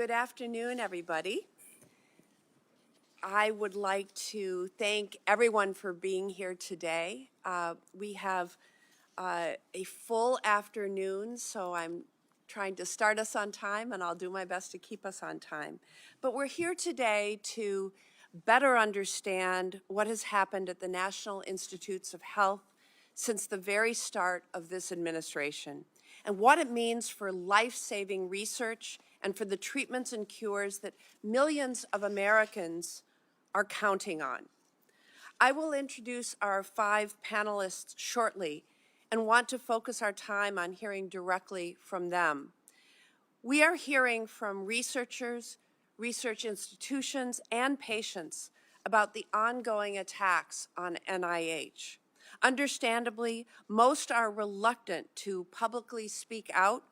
Good afternoon, everybody. I would like to thank everyone for being here today. We have a full afternoon, so I'm trying to start us on time, and I'll do my best to keep us on time. But we're here today to better understand what has happened at the National Institutes of Health since the very start of this administration, and what it means for life-saving research and for the treatments and cures that millions of Americans are counting on. I will introduce our 5 panelists shortly and want to focus our time on hearing directly from them. We are hearing from researchers, research institutions, and patients about the ongoing attacks on NIH. Understandably, most are reluctant to publicly speak out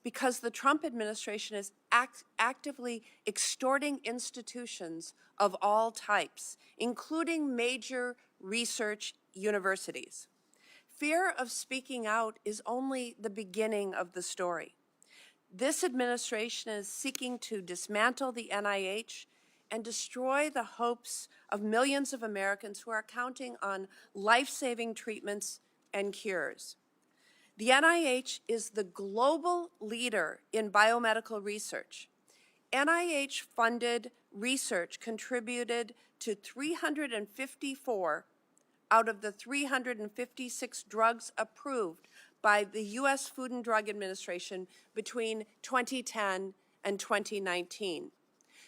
because the Trump administration is actively extorting institutions of all types, including major research universities. Fear of speaking out is only the beginning of the story. This administration is seeking to dismantle the NIH and destroy the hopes of millions of Americans who are counting on life-saving treatments and cures. The NIH is the global leader in biomedical research. NIH-funded research contributed to 354 out of the 356 drugs approved by the U.S. Food and Drug Administration between 2010 and 2019.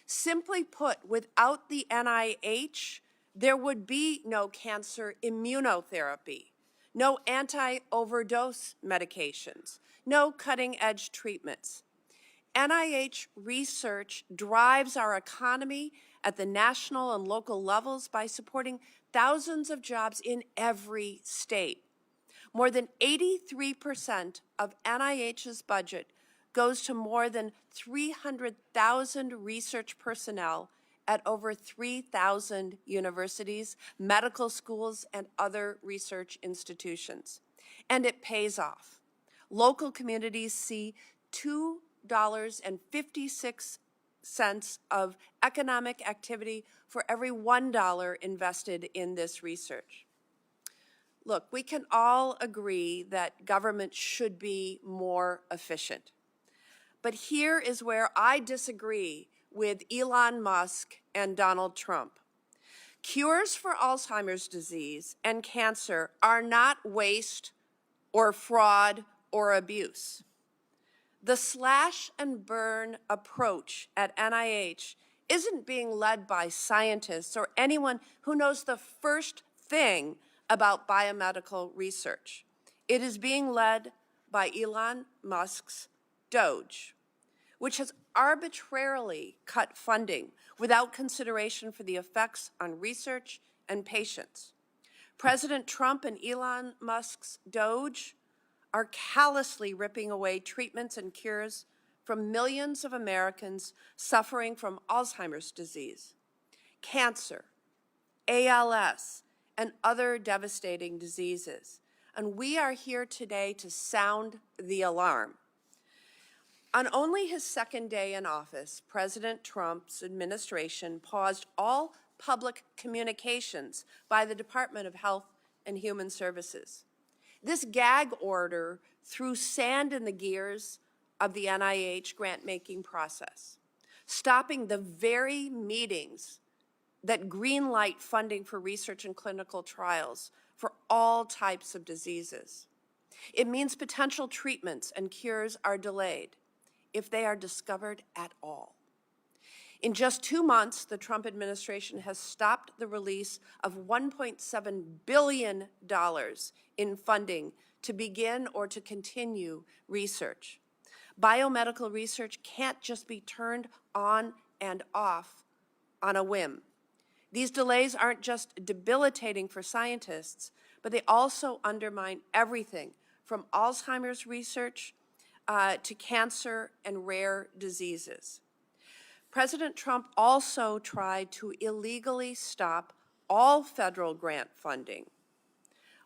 Simply put, without the NIH, there would be no cancer immunotherapy, no anti-overdose medications, no cutting-edge treatments. NIH research drives our economy at the national and local levels by supporting thousands of jobs in every state. More than 83% of NIH's budget goes to more than 300,000 research personnel at over 3,000 universities, medical schools, and other research institutions. And it pays off. Local communities see $2.56 of economic activity for every $1 invested in this research. Look, we can all agree that government should be more efficient. But here is where I disagree with Elon Musk and Donald Trump. Cures for Alzheimer's disease and cancer are not waste or fraud or abuse. The slash and burn approach at NIH isn't being led by scientists or anyone who knows the first thing about biomedical research. It is being led by Elon Musk's DOGE, which has arbitrarily cut funding without consideration for the effects on research and patients. President Trump and Elon Musk's DOGE are callously ripping away treatments and cures from millions of Americans suffering from Alzheimer's disease, cancer, ALS, and other devastating diseases. And we are here today to sound the alarm. On only his second day in office, President Trump's administration paused all public communications by the Department of Health and Human Services. This gag order threw sand in the gears of the NIH grant-making process, stopping the very meetings that greenlight funding for research and clinical trials for all types of diseases. It means potential treatments and cures are delayed if they are discovered at all. In just 2 months, the Trump administration has stopped the release of $1.7 billion in funding to begin or to continue research. Biomedical research can't just be turned on and off on a whim. These delays aren't just debilitating for scientists, but they also undermine everything from Alzheimer's research to cancer and rare diseases. President Trump also tried to illegally stop all federal grant funding.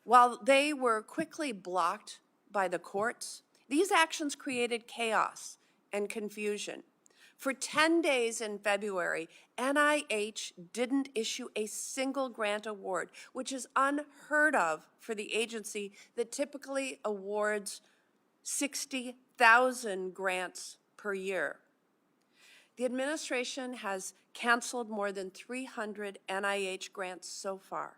While they were quickly blocked by the courts, these actions created chaos and confusion. For 10 days in February, NIH didn't issue a single grant award, which is unheard of for the agency that typically awards 60,000 grants per year. The administration has canceled more than 300 NIH grants so far,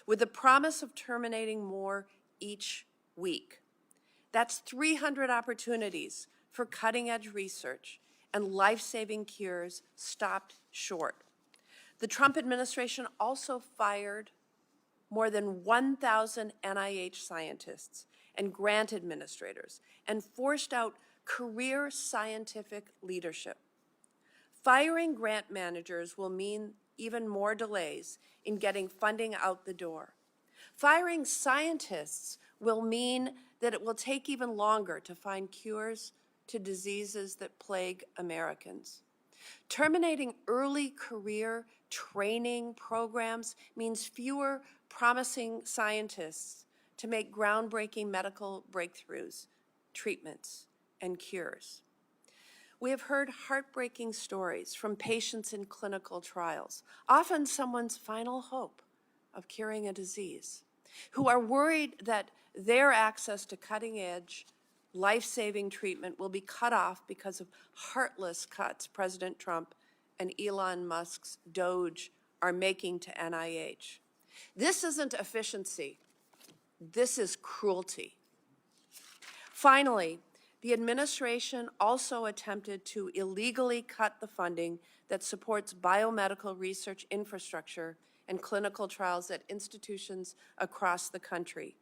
with the promise of terminating more each week. That's 300 opportunities for cutting-edge research and life-saving cures stopped short. The Trump administration also fired more than 1,000 NIH scientists and grant administrators and forced out career scientific leadership. Firing grant managers will mean even more delays in getting funding out the door. Firing scientists will mean that it will take even longer to find cures to diseases that plague Americans. Terminating early career training programs means fewer promising scientists to make groundbreaking medical breakthroughs, treatments, and cures. We have heard heartbreaking stories from patients in clinical trials, often someone's final hope of curing a disease, who are worried that their access to cutting-edge, life-saving treatment will be cut off because of heartless cuts President Trump and Elon Musk's Doge are making to NIH. This isn't efficiency. This is cruelty. Finally, the administration also attempted to illegally cut the funding that supports biomedical research infrastructure and clinical trials at institutions across the country.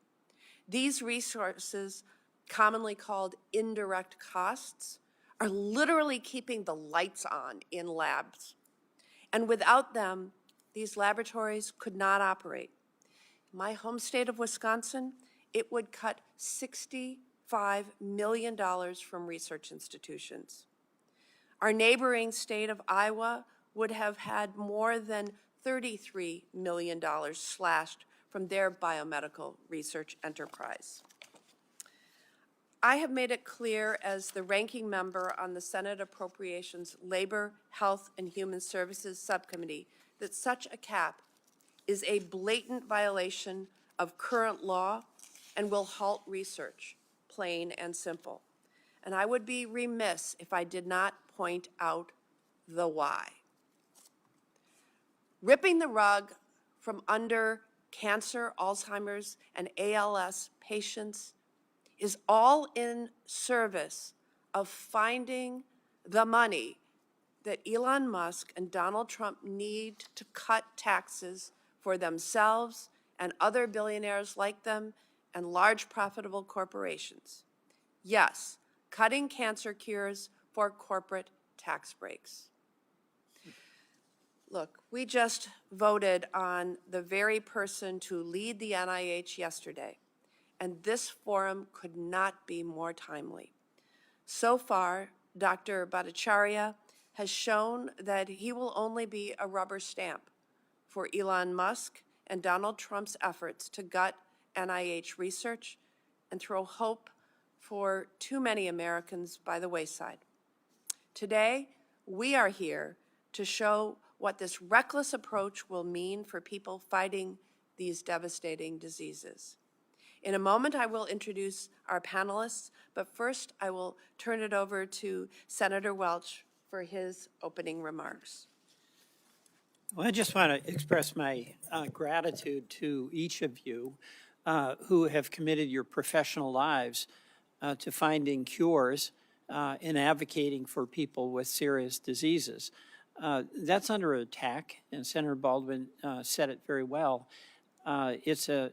These resources, commonly called indirect costs, are literally keeping the lights on in labs. And without them, these laboratories could not operate. In my home state of Wisconsin, it would cut $65 million from research institutions. Our neighboring state of Iowa would have had more than $33 million slashed from their biomedical research enterprise. I have made it clear as the ranking member on the Senate Appropriations Labor, Health, and Human Services Subcommittee that such a cap is a blatant violation of current law and will halt research, plain and simple. And I would be remiss if I did not point out the why. Ripping the rug from under cancer, Alzheimer's, and ALS patients is all in service of finding the money that Elon Musk and Donald Trump need to cut taxes for themselves and other billionaires like them and large profitable corporations. Yes, cutting cancer cures for corporate tax breaks. Look, we just voted on the very person to lead the NIH yesterday, and this forum could not be more timely. So far, Dr. Bhattacharya has shown that he will only be a rubber stamp for Elon Musk and Donald Trump's efforts to gut NIH research and throw hope for too many Americans by the wayside. Today, we are here to show what this reckless approach will mean for people fighting these devastating diseases. In a moment, I will introduce our panelists, but first I will turn it over to Senator Welch for his opening remarks. Well, I just want to express my gratitude to each of you who have committed your professional lives to finding cures and advocating for people with serious diseases. That's under attack, and Senator Baldwin said it very well. It's a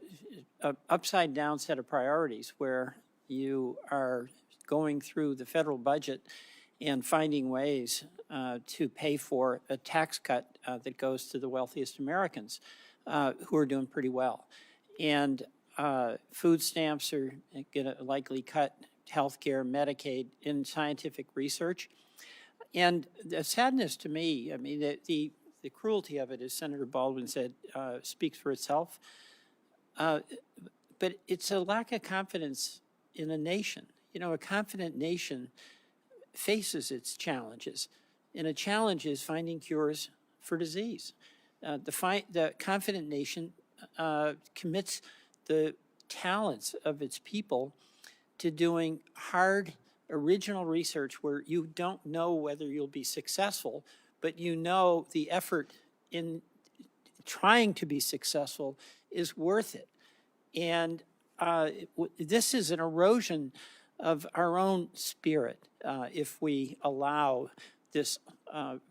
upside-down set of priorities where you are going through the federal budget and finding ways to pay for a tax cut that goes to the wealthiest Americans who are doing pretty well. And food stamps are going to likely cut healthcare, Medicaid, in scientific research. And the sadness to me, I mean, the cruelty of it, as Senator Baldwin said, speaks for itself. But it's a lack of confidence in a nation. You know, a confident nation faces its challenges. and a challenge is finding cures for disease. The confident nation commits the talents of its people to doing hard, original research where you don't know whether you'll be successful, but you know the effort in trying to be successful is worth it. And this is an erosion of our own spirit if we allow this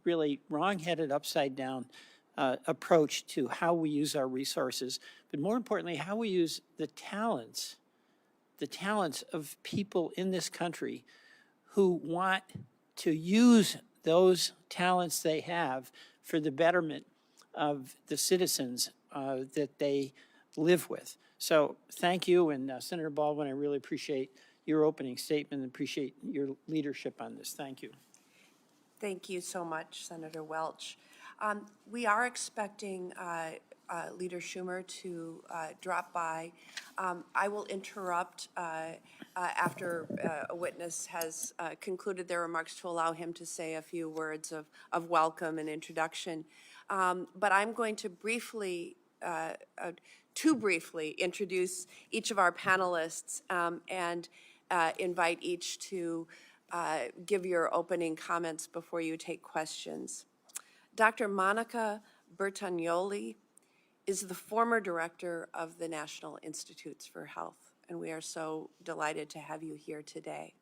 really wrong-headed, upside-down approach to how we use our resources, but more importantly, how we use the talents of people in this country who want to use those talents they have for the betterment of the citizens that they live with. So thank you, and Senator Baldwin, I really appreciate your opening statement and appreciate your leadership on this. Thank you. Thank you so much, Senator Welch. We are expecting Leader Schumer to drop by. I will interrupt after a witness has concluded their remarks to allow him to say a few words of welcome and introduction. But I'm going to briefly introduce each of our panelists and invite each to give your opening comments before you take questions. Dr. Monica Bertonoli is the former director of the National Institutes for Health, and we are so delighted to have you here today.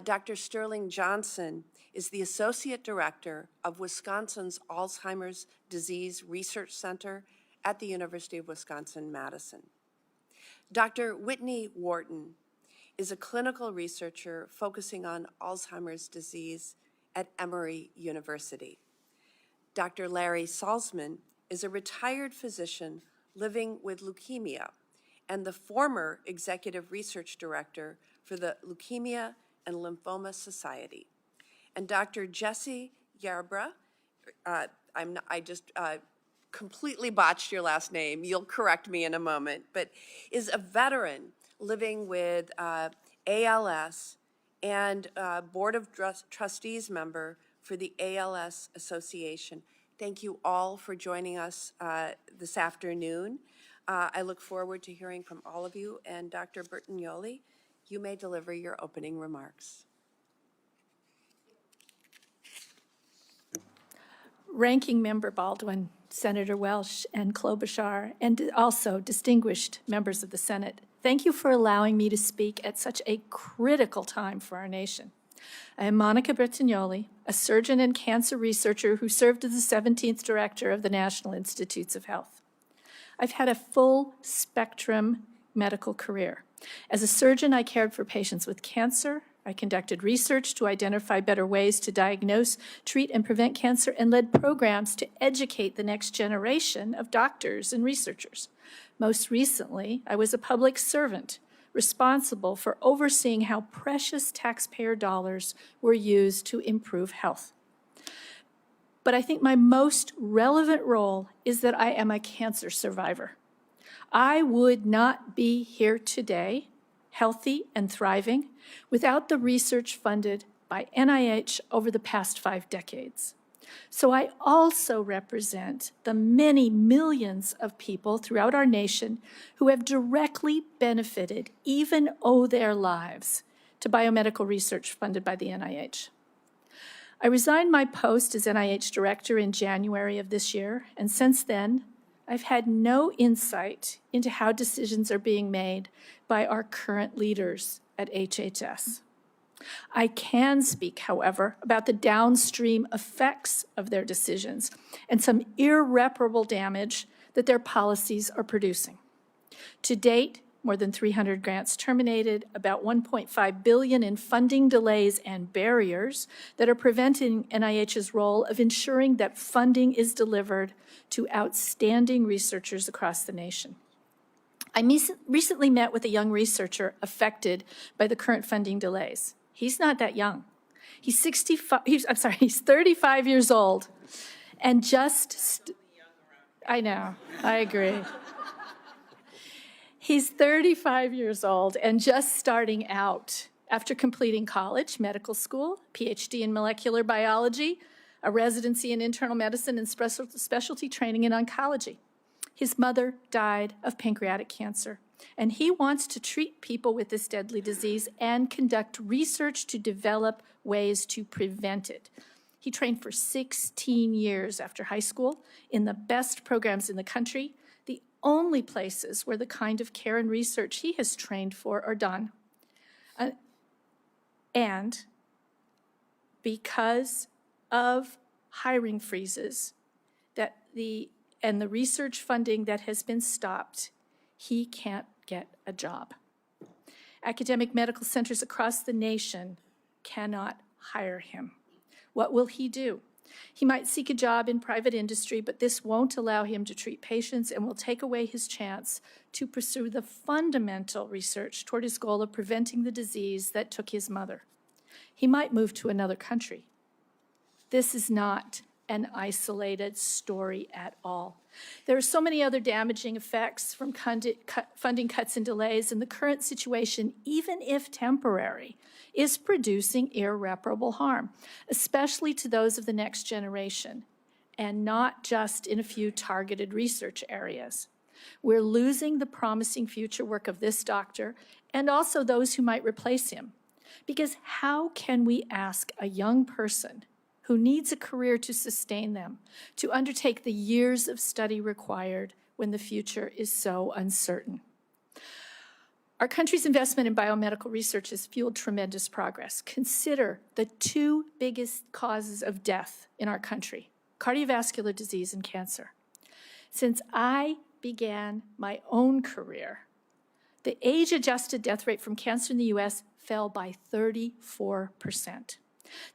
Dr. Sterling Johnson is the associate director of Wisconsin's Alzheimer's Disease Research Center at the University of Wisconsin-Madison. Dr. Whitney Wharton is a clinical researcher focusing on Alzheimer's disease at Emory University. Dr. Larry Saltzman is a retired physician living with leukemia and the former executive research director for the Leukemia and Lymphoma Society. And Dr. Jesse Ibara, I just completely botched your last name, you'll correct me in a moment, but is a veteran living with ALS and Board of Trustees member for the ALS Association. Thank you all for joining us this afternoon. I look forward to hearing from all of you, and Dr. Bertonoli, you may deliver your opening remarks. Ranking Member Baldwin, Senator Welch, and Klobuchar, and also distinguished members of the Senate, thank you for allowing me to speak at such a critical time for our nation. I am Monica Bertonoli, a surgeon and cancer researcher who served as the 17th director of the National Institutes of Health. I've had a full spectrum medical career. As a surgeon, I cared for patients with cancer. I conducted research to identify better ways to diagnose, treat, and prevent cancer, and led programs to educate the next generation of doctors and researchers. Most recently, I was a public servant responsible for overseeing how precious taxpayer dollars were used to improve health. But I think my most relevant role is that I am a cancer survivor. I would not be here today, healthy and thriving, without the research funded by NIH over the past 5 decades. So I also represent the many millions of people throughout our nation who have directly benefited, even owe their lives, to biomedical research funded by the NIH. I resigned my post as NIH director in January of this year, and since then, I've had no insight into how decisions are being made by our current leaders at HHS. I can speak, however, about the downstream effects of their decisions and some irreparable damage that their policies are producing. To date, more than 300 grants terminated, about $1.5 billion in funding delays and barriers that are preventing NIH's role of ensuring that funding is delivered to outstanding researchers across the nation. I recently met with a young researcher affected by the current funding delays. He's not that young. He's 35 years old and I know, I agree. He's 35 years old and just starting out After completing college, medical school, PhD in molecular biology, a residency in internal medicine, and specialty training in oncology, his mother died of pancreatic cancer, and he wants to treat people with this deadly disease and conduct research to develop ways to prevent it. He trained for 16 years after high school in the best programs in the country, the only places where the kind of care and research he has trained for are done. And because of hiring freezes and the research funding that has been stopped, he can't get a job. Academic medical centers across the nation cannot hire him. What will he do? He might seek a job in private industry, but this won't allow him to treat patients and will take away his chance to pursue the fundamental research toward his goal of preventing the disease that took his mother. He might move to another country. This is not an isolated story at all. There are so many other damaging effects from funding cuts and delays, and the current situation, even if temporary, is producing irreparable harm, especially to those of the next generation, and not just in a few targeted research areas. We're losing the promising future work of this doctor and also those who might replace him. Because how can we ask a young person who needs a career to sustain them to undertake the years of study required when the future is so uncertain? Our country's investment in biomedical research has fueled tremendous progress. Consider the two biggest causes of death in our country: cardiovascular disease and cancer. Since I began my own career, the age-adjusted death rate from cancer in the U.S. fell by 34%.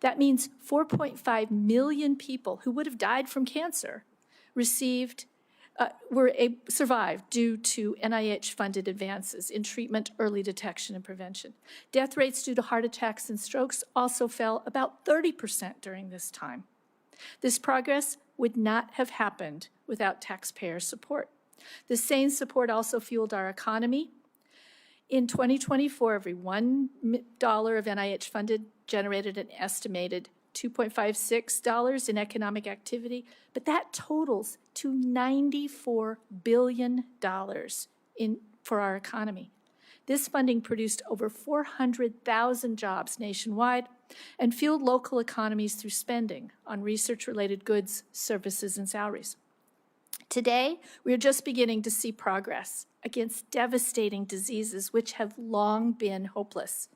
That means 4.5 million people who would have died from cancer survived due to NIH-funded advances in treatment, early detection, and prevention. Death rates due to heart attacks and strokes also fell about 30% during this time. This progress would not have happened without taxpayer support. The same support also fueled our economy. In 2024, every $1 of NIH funded generated an estimated $2.56 in economic activity, but that totals to $94 billion for our economy. This funding produced over 400,000 jobs nationwide and fueled local economies through spending on research-related goods, services, and salaries. Today, we are just beginning to see progress against devastating diseases which have long been hopeless: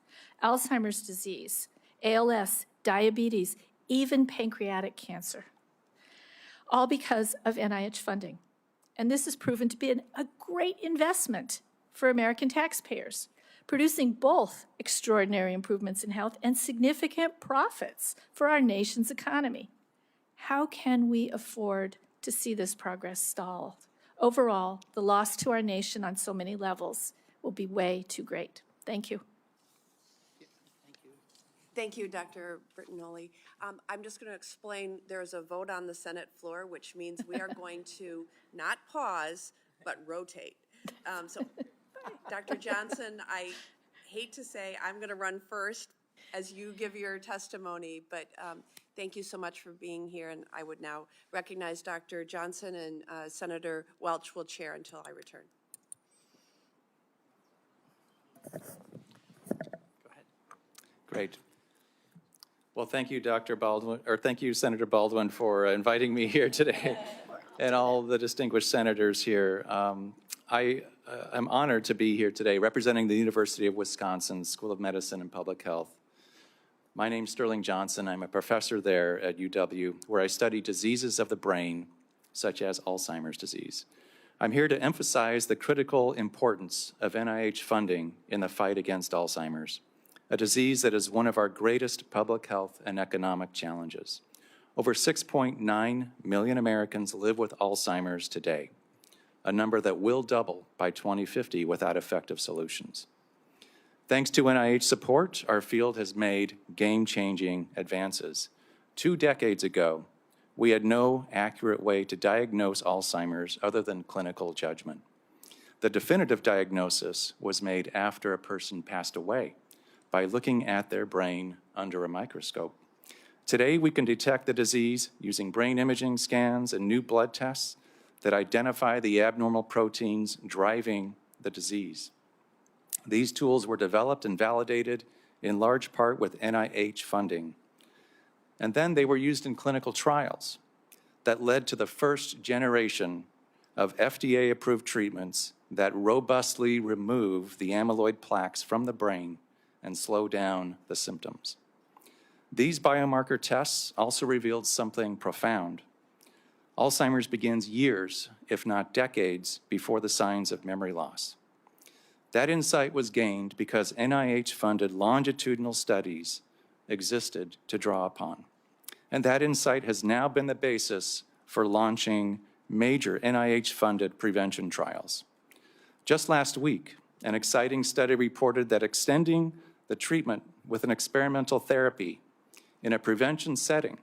Alzheimer's disease, ALS, diabetes, even pancreatic cancer, all because of NIH funding. And this has proven to be a great investment for American taxpayers, producing both extraordinary improvements in health and significant profits for our nation's economy. How can we afford to see this progress stalled? Overall, the loss to our nation on so many levels will be way too great. Thank you. Thank you, Dr. Bertonoli. I'm just going to explain, there's a vote on the Senate floor, which means we are going to not pause, but rotate. So, Dr. Johnson, I hate to say I'm going to run first as you give your testimony, but thank you so much for being here, and I would now recognize Dr. Johnson, and Senator Welch will chair until I return. Go ahead. Great. Well, thank you, Dr. Baldwin, or thank you, Senator Baldwin, for inviting me here today, and all the distinguished senators here. I'm honored to be here today representing the University of Wisconsin School of Medicine and Public Health. My name's Sterling Johnson. I'm a professor there at UW, where I study diseases of the brain, such as Alzheimer's disease. I'm here to emphasize the critical importance of NIH funding in the fight against Alzheimer's, a disease that is one of our greatest public health and economic challenges. Over 6.9 million Americans live with Alzheimer's today, a number that will double by 2050 without effective solutions. Thanks to NIH support, our field has made game-changing advances. 2 decades ago, we had no accurate way to diagnose Alzheimer's other than clinical judgment. The definitive diagnosis was made after a person passed away, by looking at their brain under a microscope. Today, we can detect the disease using brain imaging scans and new blood tests that identify the abnormal proteins driving the disease. These tools were developed and validated in large part with NIH funding. And then they were used in clinical trials that led to the first generation of FDA-approved treatments that robustly remove the amyloid plaques from the brain and slow down the symptoms. These biomarker tests also revealed something profound. Alzheimer's begins years, if not decades, before the signs of memory loss. That insight was gained because NIH-funded longitudinal studies existed to draw upon. And that insight has now been the basis for launching major NIH-funded prevention trials. Just last week, an exciting study reported that extending the treatment with an experimental therapy in a prevention setting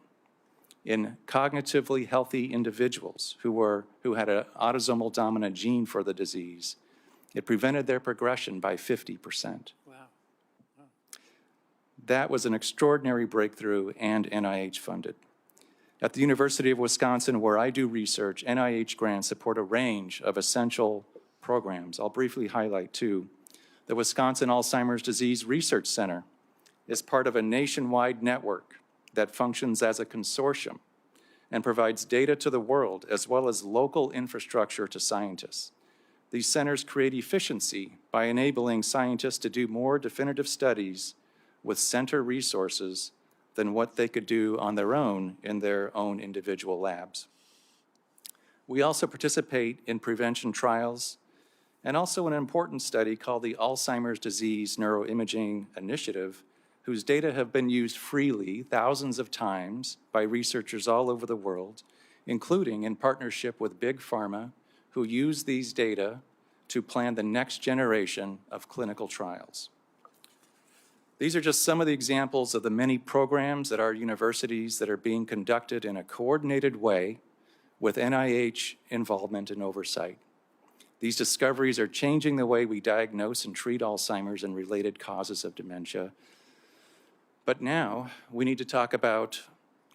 in cognitively healthy individuals who had an autosomal dominant gene for the disease, it prevented their progression by 50%. Wow. That was an extraordinary breakthrough and NIH funded. At the University of Wisconsin, where I do research, NIH grants support a range of essential programs. I'll briefly highlight two. The Wisconsin Alzheimer's Disease Research Center is part of a nationwide network that functions as a consortium and provides data to the world as well as local infrastructure to scientists. These centers create efficiency by enabling scientists to do more definitive studies with center resources than what they could do on their own in their own individual labs. We also participate in prevention trials and also an important study called the Alzheimer's Disease Neuroimaging Initiative, whose data have been used freely thousands of times by researchers all over the world, including in partnership with Big Pharma, who use these data to plan the next generation of clinical trials. These are just some of the examples of the many programs at our universities that are being conducted in a coordinated way with NIH involvement and oversight. These discoveries are changing the way we diagnose and treat Alzheimer's and related causes of dementia. But now we need to talk about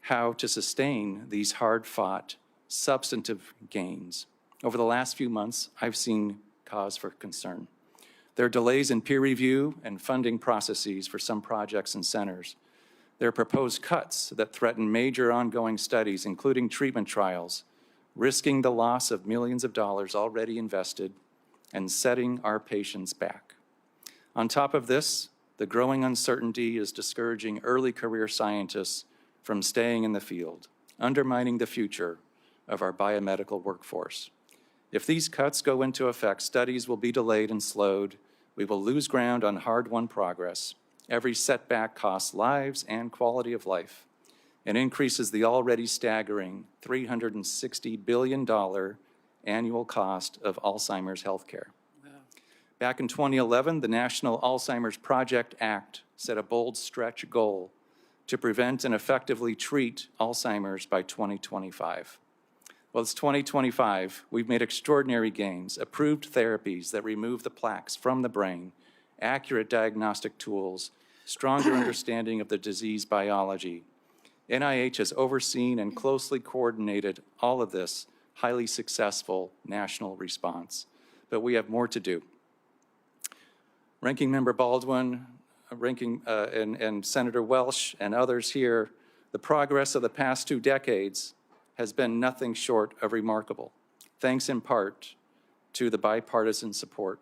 how to sustain these hard-fought, substantive gains. Over the last few months, I've seen cause for concern. There are delays in peer review and funding processes for some projects and centers. There are proposed cuts that threaten major ongoing studies, including treatment trials, risking the loss of millions of dollars already invested and setting our patients back. On top of this, the growing uncertainty is discouraging early career scientists from staying in the field, undermining the future of our biomedical workforce. If these cuts go into effect, studies will be delayed and slowed. We will lose ground on hard-won progress. Every setback costs lives and quality of life and increases the already staggering $360 billion annual cost of Alzheimer's healthcare. Wow. Back in 2011, the National Alzheimer's Project Act set a bold stretch goal to prevent and effectively treat Alzheimer's by 2025. Well, it's 2025. We've made extraordinary gains, approved therapies that remove the plaques from the brain, accurate diagnostic tools, stronger understanding of the disease biology. NIH has overseen and closely coordinated all of this highly successful national response, but we have more to do. Ranking Member Baldwin, and Senator Welch and others here, the progress of the past 2 decades has been nothing short of remarkable, thanks in part to the bipartisan support.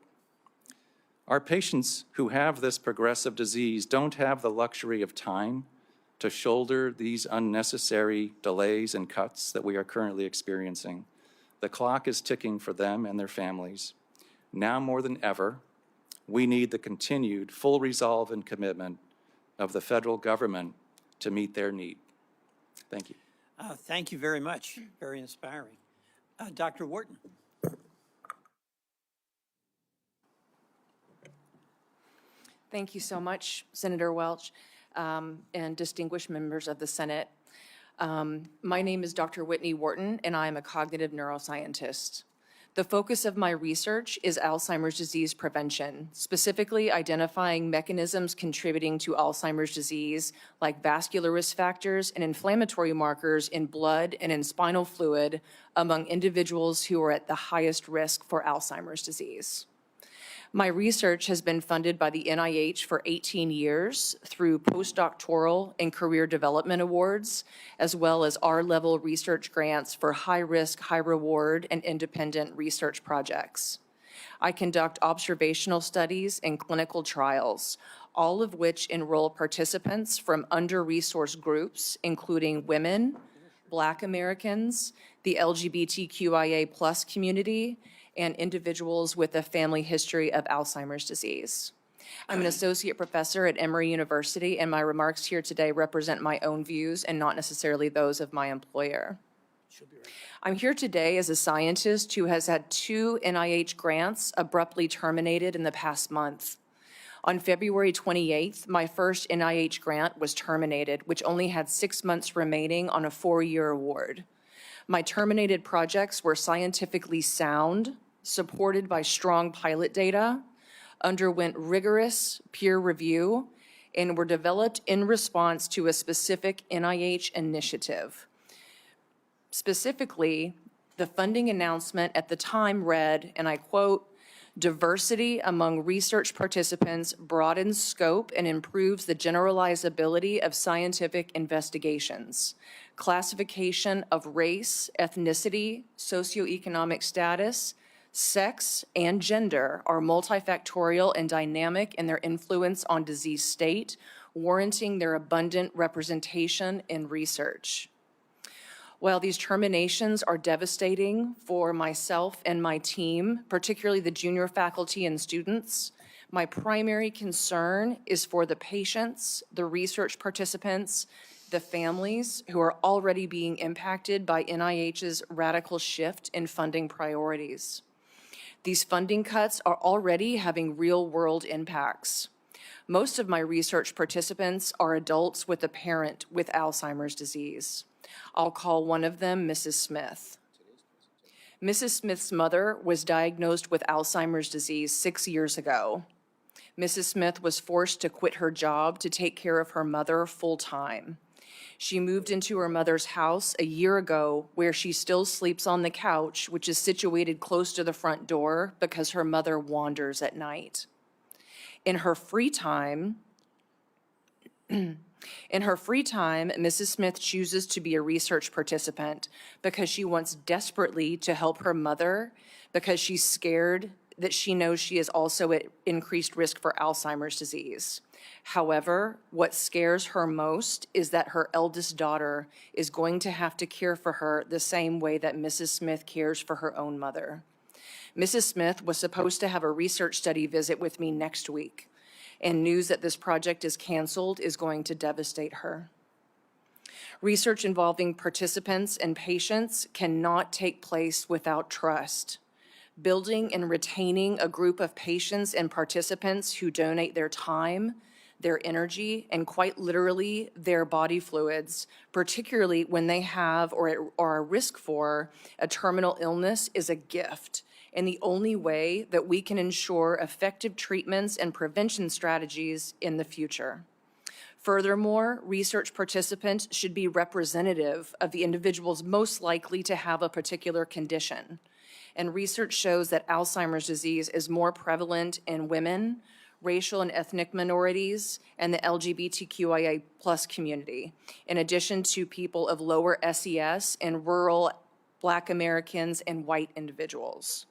Our patients who have this progressive disease don't have the luxury of time to shoulder these unnecessary delays and cuts that we are currently experiencing. The clock is ticking for them and their families. Now more than ever, we need the continued full resolve and commitment of the federal government to meet their need. Thank you. Thank you very much. Very inspiring. Dr. Wharton. Thank you so much, Senator Welch, and distinguished members of the Senate. My name is Dr. Whitney Wharton, and I am a cognitive neuroscientist. The focus of my research is Alzheimer's disease prevention, specifically identifying mechanisms contributing to Alzheimer's disease, like vascular risk factors and inflammatory markers in blood and in spinal fluid among individuals who are at the highest risk for Alzheimer's disease. My research has been funded by the NIH for 18 years through postdoctoral and career development awards, as well as R-level research grants for high-risk, high-reward, and independent research projects. I conduct observational studies and clinical trials, all of which enroll participants from under-resourced groups, including women, Black Americans, the LGBTQIA+ community, and individuals with a family history of Alzheimer's disease. I'm an associate professor at Emory University, and my remarks here today represent my own views and not necessarily those of my employer. I'm here today as a scientist who has had 2 NIH grants abruptly terminated in the past month. On February 28th, my first NIH grant was terminated, which only had 6 months remaining on a 4-year award. My terminated projects were scientifically sound, supported by strong pilot data, underwent rigorous peer review, and were developed in response to a specific NIH initiative. Specifically, the funding announcement at the time read, and I quote, "Diversity among research participants broadens scope and improves the generalizability of scientific investigations. Classification of race, ethnicity, socioeconomic status, sex, and gender are multifactorial and dynamic in their influence on disease state, warranting their abundant representation in research." While these terminations are devastating for myself and my team, particularly the junior faculty and students, my primary concern is for the patients, the research participants, the families who are already being impacted by NIH's radical shift in funding priorities. These funding cuts are already having real-world impacts. Most of my research participants are adults with a parent with Alzheimer's disease. I'll call one of them Mrs. Smith. Mrs. Smith's mother was diagnosed with Alzheimer's disease 6 years ago. Mrs. Smith was forced to quit her job to take care of her mother full-time. She moved into her mother's house a year ago, where she still sleeps on the couch, which is situated close to the front door because her mother wanders at night. In her free time, Mrs. Smith chooses to be a research participant because she wants desperately to help her mother, because she's scared that she knows she is also at increased risk for Alzheimer's disease. However, what scares her most is that her eldest daughter is going to have to care for her the same way that Mrs. Smith cares for her own mother. Mrs. Smith was supposed to have a research study visit with me next week, and news that this project is canceled is going to devastate her. Research involving participants and patients cannot take place without trust. Building and retaining a group of patients and participants who donate their time, their energy, and quite literally their body fluids, particularly when they have or are at risk for a terminal illness, is a gift, and the only way that we can ensure effective treatments and prevention strategies in the future. Furthermore, research participants should be representative of the individuals most likely to have a particular condition. And research shows that Alzheimer's disease is more prevalent in women, racial and ethnic minorities, and the LGBTQIA+ community, in addition to people of lower SES and rural Black Americans and white individuals.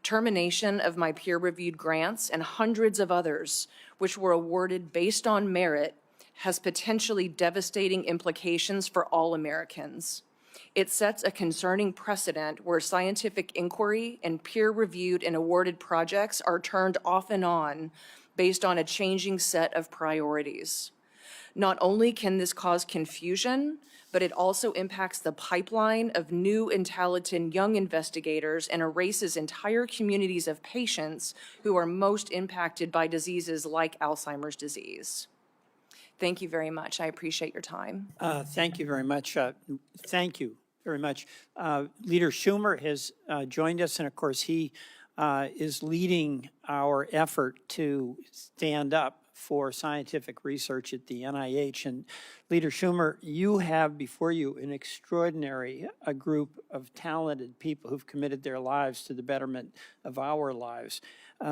Termination of my peer-reviewed grants and hundreds of others, which were awarded based on merit, has potentially devastating implications for all Americans. It sets a concerning precedent where scientific inquiry and peer-reviewed and awarded projects are turned off and on based on a changing set of priorities. Not only can this cause confusion, but it also impacts the pipeline of new and talented young investigators and erases entire communities of patients who are most impacted by diseases like Alzheimer's disease. Thank you very much. I appreciate your time. Thank you very much. Thank you very much. Leader Schumer has joined us, and of course, he is leading our effort to stand up for scientific research at the NIH. And Leader Schumer, you have before you an extraordinary group of talented people who've committed their lives to the betterment of our lives.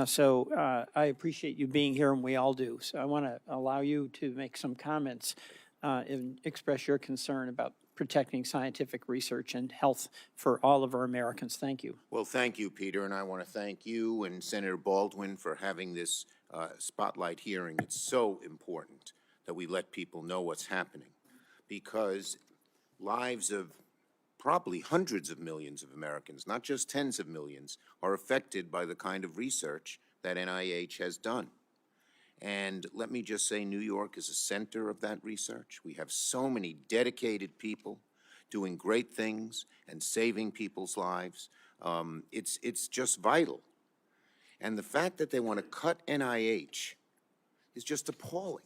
So I appreciate you being here, and we all do. So I want to allow you to make some comments and express your concern about protecting scientific research and health for all of our Americans. Thank you. Well, thank you, Peter, and I want to thank you and Senator Baldwin for having this spotlight hearing. It's so important that we let people know what's happening, because lives of probably hundreds of millions of Americans, not just tens of millions, are affected by the kind of research that NIH has done. And let me just say, New York is a center of that research. We have so many dedicated people doing great things and saving people's lives. It's just vital. And the fact that they want to cut NIH is just appalling,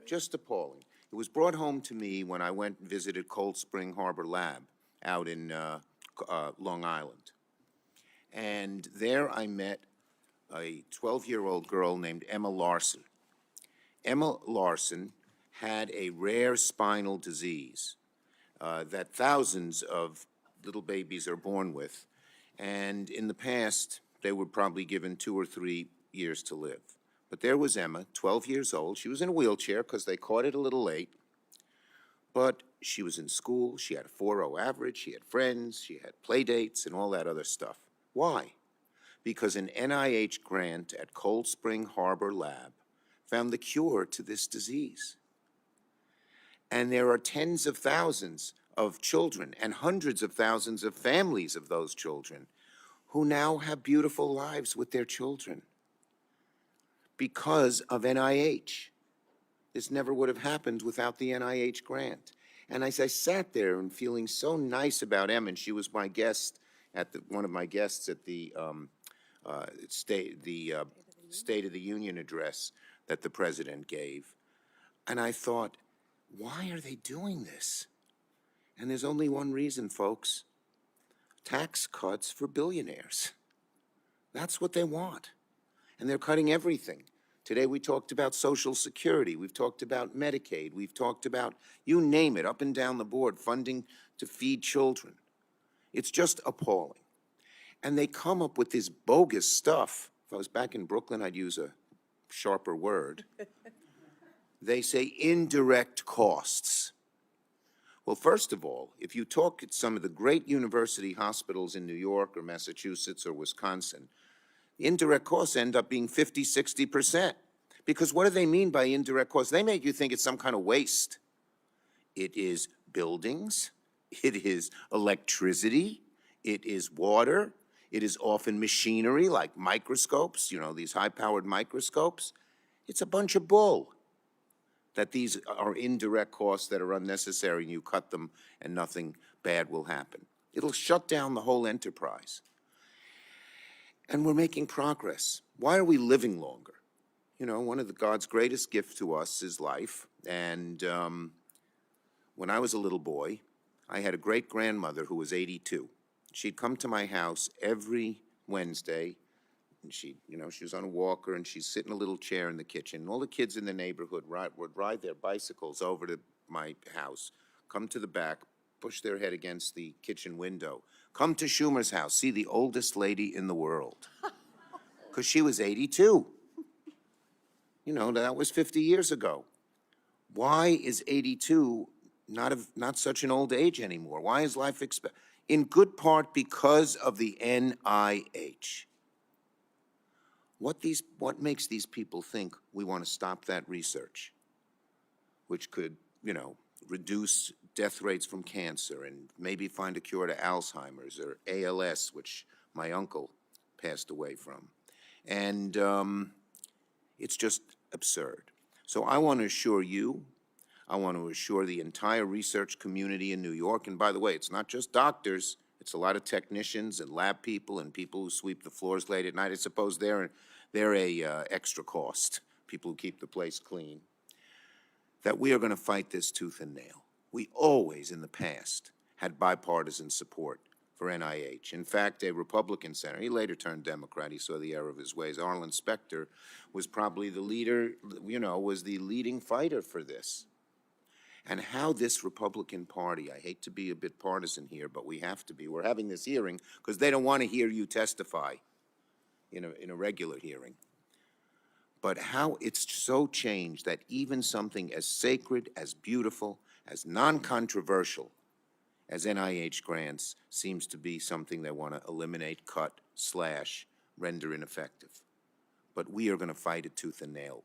just appalling. It was brought home to me when I went and visited Cold Spring Harbor Lab out in Long Island. And there I met a 12-year-old girl named Emma Larson. Emma Larson had a rare spinal disease that thousands of little babies are born with. And in the past, they were probably given 2 or 3 years to live. But there was Emma, 12 years old. She was in a wheelchair because they caught it a little late. But she was in school. She had a 4.0 average. She had friends. She had play dates and all that other stuff. Why? Because an NIH grant at Cold Spring Harbor Lab found the cure to this disease. And there are tens of thousands of children and hundreds of thousands of families of those children who now have beautiful lives with their children because of NIH. This never would have happened without the NIH grant. And as I sat there and feeling so nice about Emma, and she was my guest at one of my guests at the State of the Union address that the president gave, and I thought, why are they doing this? And there's only one reason, folks. Tax cuts for billionaires. That's what they want. And they're cutting everything. Today we talked about Social Security. We've talked about Medicaid. We've talked about, you name it, up and down the board, funding to feed children. It's just appalling. And they come up with this bogus stuff. If I was back in Brooklyn, I'd use a sharper word. They say indirect costs. Well, first of all, if you talk at some of the great university hospitals in New York or Massachusetts or Wisconsin, indirect costs end up being 50, 60%. Because what do they mean by indirect costs? They make you think it's some kind of waste. It is buildings, it is electricity, it is water, it is often machinery like microscopes, you know, these high-powered microscopes. It's a bunch of bull that these are indirect costs that are unnecessary and you cut them and nothing bad will happen. It'll shut down the whole enterprise. And we're making progress. Why are we living longer? You know, one of God's greatest gifts to us is life. And when I was a little boy, I had a great-grandmother who was 82. She'd come to my house every Wednesday, and she was on a walker, and she'd sit in a little chair in the kitchen. And all the kids in the neighborhood would ride their bicycles over to my house, come to the back, push their head against the kitchen window. Come to Schumer's house, see the oldest lady in the world. Because she was 82. You know, that was 50 years ago. Why is 82 not such an old age anymore? Why is life expectancy? In good part because of the NIH. What makes these people think we want to stop that research, which could, you know, reduce death rates from cancer and maybe find a cure to Alzheimer's or ALS, which my uncle passed away from. And it's just absurd. So I want to assure you, I want to assure the entire research community in New York, and by the way, it's not just doctors, it's a lot of technicians and lab people and people who sweep the floors late at night. I suppose they're a extra cost, people who keep the place clean, that we are going to fight this tooth and nail. We always, in the past, had bipartisan support for NIH. In fact, a Republican senator, he later turned Democrat, he saw the error of his ways, Arlen Specter, was probably the leader, was the leading fighter for this. And how this Republican Party, I hate to be a bit partisan here, but we have to be. We're having this hearing because they don't want to hear you testify in a regular hearing. But how it's so changed that even something as sacred, as beautiful, as non-controversial as NIH grants seems to be something they want to eliminate, cut, slash, render ineffective. But we are going to fight it tooth and nail.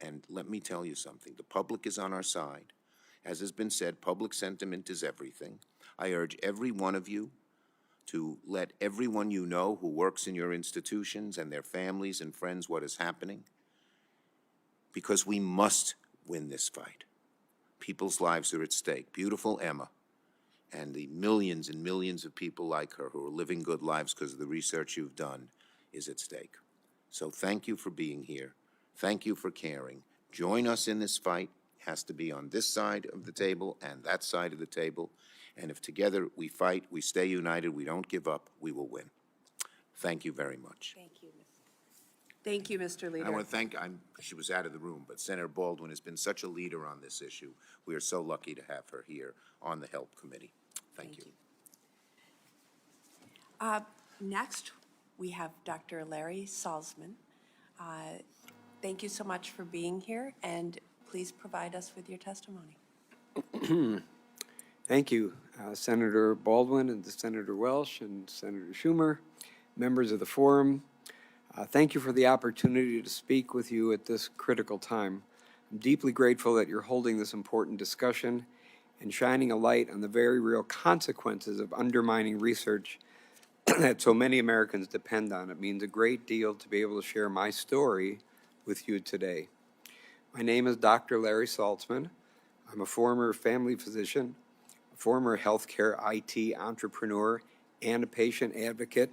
And let me tell you something, the public is on our side. As has been said, public sentiment is everything. I urge every one of you to let everyone you know who works in your institutions and their families and friends what is happening, because we must win this fight. People's lives are at stake. Beautiful Emma and the millions and millions of people like her who are living good lives because of the research you've done is at stake. So thank you for being here. Thank you for caring. Join us in this fight. It has to be on this side of the table and that side of the table. And if together we fight, we stay united, we don't give up, we will win. Thank you very much. Thank you. Thank you, Mr. And I Leader. want to thank, she was out of the room, but Senator Baldwin has been such a leader on this issue. We are so lucky to have her here on the Help Committee. Thank you. Next, we have Dr. Larry Saltzman. Thank you so much for being here, and please provide us with your testimony. Thank you, Senator Baldwin and Senator Welsh and Senator Schumer, members of the forum. Thank you for the opportunity to speak with you at this critical time. I'm deeply grateful that you're holding this important discussion and shining a light on the very real consequences of undermining research that so many Americans depend on. It means a great deal to be able to share my story with you today. My name is Dr. Larry Saltzman. I'm a former family physician, a former healthcare IT entrepreneur, and a patient advocate,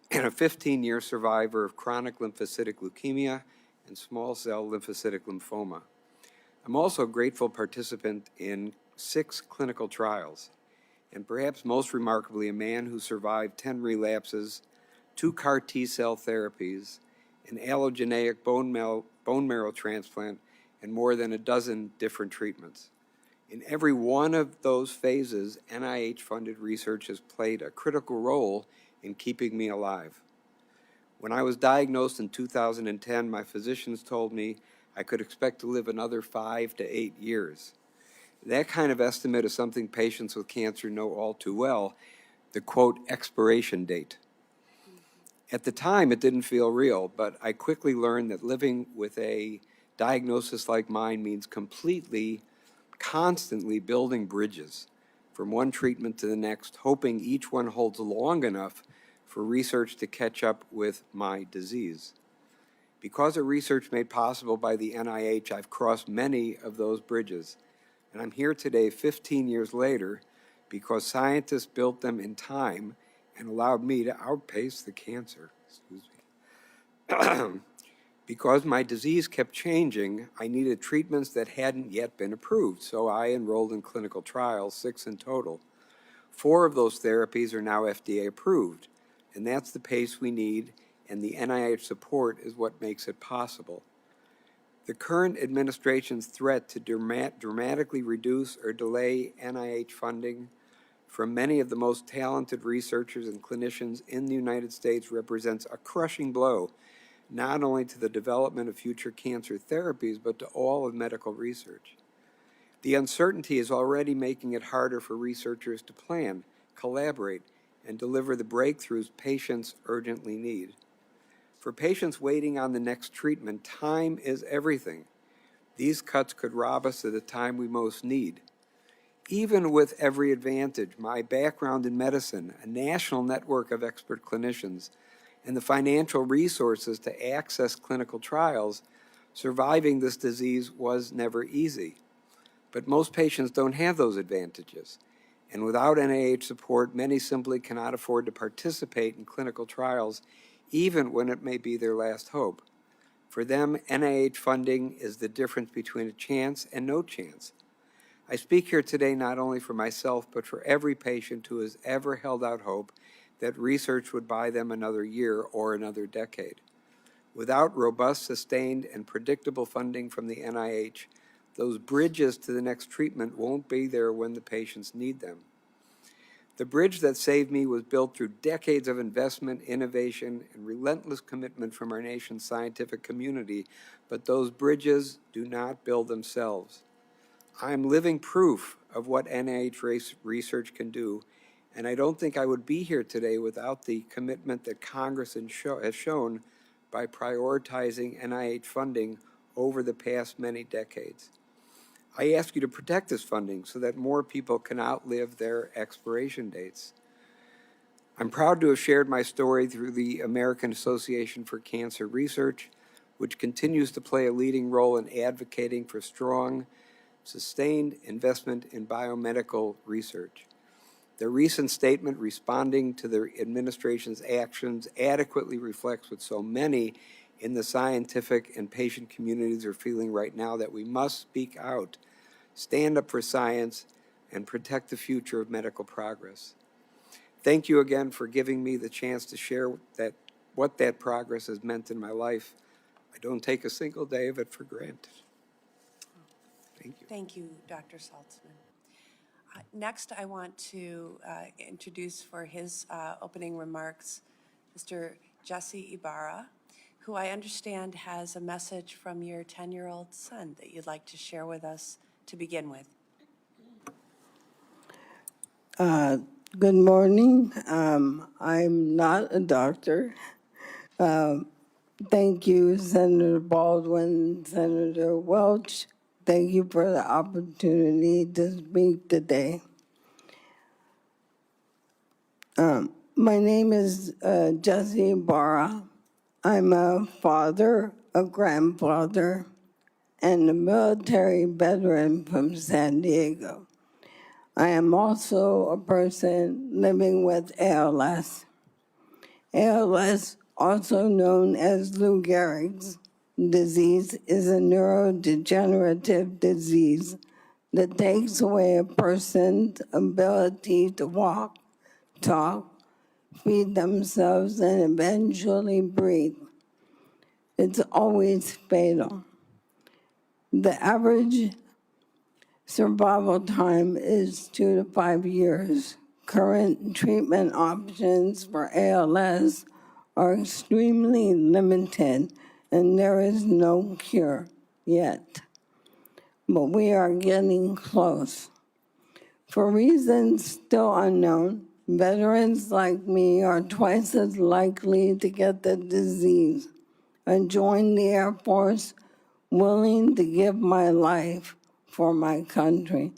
and a 15-year survivor of chronic lymphocytic leukemia and small cell lymphocytic lymphoma. I'm also a grateful participant in 6 clinical trials, and perhaps most remarkably, a man who survived 10 relapses, 2 CAR T-cell therapies, an allogeneic bone marrow transplant, and more than a dozen different treatments. In every one of those phases, NIH-funded research has played a critical role in keeping me alive. When I was diagnosed in 2010, my physicians told me I could expect to live another 5 to 8 years. That kind of estimate is something patients with cancer know all too well, the quote, expiration date. At the time, it didn't feel real, but I quickly learned that living with a diagnosis like mine means constantly building bridges from one treatment to the next, hoping each one holds long enough for research to catch up with my disease. Because of research made possible by the NIH, I've crossed many of those bridges. And I'm here today, 15 years later, because scientists built them in time and allowed me to outpace the cancer. Because my disease kept changing, I needed treatments that hadn't yet been approved, so I enrolled in clinical trials, 6 in total. 4 of those therapies are now FDA approved, and that's the pace we need, and the NIH support is what makes it possible. The current administration's threat to dramatically reduce or delay NIH funding from many of the most talented researchers and clinicians in the United States represents a crushing blow, not only to the development of future cancer therapies, but to all of medical research. The uncertainty is already making it harder for researchers to plan, collaborate, and deliver the breakthroughs patients urgently need. For patients waiting on the next treatment, time is everything. These cuts could rob us of the time we most need. Even with every advantage, my background in medicine, a national network of expert clinicians, and the financial resources to access clinical trials, surviving this disease was never easy. But most patients don't have those advantages. And without NIH support, many simply cannot afford to participate in clinical trials, even when it may be their last hope. For them, NIH funding is the difference between a chance and no chance. I speak here today not only for myself, but for every patient who has ever held out hope that research would buy them another year or another decade. Without robust, sustained, and predictable funding from the NIH, those bridges to the next treatment won't be there when the patients need them. The bridge that saved me was built through decades of investment, innovation, and relentless commitment from our nation's scientific community, but those bridges do not build themselves. I'm living proof of what NIH research can do, and I don't think I would be here today without the commitment that Congress has shown by prioritizing NIH funding over the past many decades. I ask you to protect this funding so that more people can outlive their expiration dates. I'm proud to have shared my story through the American Association for Cancer Research, which continues to play a leading role in advocating for strong, sustained investment in biomedical research. The recent statement responding to the administration's actions adequately reflects what so many in the scientific and patient communities are feeling right now, that we must speak out, stand up for science, and protect the future of medical progress. Thank you again for giving me the chance to share what that progress has meant in my life. I don't take a single day of it for granted. Thank you. Thank you, Dr. Saltzman. Next, I want to introduce for his opening remarks Mr. Jesse Ibara, who I understand has a message from your 10-year-old son that you'd like to share with us to begin with. Good morning. I'm not a doctor. Thank you, Senator Baldwin, Senator Welch. Thank you for the opportunity to speak today. My name is Jesse Ibara. I'm a father, a grandfather, and a military veteran from San Diego. I am also a person living with ALS. ALS, also known as Lou Gehrig's disease, is a neurodegenerative disease that takes away a person's ability to walk, talk, feed themselves, and eventually breathe. It's always fatal. The average survival time is 2 to 5 years. Current treatment options for ALS are extremely limited, and there is no cure yet. But we are getting close. For reasons still unknown, veterans like me are twice as likely to get the disease. I joined the Air Force willing to give my life for my country.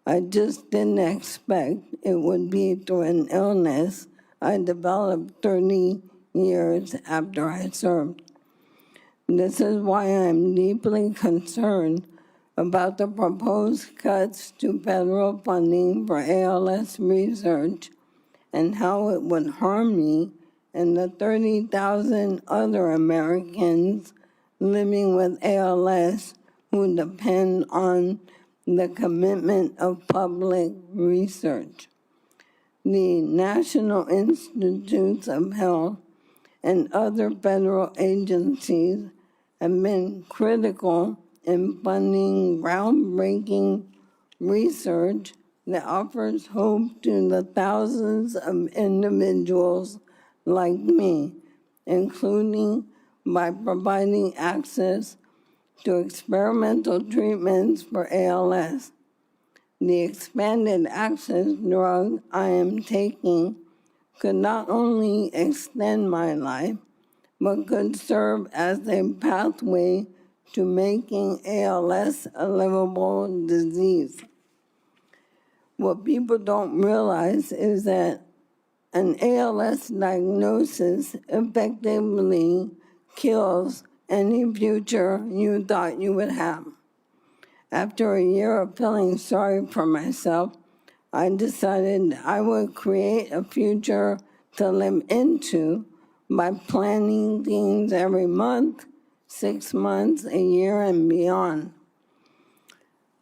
I just didn't expect it would be through an illness I developed 30 years after I served. This is why I'm deeply concerned about the proposed cuts to federal funding for ALS research and how it would harm me and the 30,000 other Americans living with ALS who depend on the commitment of public research. The National Institutes of Health and other federal agencies have been critical in funding groundbreaking research that offers hope to the thousands of individuals like me, including by providing access to experimental treatments for ALS. The expanded access drug I am taking could not only extend my life, but could serve as a pathway to making ALS a livable disease. What people don't realize is that an ALS diagnosis effectively kills any future you thought you would have. After a year of feeling sorry for myself, I decided I would create a future to live into by planning things every month, 6 months, a year, and beyond.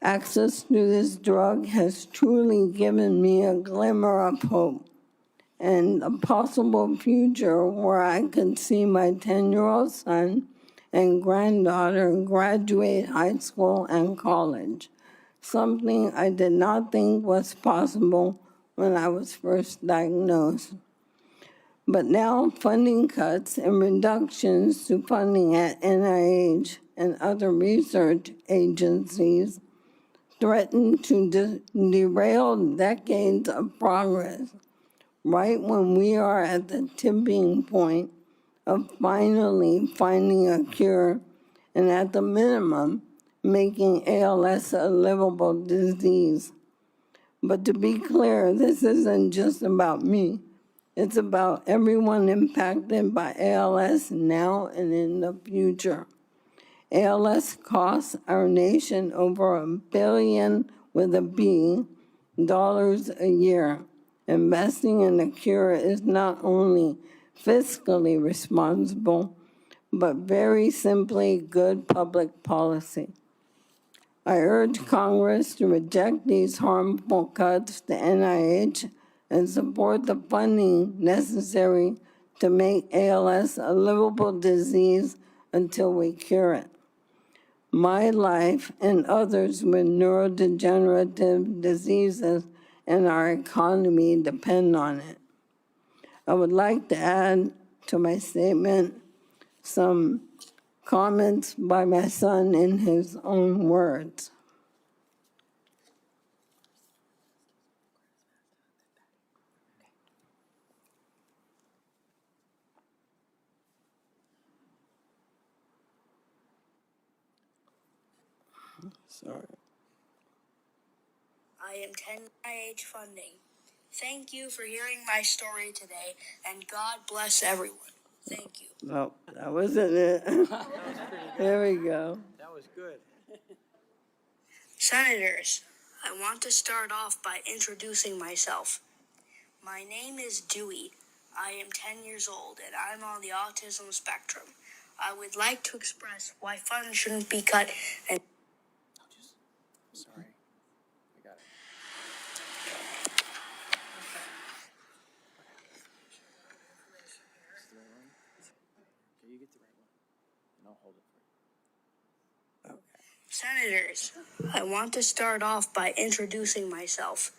Access to this drug has truly given me a glimmer of hope and a possible future where I could see my 10-year-old son and granddaughter graduate high school and college, something I did not think was possible when I was first diagnosed. But now funding cuts and reductions to funding at NIH and other research agencies threaten to derail decades of progress, right when we are at the tipping point of finally finding a cure and at the minimum, making ALS a livable disease. But to be clear, this isn't just about me. It's about everyone impacted by ALS now and in the future. ALS costs our nation over $1 billion with a B dollars a year. Investing in a cure is not only fiscally responsible, but very simply good public policy. I urge Congress to reject these harmful cuts to NIH and support the funding necessary to make ALS a livable disease until we cure it. My life and others with neurodegenerative diseases and our economy depend on it. I would like to add to my statement some comments by my son in his own words. Sorry. I am 10 NIH funding. Thank you for hearing my story today, and God bless everyone. Thank you. No, that wasn't it. There we go. That was good. Senators, I want to start off by introducing myself. My name is Dewey. I am 10 years old, and I'm on the autism spectrum. I would like to express why funds shouldn't be cut and Sorry. I got it. Okay, you get the right one, and I'll hold it for you. Senators, I want to start off by introducing myself.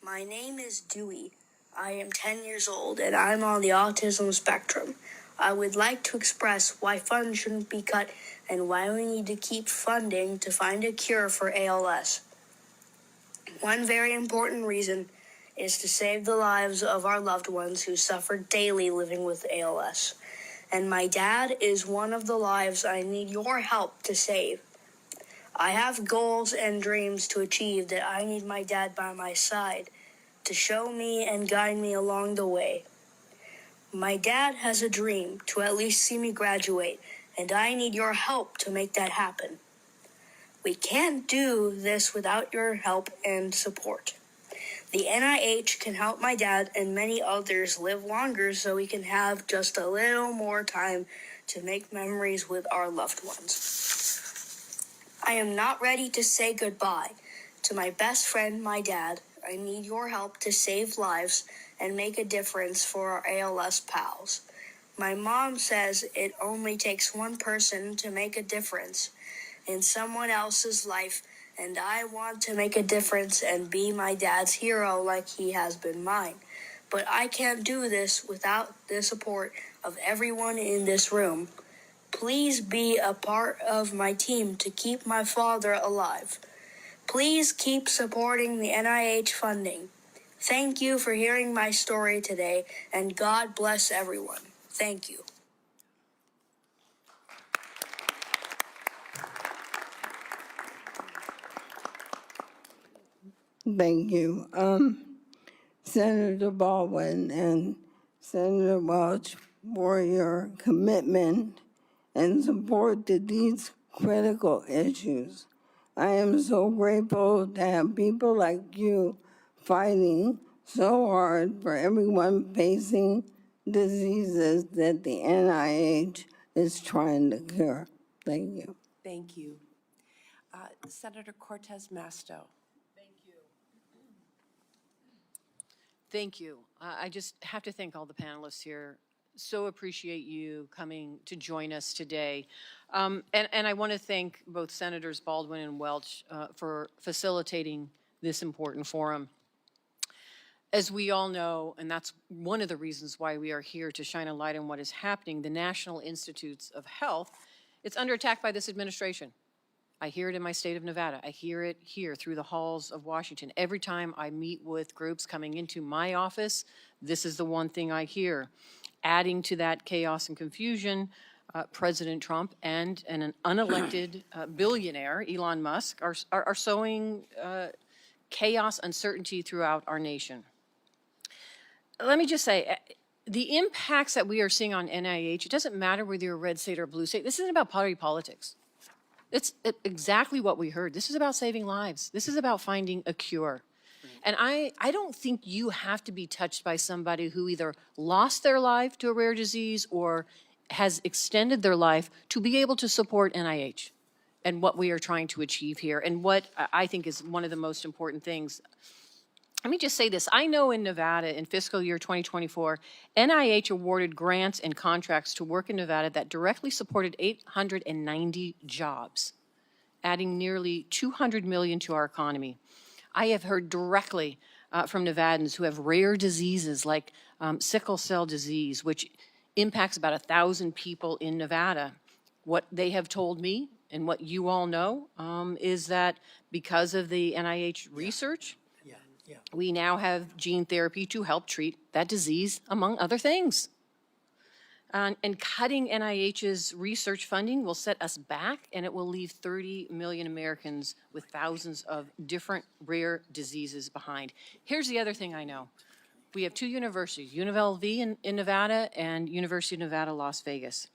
My name is Dewey. I am 10 years old, and I'm on the autism spectrum. I would like to express why funds shouldn't be cut and why we need to keep funding to find a cure for ALS. One very important reason is to save the lives of our loved ones who suffer daily living with ALS. And my dad is one of the lives I need your help to save. I have goals and dreams to achieve that I need my dad by my side to show me and guide me along the way. My dad has a dream to at least see me graduate, and I need your help to make that happen. We can't do this without your help and support. The NIH can help my dad and many others live longer so we can have just a little more time to make memories with our loved ones. I am not ready to say goodbye to my best friend, my dad. I need your help to save lives and make a difference for our ALS pals. My mom says it only takes one person to make a difference in someone else's life, and I want to make a difference and be my dad's hero like he has been mine. But I can't do this without the support of everyone in this room. Please be a part of my team to keep my father alive. Please keep supporting the NIH funding. Thank you for hearing my story today, and God bless everyone. Thank you. Thank you. Senator Baldwin and Senator Welch for your commitment and support to these critical issues. I am so grateful to have people like you fighting so hard for everyone facing diseases that the NIH is trying to cure. Thank you. Thank you. Senator Cortez Masto. Thank you. I just have to thank all the panelists here. So appreciate you coming to join us today. And I want to thank both Senators Baldwin and Welch for facilitating this important forum. As we all know, and that's one of the reasons why we are here to shine a light on what is happening, the National Institutes of Health, it's under attack by this administration. I hear it in my state of Nevada. I hear it here through the halls of Washington. Every time I meet with groups coming into my office, this is the one thing I hear. Adding to that chaos and confusion, President Trump and an unelected billionaire, Elon Musk, are sowing chaos, uncertainty throughout our nation. Let me just say, the impacts that we are seeing on NIH, it doesn't matter whether you're a red state or a blue state. This isn't about party politics. It's exactly what we heard. This is about saving lives. This is about finding a cure. And I don't think you have to be touched by somebody who either lost their life to a rare disease or has extended their life to be able to support NIH and what we are trying to achieve here and what I think is one of the most important things. Let me just say this. I know in Nevada in fiscal year 2024, NIH awarded grants and contracts to work in Nevada that directly supported 890 jobs, adding nearly $200 million to our economy. I have heard directly from Nevadans who have rare diseases like sickle cell disease, which impacts about 1,000 people in Nevada. What they have told me and what you all know is that because of the NIH research, we now have gene therapy to help treat that disease, among other things. And cutting NIH's research funding will set us back, and it will leave 30 million Americans with thousands of different rare diseases behind. Here's the other thing I know. We have two universities, UNLV in Nevada and University of Nevada, Las Vegas.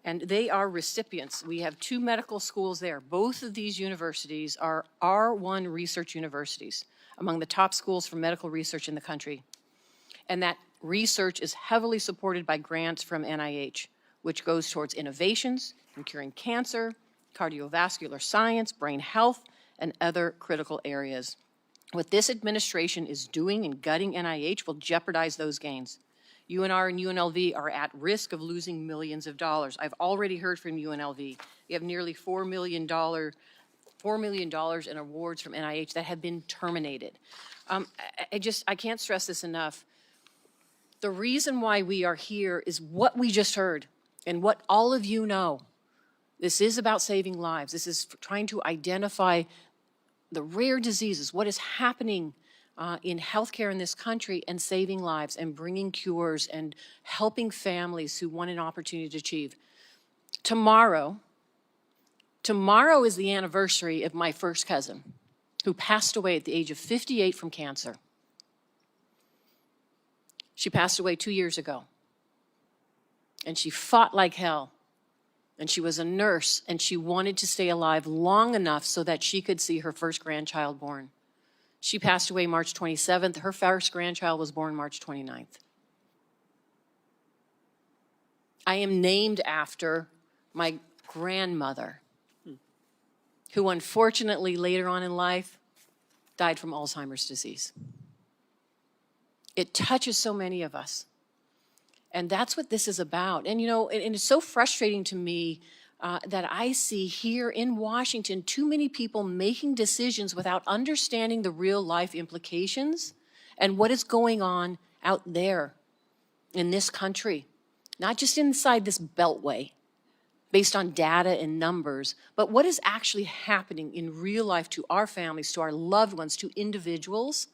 And they are recipients. We have two medical schools there. Both of these universities are R1 research universities, among the top schools for medical research in the country. And that research is heavily supported by grants from NIH, which goes towards innovations in curing cancer, cardiovascular science, brain health, and other critical areas. What this administration is doing in gutting NIH will jeopardize those gains. UNR and UNLV are at risk of losing millions of dollars. I've already heard from UNLV. You have nearly $4 million in awards from NIH that have been terminated. I can't stress this enough. The reason why we are here is what we just heard and what all of you know. This is about saving lives. This is trying to identify the rare diseases, what is happening in healthcare in this country, and saving lives and bringing cures and helping families who want an opportunity to achieve. Tomorrow is the anniversary of my first cousin, who passed away at the age of 58 from cancer. She passed away 2 years ago. And she fought like hell. And she was a nurse, and she wanted to stay alive long enough so that she could see her first grandchild born. She passed away March 27th. Her first grandchild was born March 29th. I am named after my grandmother, who unfortunately later on in life died from Alzheimer's disease. It touches so many of us. And that's what this is about. And, you know, and it's so frustrating to me that I see here in Washington too many people making decisions without understanding the real life implications and what is going on out there in this country, not just inside this beltway based on data and numbers, but what is actually happening in real life to our families, to our loved ones, to individuals.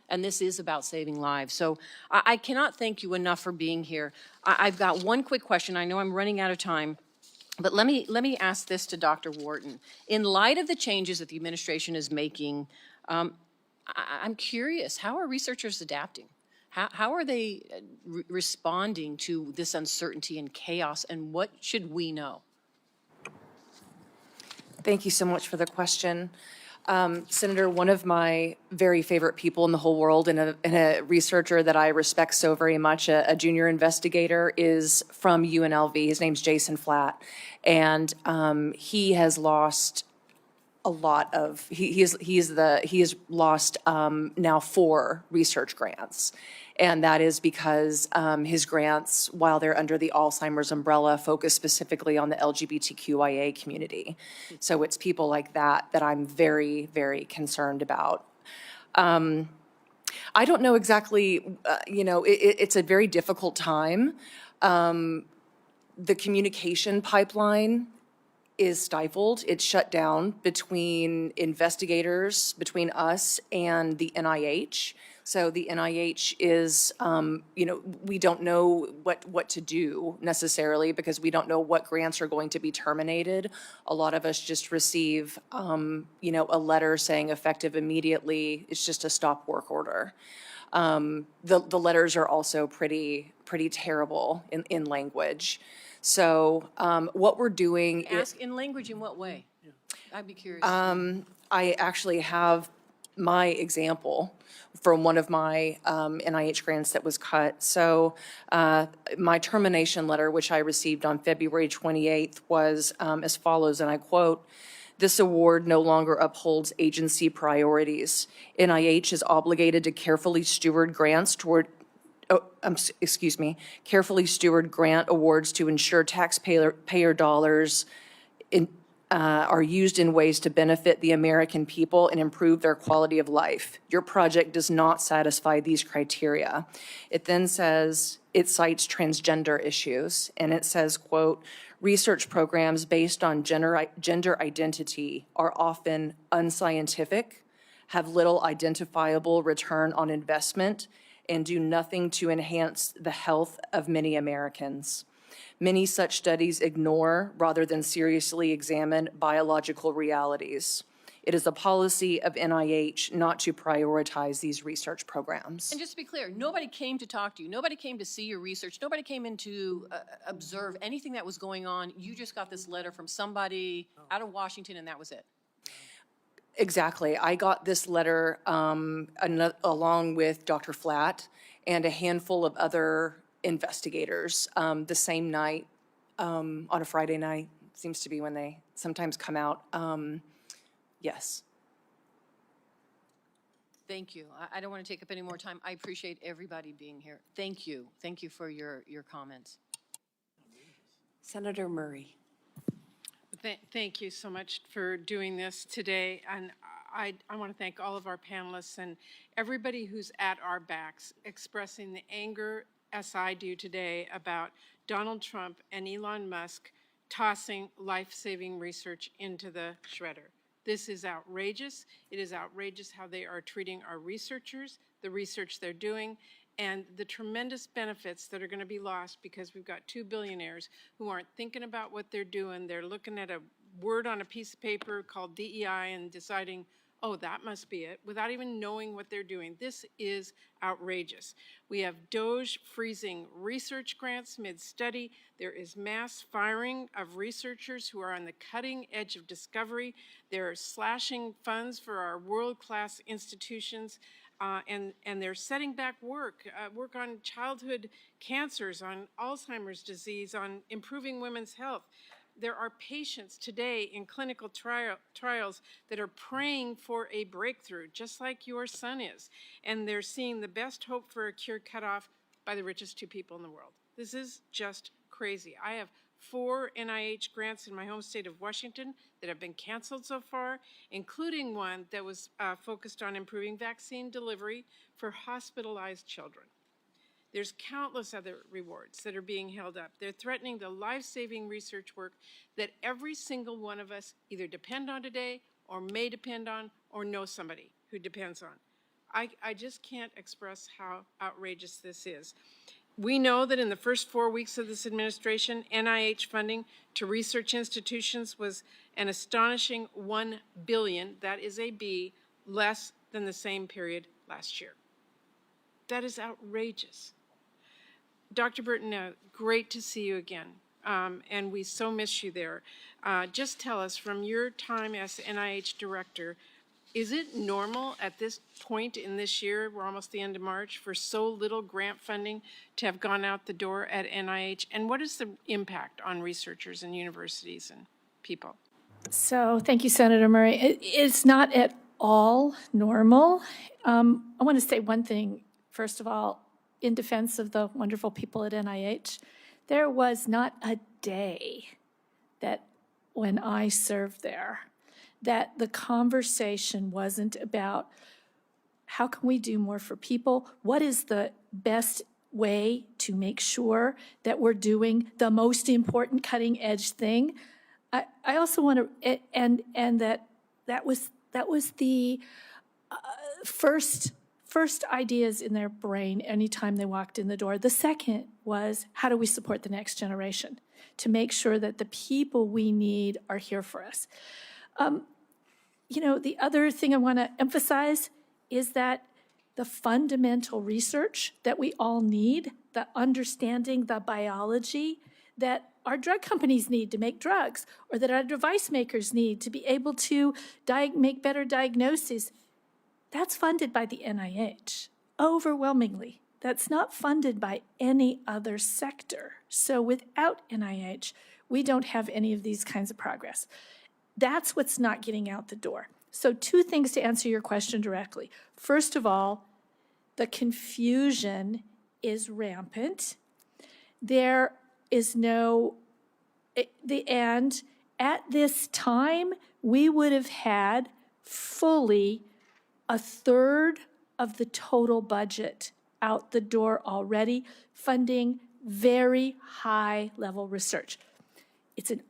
And this is about saving lives. So I cannot thank you enough for being here. I've got one quick question. I know I'm running out of time, but let me ask this to Dr. Wharton. In light of the changes that the administration is making, I'm curious, how are researchers adapting? How are they responding to this uncertainty and chaos, and what should we know? Thank you so much for the question. Senator, one of my very favorite people in the whole world and a researcher that I respect so very much, a junior investigator, is from UNLV. His name's Jason Flatt. And he has lost a lot of, he has lost now 4 research grants. And that is because his grants, while they're under the Alzheimer's umbrella, focus specifically on the LGBTQIA community. So it's people like that that I'm very, very concerned about. I don't know exactly, it's a very difficult time. The communication pipeline is stifled. It's shut down between investigators, between us and the NIH. So the NIH is, we don't know what to do necessarily because we don't know what grants are going to be terminated. A lot of us just receive, a letter saying effective immediately. It's just a stop work order. The letters are also pretty terrible in language. So what we're doing. Ask in language in what way? I'd be curious. I actually have my example from one of my NIH grants that was cut. So my termination letter, which I received on February 28th, was as follows, and I quote, "This award no longer upholds agency priorities. NIH is obligated to carefully steward grants toward carefully steward grant awards to ensure taxpayer dollars are used in ways to benefit the American people and improve their quality of life. Your project does not satisfy these criteria." It then says, it cites transgender issues, and it says, quote, "Research programs based on gender identity are often unscientific, have little identifiable return on investment, and do nothing to enhance the health of many Americans. Many such studies ignore rather than seriously examine biological realities. It is a policy of NIH not to prioritize these research programs." And just to be clear, nobody came to talk to you. Nobody came to see your research. Nobody came in to observe anything that was going on. You just got this letter from somebody out of Washington, and that was it. Exactly. I got this letter along with Dr. Flatt and a handful of other investigators the same night, on a Friday night. Seems to be when they sometimes come out. Yes. Thank you. I don't want to take up any more time. I appreciate everybody being here. Thank you. Thank you for your comments. Senator Murray. Thank you so much for doing this today. And I want to thank all of our panelists and everybody who's at our backs expressing the anger, as I do today, about Donald Trump and Elon Musk tossing life-saving research into the shredder. This is outrageous. It is outrageous how they are treating our researchers, the research they're doing, and the tremendous benefits that are going to be lost because we've got 2 billionaires who aren't thinking about what they're doing. They're looking at a word on a piece of paper called DEI and deciding, oh, that must be it, without even knowing what they're doing. This is outrageous. We have DOJ freezing research grants mid-study. There is mass firing of researchers who are on the cutting edge of discovery. They're slashing funds for our world-class institutions. And they're setting back work on childhood cancers, on Alzheimer's disease, on improving women's health. There are patients today in clinical trials that are praying for a breakthrough, just like your son is. And they're seeing the best hope for a cure cut off by the richest 2 people in the world. This is just crazy. I have 4 NIH grants in my home state of Washington that have been canceled so far, including one that was focused on improving vaccine delivery for hospitalized children. There's countless other rewards that are being held up. They're threatening the life-saving research work that every single one of us either depend on today or may depend on or know somebody who depends on. I just can't express how outrageous this is. We know that in the first 4 weeks of this administration, NIH funding to research institutions was an astonishing $1 billion, that is a B, less than the same period last year. That is outrageous. Dr. Bertonoli, great to see you again, and we so miss you there. Just tell us, from your time as NIH director, is it normal at this point in this year, we're almost the end of March, for so little grant funding to have gone out the door at NIH? And what is the impact on researchers and universities and people? So thank you, Senator Murray. It's not at all normal. I want to say one thing, first of all, in defense of the wonderful people at NIH. There was not a day that when I served there that the conversation wasn't about how can we do more for people? What is the best way to make sure that we're doing the most important cutting edge thing? I also want to, and that was the first ideas in their brain anytime they walked in the door. The second was, how do we support the next generation to make sure that the people we need are here for us? The other thing I want to emphasize is that the fundamental research that we all need, the understanding the biology that our drug companies need to make drugs, or that our device makers need to be able to make better diagnoses, that's funded by the NIH, overwhelmingly. That's not funded by any other sector. So without NIH, we don't have any of these kinds of progress. That's what's not getting out the door. So 2 things to answer your question directly. First of all, the confusion is rampant. There is and at this time, we would have had fully 1/3 of the total budget out the door already, funding very high-level research. It's an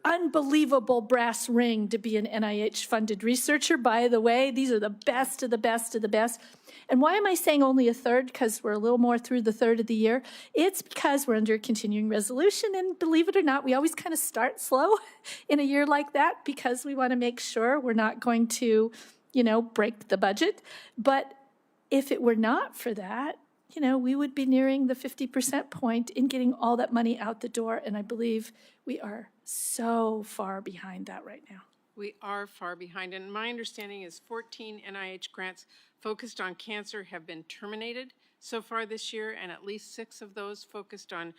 unbelievable brass ring to be an NIH-funded researcher, by the way. These are the best of the best of the best. And why am I saying only 1/3? Because we're a little more through the third of the year. It's because we're under a continuing resolution, and believe it or not, we always kind of start slow in a year like that because we want to make sure we're not going to, break the budget. But if it were not for that, we would be nearing the 50% point in getting all that money out the door, and I believe we are so far behind that right now. We are far behind, and my understanding is 14 NIH grants focused on cancer have been terminated so far this year, and at least 6 of those focused on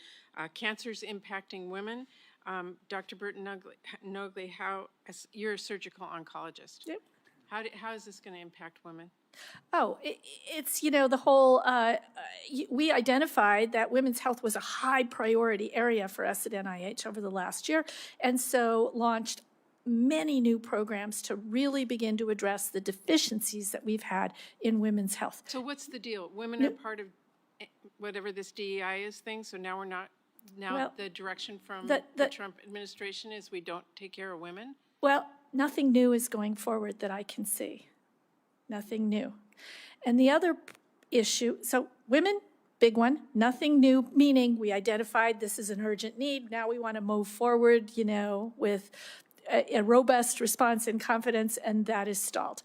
cancers impacting women. Dr. Bertonoli, you're a surgical oncologist. Yep. How is this going to impact women? Oh, it's, the whole, we identified that women's health was a high priority area for us at NIH over the last year, and so launched many new programs to really begin to address the deficiencies that we've had in women's health. So what's the deal? Women are part of whatever this DEI is thing, so now we're not, the direction from the Trump administration is we don't take care of women? Well, nothing new is going forward that I can see. Nothing new. And the other issue, so women, big one, nothing new, meaning we identified this is an urgent need. Now we want to move forward, with a robust response and confidence, and that is stalled.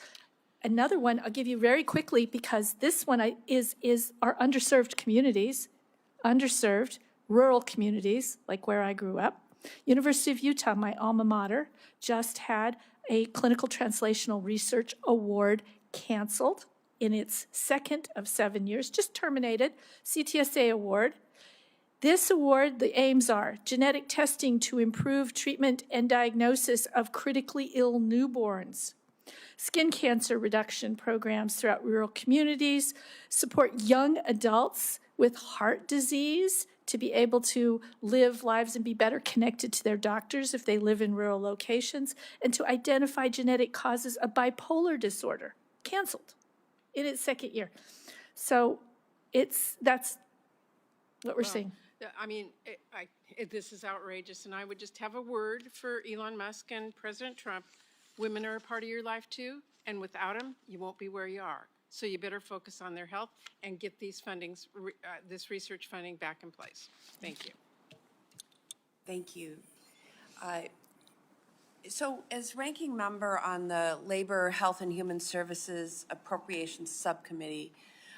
Another one I'll give you very quickly because this one is our underserved communities, underserved rural communities, like where I grew up. University of Utah, my alma mater, just had a clinical translational research award canceled in its second of 7 years, just terminated, CTSA award. This award, the aims are genetic testing to improve treatment and diagnosis of critically ill newborns, skin cancer reduction programs throughout rural communities, support young adults with heart disease to be able to live lives and be better connected to their doctors if they live in rural locations, and to identify genetic causes of bipolar disorder, canceled in its second year. So that's what we're seeing. I mean, this is outrageous, and I would just have a word for Elon Musk and President Trump. Women are a part of your life too, and without them, you won't be where you are. So you better focus on their health and get these fundings, this research funding back in place. Thank you. Thank you. So as ranking member on the Labor, Health, and Human Services Appropriations Subcommittee,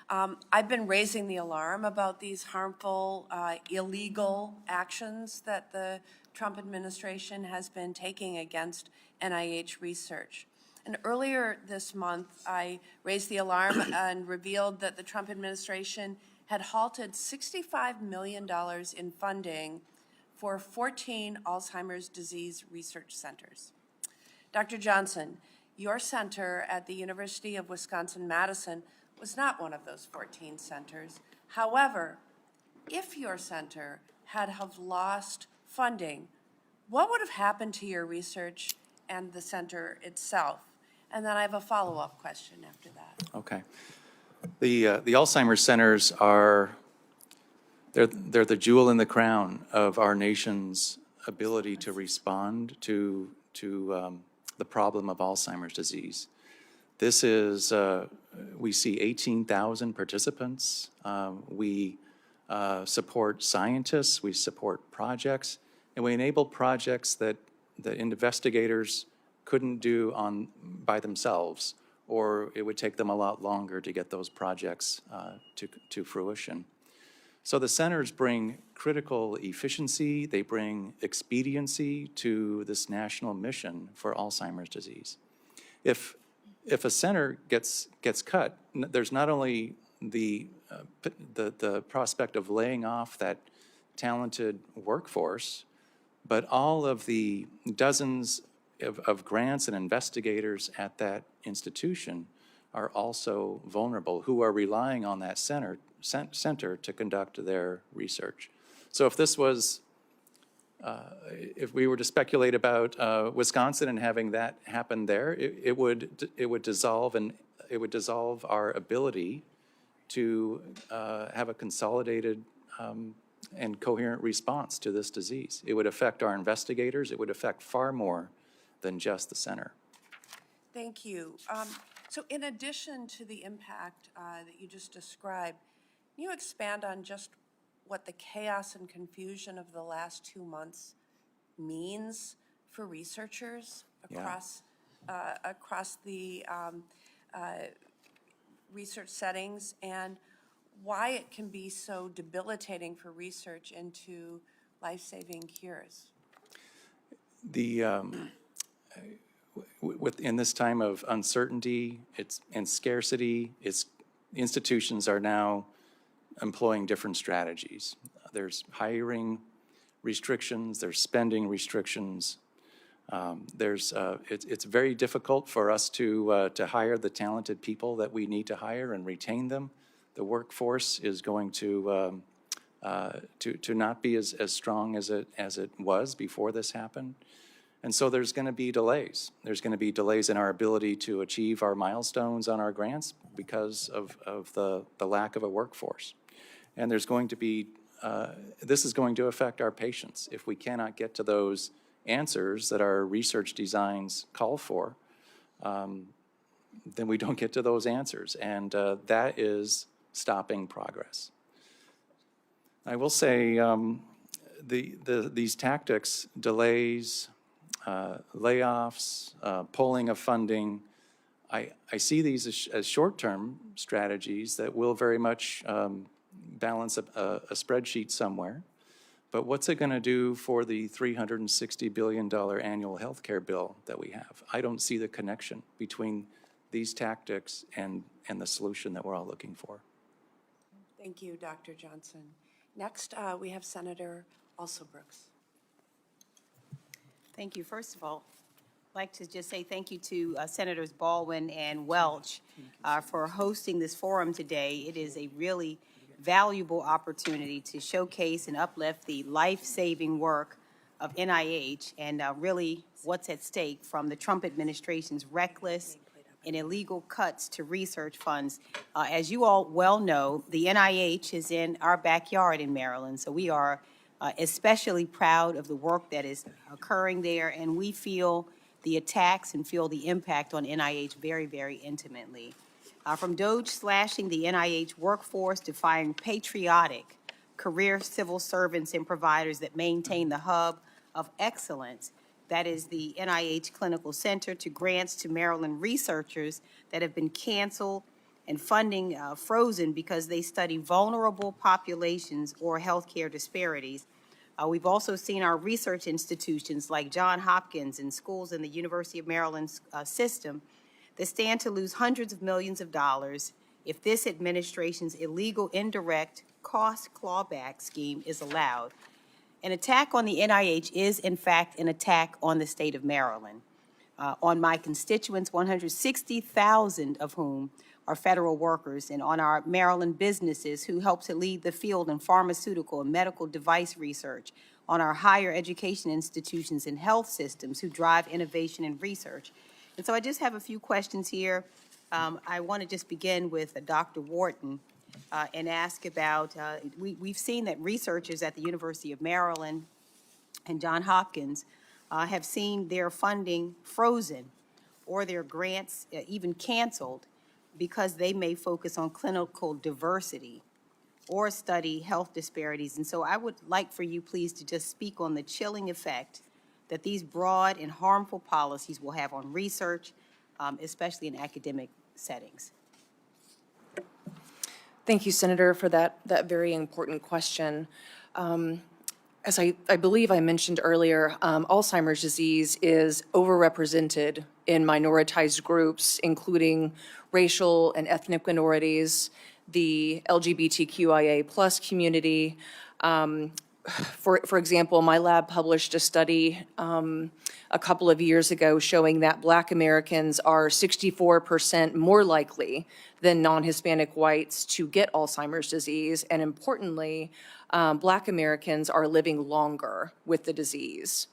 I've been raising the alarm about these harmful, illegal actions that the Trump administration has been taking against NIH research. And earlier this month, I raised the alarm and revealed that the Trump administration had halted $65 million in funding for 14 Alzheimer's disease research centers. Dr. Johnson, your center at the University of Wisconsin-Madison was not one of those 14 centers. However, if your center had have lost funding, what would have happened to your research and the center itself? And then I have a follow-up question after that. Okay. The Alzheimer's centers are, they're the jewel in the crown of our nation's ability to respond to the problem of Alzheimer's disease. This is, we see 18,000 participants. We support scientists, we support projects, and we enable projects that investigators couldn't do by themselves, or it would take them a lot longer to get those projects to fruition. So the centers bring critical efficiency, they bring expediency to this national mission for Alzheimer's disease. If a center gets cut, there's not only the prospect of laying off that talented workforce, but all of the dozens of grants and investigators at that institution are also vulnerable, who are relying on that center to conduct their research. So if this was, if we were to speculate about Wisconsin and having that happen there, it would dissolve our ability to have a consolidated and coherent response to this disease. It would affect our investigators. It would affect far more than just the center. Thank you. So in addition to the impact that you just described, can you expand on just what the chaos and confusion of the last 2 months means for researchers across, across the research settings, and why it can be so debilitating for research into life-saving cures? In this time of uncertainty and scarcity, institutions are now employing different strategies. There's hiring restrictions, there's spending restrictions. It's very difficult for us to hire the talented people that we need to hire and retain them. The workforce is going to not be as strong as it was before this happened. And so there's going to be delays. There's going to be delays in our ability to achieve our milestones on our grants because of the lack of a workforce. And there's going to be, this is going to affect our patients. If we cannot get to those answers that our research designs call for, then we don't get to those answers. And that is stopping progress. I will say these tactics, delays, layoffs, pulling of funding, I see these as short-term strategies that will very much balance a spreadsheet somewhere. But what's it going to do for the $360 billion annual health care bill that we have? I don't see the connection between these tactics and the solution that we're all looking for. Thank you, Dr. Johnson. Next, we have Senator Alsobrooks. Thank you. First of all, I'd like to just say thank you to Senators Baldwin and Welch for hosting this forum today. It is a really valuable opportunity to showcase and uplift the life-saving work of NIH and really what's at stake from the Trump administration's reckless and illegal cuts to research funds. As you all well know, the NIH is in our backyard in Maryland, so we are especially proud of the work that is occurring there, and we feel the attacks and feel the impact on NIH very, very intimately. From DOGE slashing the NIH workforce to firing patriotic career civil servants and providers that maintain the hub of excellence, that is the NIH Clinical Center, to grants to Maryland researchers that have been canceled and funding frozen because they study vulnerable populations or healthcare disparities. We've also seen our research institutions like Johns Hopkins and schools in the University of Maryland system that stand to lose hundreds of millions of dollars if this administration's illegal indirect cost clawback scheme is allowed. An attack on the NIH is, in fact, an attack on the state of Maryland. on my constituents, 160,000 of whom are federal workers, and on our Maryland businesses who help to lead the field in pharmaceutical and medical device research, on our higher education institutions and health systems who drive innovation and research. And so I just have a few questions here. I want to just begin with Dr. Wharton and ask about, we've seen that researchers at the University of Maryland and Johns Hopkins have seen their funding frozen or their grants even canceled because they may focus on clinical diversity or study health disparities. And so I would like for you, please, to just speak on the chilling effect that these broad and harmful policies will have on research, especially in academic settings. Thank you, Senator, for that very important question. As I believe I mentioned earlier, Alzheimer's disease is overrepresented in minoritized groups, including racial and ethnic minorities, the LGBTQIA plus community. For example, my lab published a study a couple of years ago showing that Black Americans are 64% more likely than non-Hispanic whites to get Alzheimer's disease, and importantly, Black Americans are living longer with the disease.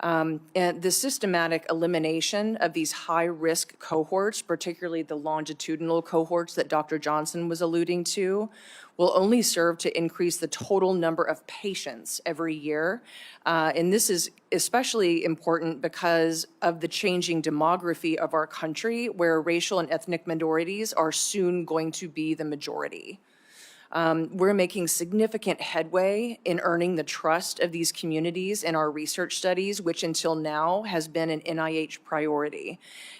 And the systematic elimination of these high-risk cohorts, particularly the longitudinal cohorts that Dr. Johnson was alluding to, will only serve to increase the total number of patients every year. And this is especially important because of the changing demography of our country, where racial and ethnic minorities are soon going to be the majority. We're making significant headway in earning the trust of these communities in our research studies, which until now has been an NIH priority.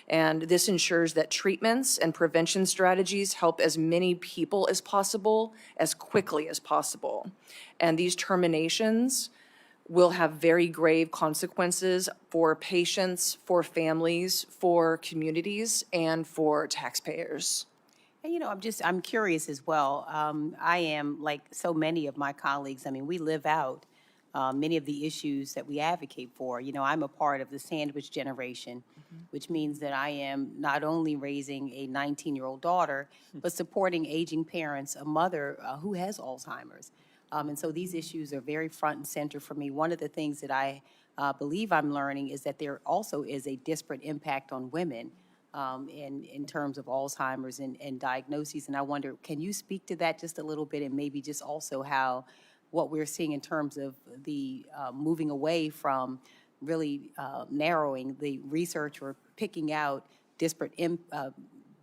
And this ensures that treatments and prevention strategies help as many people as possible, as quickly as possible. And these terminations will have very grave consequences for patients, for families, for communities, and for taxpayers. And, you know, I'm curious as well. I am, like so many of my colleagues, I mean, we live out many of the issues that we advocate for. You know, I'm a part of the sandwich generation, which means that I am not only raising a 19-year-old daughter, but supporting aging parents, a mother who has Alzheimer's. And so these issues are very front and center for me. One of the things that I believe I'm learning is that there also is a disparate impact on women in terms of Alzheimer's and diagnoses. And I wonder, can you speak to that just a little bit, and maybe just also how what we're seeing in terms of the moving away from really narrowing the research or picking out disparate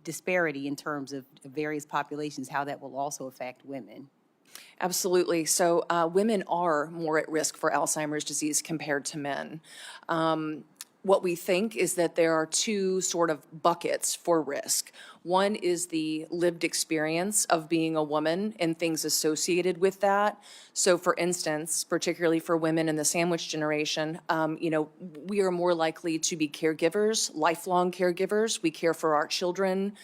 disparity in terms of various populations, how that will also affect women? Absolutely. So women are more at risk for Alzheimer's disease compared to men. What we think is that there are two sort of buckets for risk. One is the lived experience of being a woman and things associated with that. So for instance, particularly for women in the sandwich generation, you know, we are more likely to be caregivers, lifelong caregivers. We care for our children.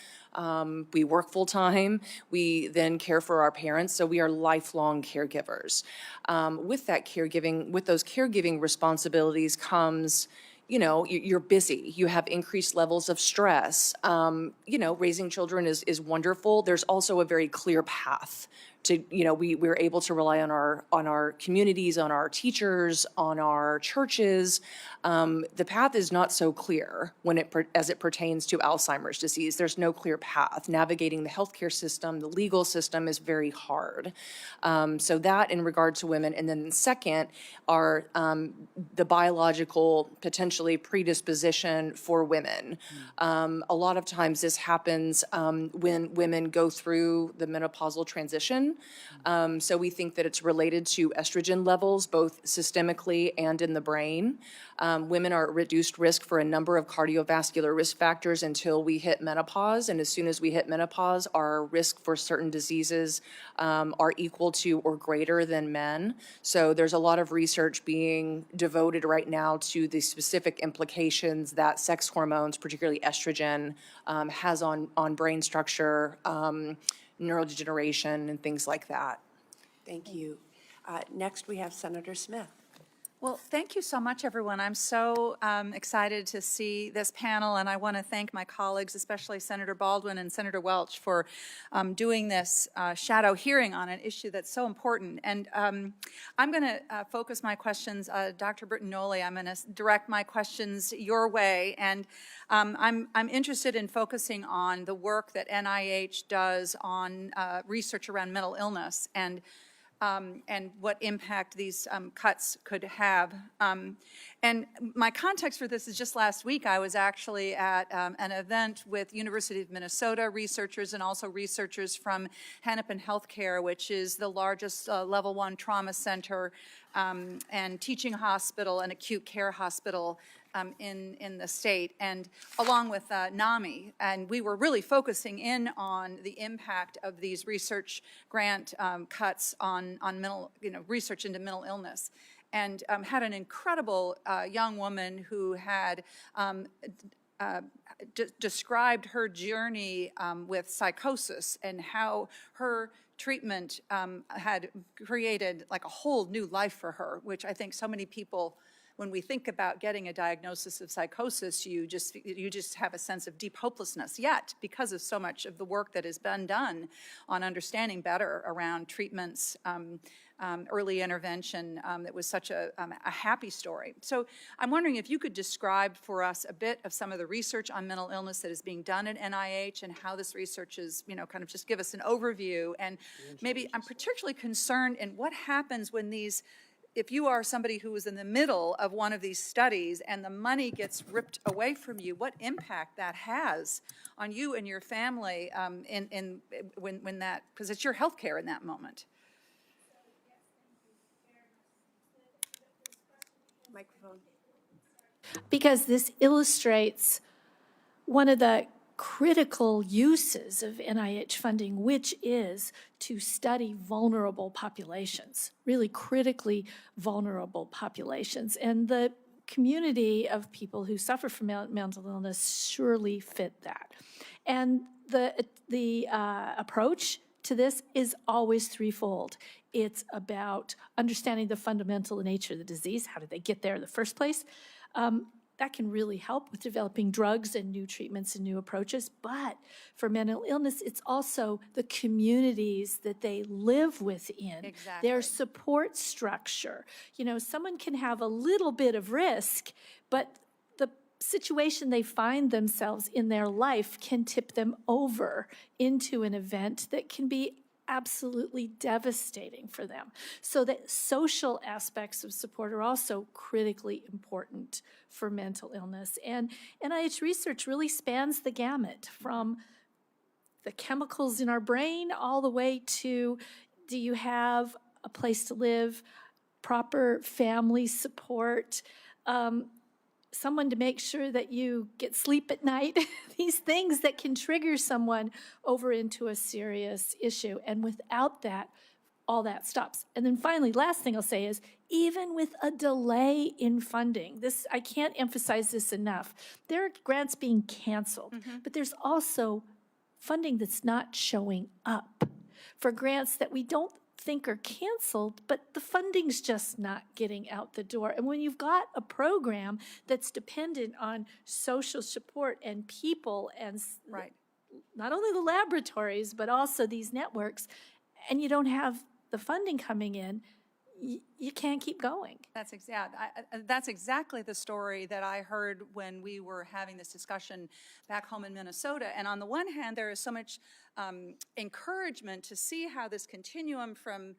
We work full time. We then care for our parents. So we are lifelong caregivers. With that caregiving, with those caregiving responsibilities comes, you know, you're busy, you have increased levels of stress. You know, raising children is wonderful. There's also a very clear path to, you know, we're able to rely on our communities, on our teachers, on our churches. The path is not so clear as it pertains to Alzheimer's disease. There's no clear path. Navigating the healthcare system, the legal system is very hard. So that in regard to women. And then second are the biological potentially predisposition for women. A lot of times this happens when women go through the menopausal transition. So we think that it's related to estrogen levels, both systemically and in the brain. Women are at reduced risk for a number of cardiovascular risk factors until we hit menopause. And as soon as we hit menopause, our risk for certain diseases are equal to or greater than men. So there's a lot of research being devoted right now to the specific implications that sex hormones, particularly estrogen, has on brain structure, neurodegeneration, and things like that. Thank you. Next, we have Senator Smith. Well, thank you so much, everyone. I'm so excited to see this panel, and I want to thank my colleagues, especially Senator Baldwin and Senator Welch, for doing this shadow hearing on an issue that's so important. And I'm going to focus my questions, Dr. Bertonoli, I'm going to direct my questions your way, and I'm interested in focusing on the work that NIH does on research around mental illness and what impact these cuts could have. And my context for this is just last week I was actually at an event with University of Minnesota researchers and also researchers from Hennepin Healthcare, which is the largest level 1 trauma center and teaching hospital and acute care hospital in the state, and along with NAMI, and we were really focusing in on the impact of these research grant cuts on mental, research into mental illness, and had an incredible young woman who had described her journey with psychosis and how her treatment had created like a whole new life for her, which I think so many people, when we think about getting a diagnosis of psychosis, you just have a sense of deep hopelessness. Yet, because of so much of the work that has been done on understanding better around treatments, early intervention, that was such a happy story. So I'm wondering if you could describe for us a bit of some of the research on mental illness that is being done at NIH and how this research is, kind of just give us an overview. And maybe I'm particularly concerned in what happens when these, if you are somebody who is in the middle of one of these studies and the money gets ripped away from you, what impact that has on you and your family when that, because it's your health care in that moment. Microphone. Because this illustrates one of the critical uses of NIH funding, which is to study vulnerable populations, really critically vulnerable populations. And the community of people who suffer from mental illness surely fit that. And the approach to this is always threefold. It's about understanding the fundamental nature of the disease. How did they get there in the first place? That can really help with developing drugs and new treatments and new approaches. But for mental illness, it's also the communities that they live within, their support structure. Someone can have a little bit of risk, but the situation they find themselves in their life can tip them over into an event that can be absolutely devastating for them. So that social aspects of support are also critically important for mental illness. And NIH research really spans the gamut from the chemicals in our brain all the way to, do you have a place to live, proper family support, someone to make sure that you get sleep at night, these things that can trigger someone over into a serious issue. And without that, all that stops. And then finally, last thing I'll say is, even with a delay in funding, this, I can't emphasize this enough, there are grants being canceled, but there's also funding that's not showing up for grants that we don't think are canceled, but the funding's just not getting out the door. And when you've got a program that's dependent on social support and people and not only the laboratories, but also these networks, and you don't have the funding coming in, you can't keep going. That's exactly the story that I heard when we were having this discussion back home in Minnesota. And on the one hand, there is so much encouragement to see how this continuum from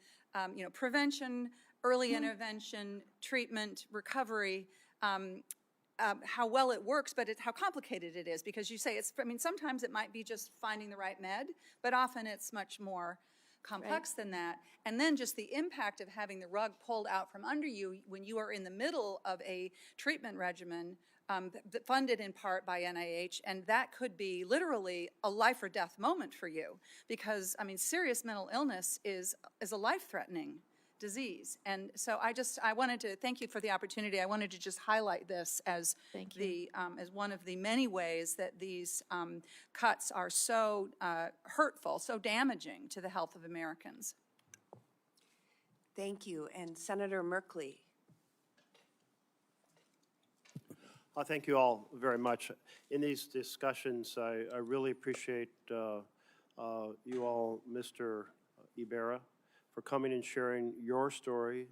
prevention, early intervention, treatment, recovery, how well it works, but how complicated it is, because you say sometimes it might be just finding the right med, but often it's much more complex than that. And then just the impact of having the rug pulled out from under you when you are in the middle of a treatment regimen funded in part by NIH, and that could be literally a life or death moment for you, because serious mental illness is a life-threatening disease. And so I wanted to thank you for the opportunity. I wanted to just highlight this as as one of the many ways that these cuts are so hurtful, so damaging to the health of Americans. Thank you. And Senator Merkley. Thank you all very much. In these discussions, I really appreciate you all, Mr. Ibara, for coming and sharing your story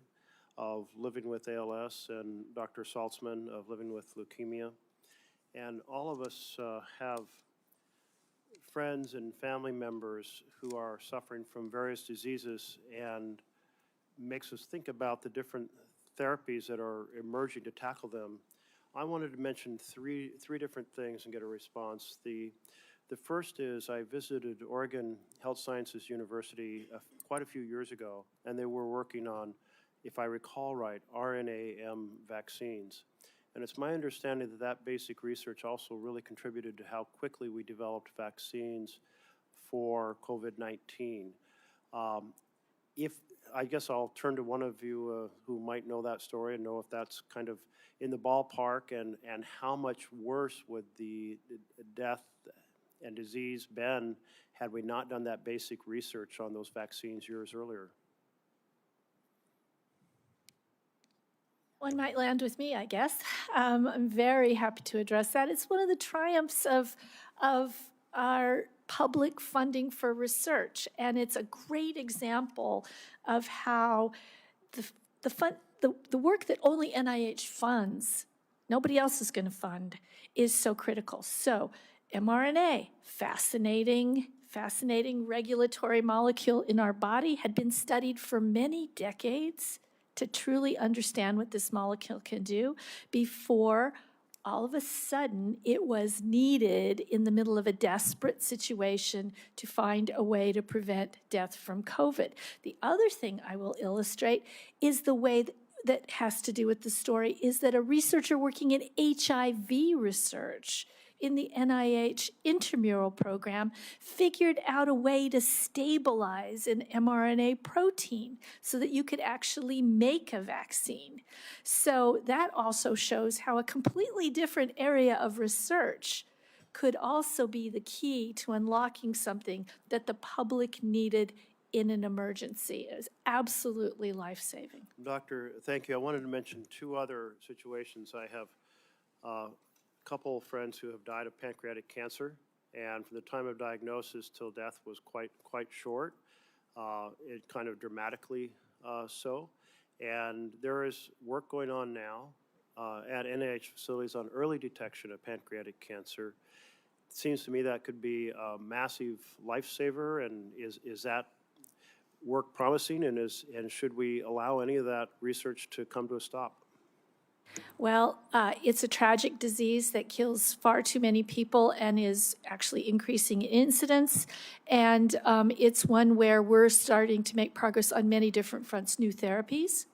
of living with ALS, and Dr. Saltzman of living with leukemia. And all of us have friends and family members who are suffering from various diseases, and makes us think about the different therapies that are emerging to tackle them. I wanted to mention three different things and get a response. The first is I visited Oregon Health Sciences University quite a few years ago, and they were working on, if I recall right, RNA-M vaccines. And it's my understanding that that basic research also really contributed to how quickly we developed vaccines for COVID-19. I guess I'll turn to one of you who might know that story and know if that's kind of in the ballpark, and how much worse would the death and disease been had we not done that basic research on those vaccines years earlier. One might land with me, I guess. I'm very happy to address that. It's one of the triumphs of our public funding for research, and it's a great example of how the work that only NIH funds, nobody else is going to fund, is so critical. So mRNA, fascinating regulatory molecule in our body, had been studied for many decades to truly understand what this molecule can do before all of a sudden it was needed in the middle of a desperate situation to find a way to prevent death from COVID. The other thing I will illustrate is the way that has to do with the story is that a researcher working in HIV research in the NIH intramural program figured out a way to stabilize an mRNA protein so that you could actually make a vaccine. So that also shows how a completely different area of research could also be the key to unlocking something that the public needed in an emergency. It was absolutely life-saving. Doctor, thank you. I wanted to mention two other situations. I have a couple of friends who have died of pancreatic cancer, and from the time of diagnosis till death was quite short. It kind of dramatically so. And there is work going on now at NIH facilities on early detection of pancreatic cancer. It seems to me that could be a massive lifesaver, and is that work promising, and should we allow any of that research to come to a stop? Well, it's a tragic disease that kills far too many people and is actually increasing in incidence. And it's one where we're starting to make progress on many different fronts, new therapies.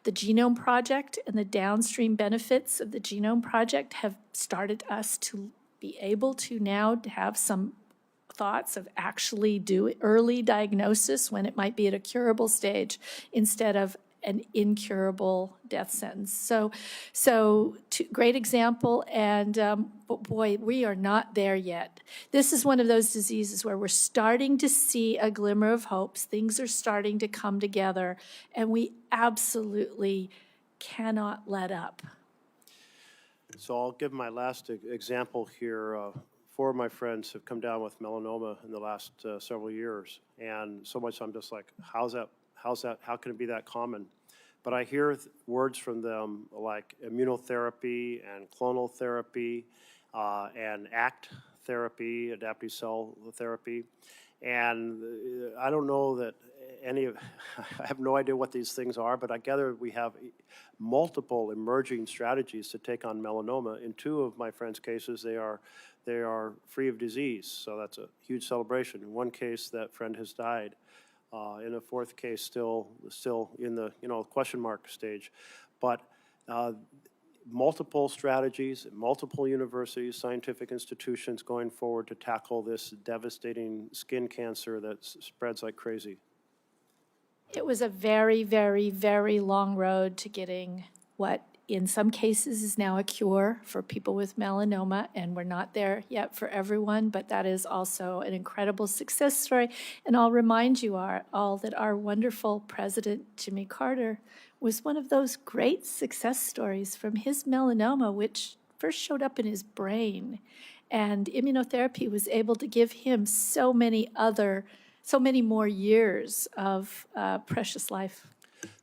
The Genome Project and the downstream benefits of the Genome Project have started us to be able to now have some thoughts of actually do early diagnosis when it might be at a curable stage instead of an incurable death sentence. So great example, and but boy, we are not there yet. This is one of those diseases where we're starting to see a glimmer of hopes. Things are starting to come together, and we absolutely cannot let up. So I'll give my last example here. Four of my friends have come down with melanoma in the last several years, and so much I'm just like, how can it be that common? But I hear words from them like immunotherapy and clonal therapy and ACT therapy, adaptive cell therapy. And I don't know that I have no idea what these things are, but I gather we have multiple emerging strategies to take on melanoma. In two of my friends' cases, they are free of disease, so that's a huge celebration. In one case, that friend has died. In a fourth case, still in the question mark stage, but multiple strategies, multiple universities, scientific institutions going forward to tackle this devastating skin cancer that spreads like crazy. It was a very, very, very long road to getting what in some cases is now a cure for people with melanoma, and we're not there yet for everyone, but that is also an incredible success story. And I'll remind you all that our wonderful President, Jimmy Carter, was one of those great success stories from his melanoma, which first showed up in his brain. And immunotherapy was able to give him so many more years of precious life.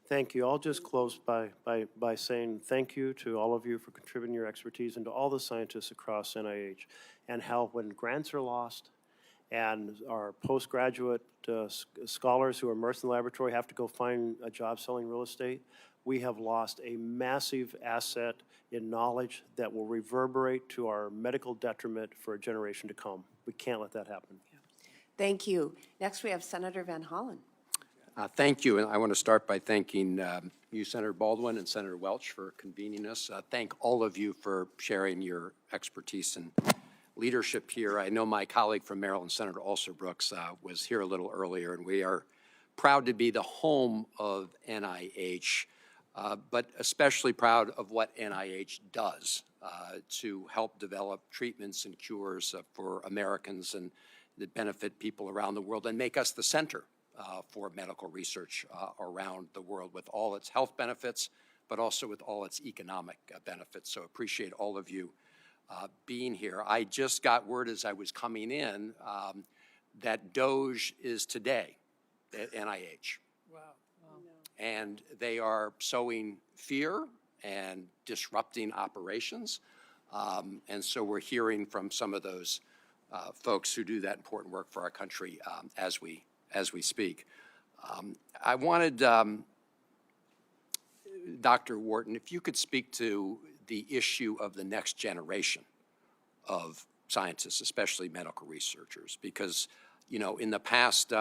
Thank you. I'll just close by saying thank you to all of you for contributing your expertise and to all the scientists across NIH, and how when grants are lost and our postgraduate scholars who are immersed in the laboratory have to go find a job selling real estate, we have lost a massive asset in knowledge that will reverberate to our medical detriment for a generation to come. We can't let that happen. Thank you. Next, we have Senator Van Hollen. Thank you, and I want to start by thanking you, Senator Baldwin, and Senator Welch for convening us. Thank all of you for sharing your expertise and leadership here. I know my colleague from Maryland, Senator Alsobrooks, was here a little earlier, and we are proud to be the home of NIH, but especially proud of what NIH does to help develop treatments and cures for Americans and that benefit people around the world and make us the center for medical research around the world, with all its health benefits, but also with all its economic benefits. So appreciate all of you being here. I just got word as I was coming in that Doge is today at NIH. Wow. And they are sowing fear and disrupting operations. And so we're hearing from some of those folks who do that important work for our country as we speak. I wanted Dr. Wharton, if you could speak to the issue of the next generation of scientists, especially medical researchers, because, you know, in the past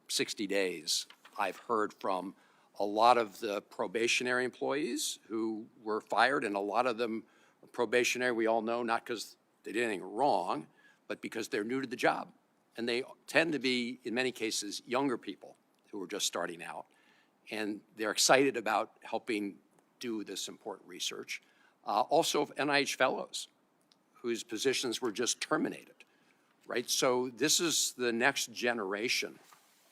60 days, I've heard from a lot of the probationary employees who were fired, and a lot of them probationary, we all know, not because they did anything wrong, but because they're new to the job. And they tend to be, in many cases, younger people who are just starting out. And they're excited about helping do this important research. Also NIH fellows whose positions were just terminated, right? So this is the next generation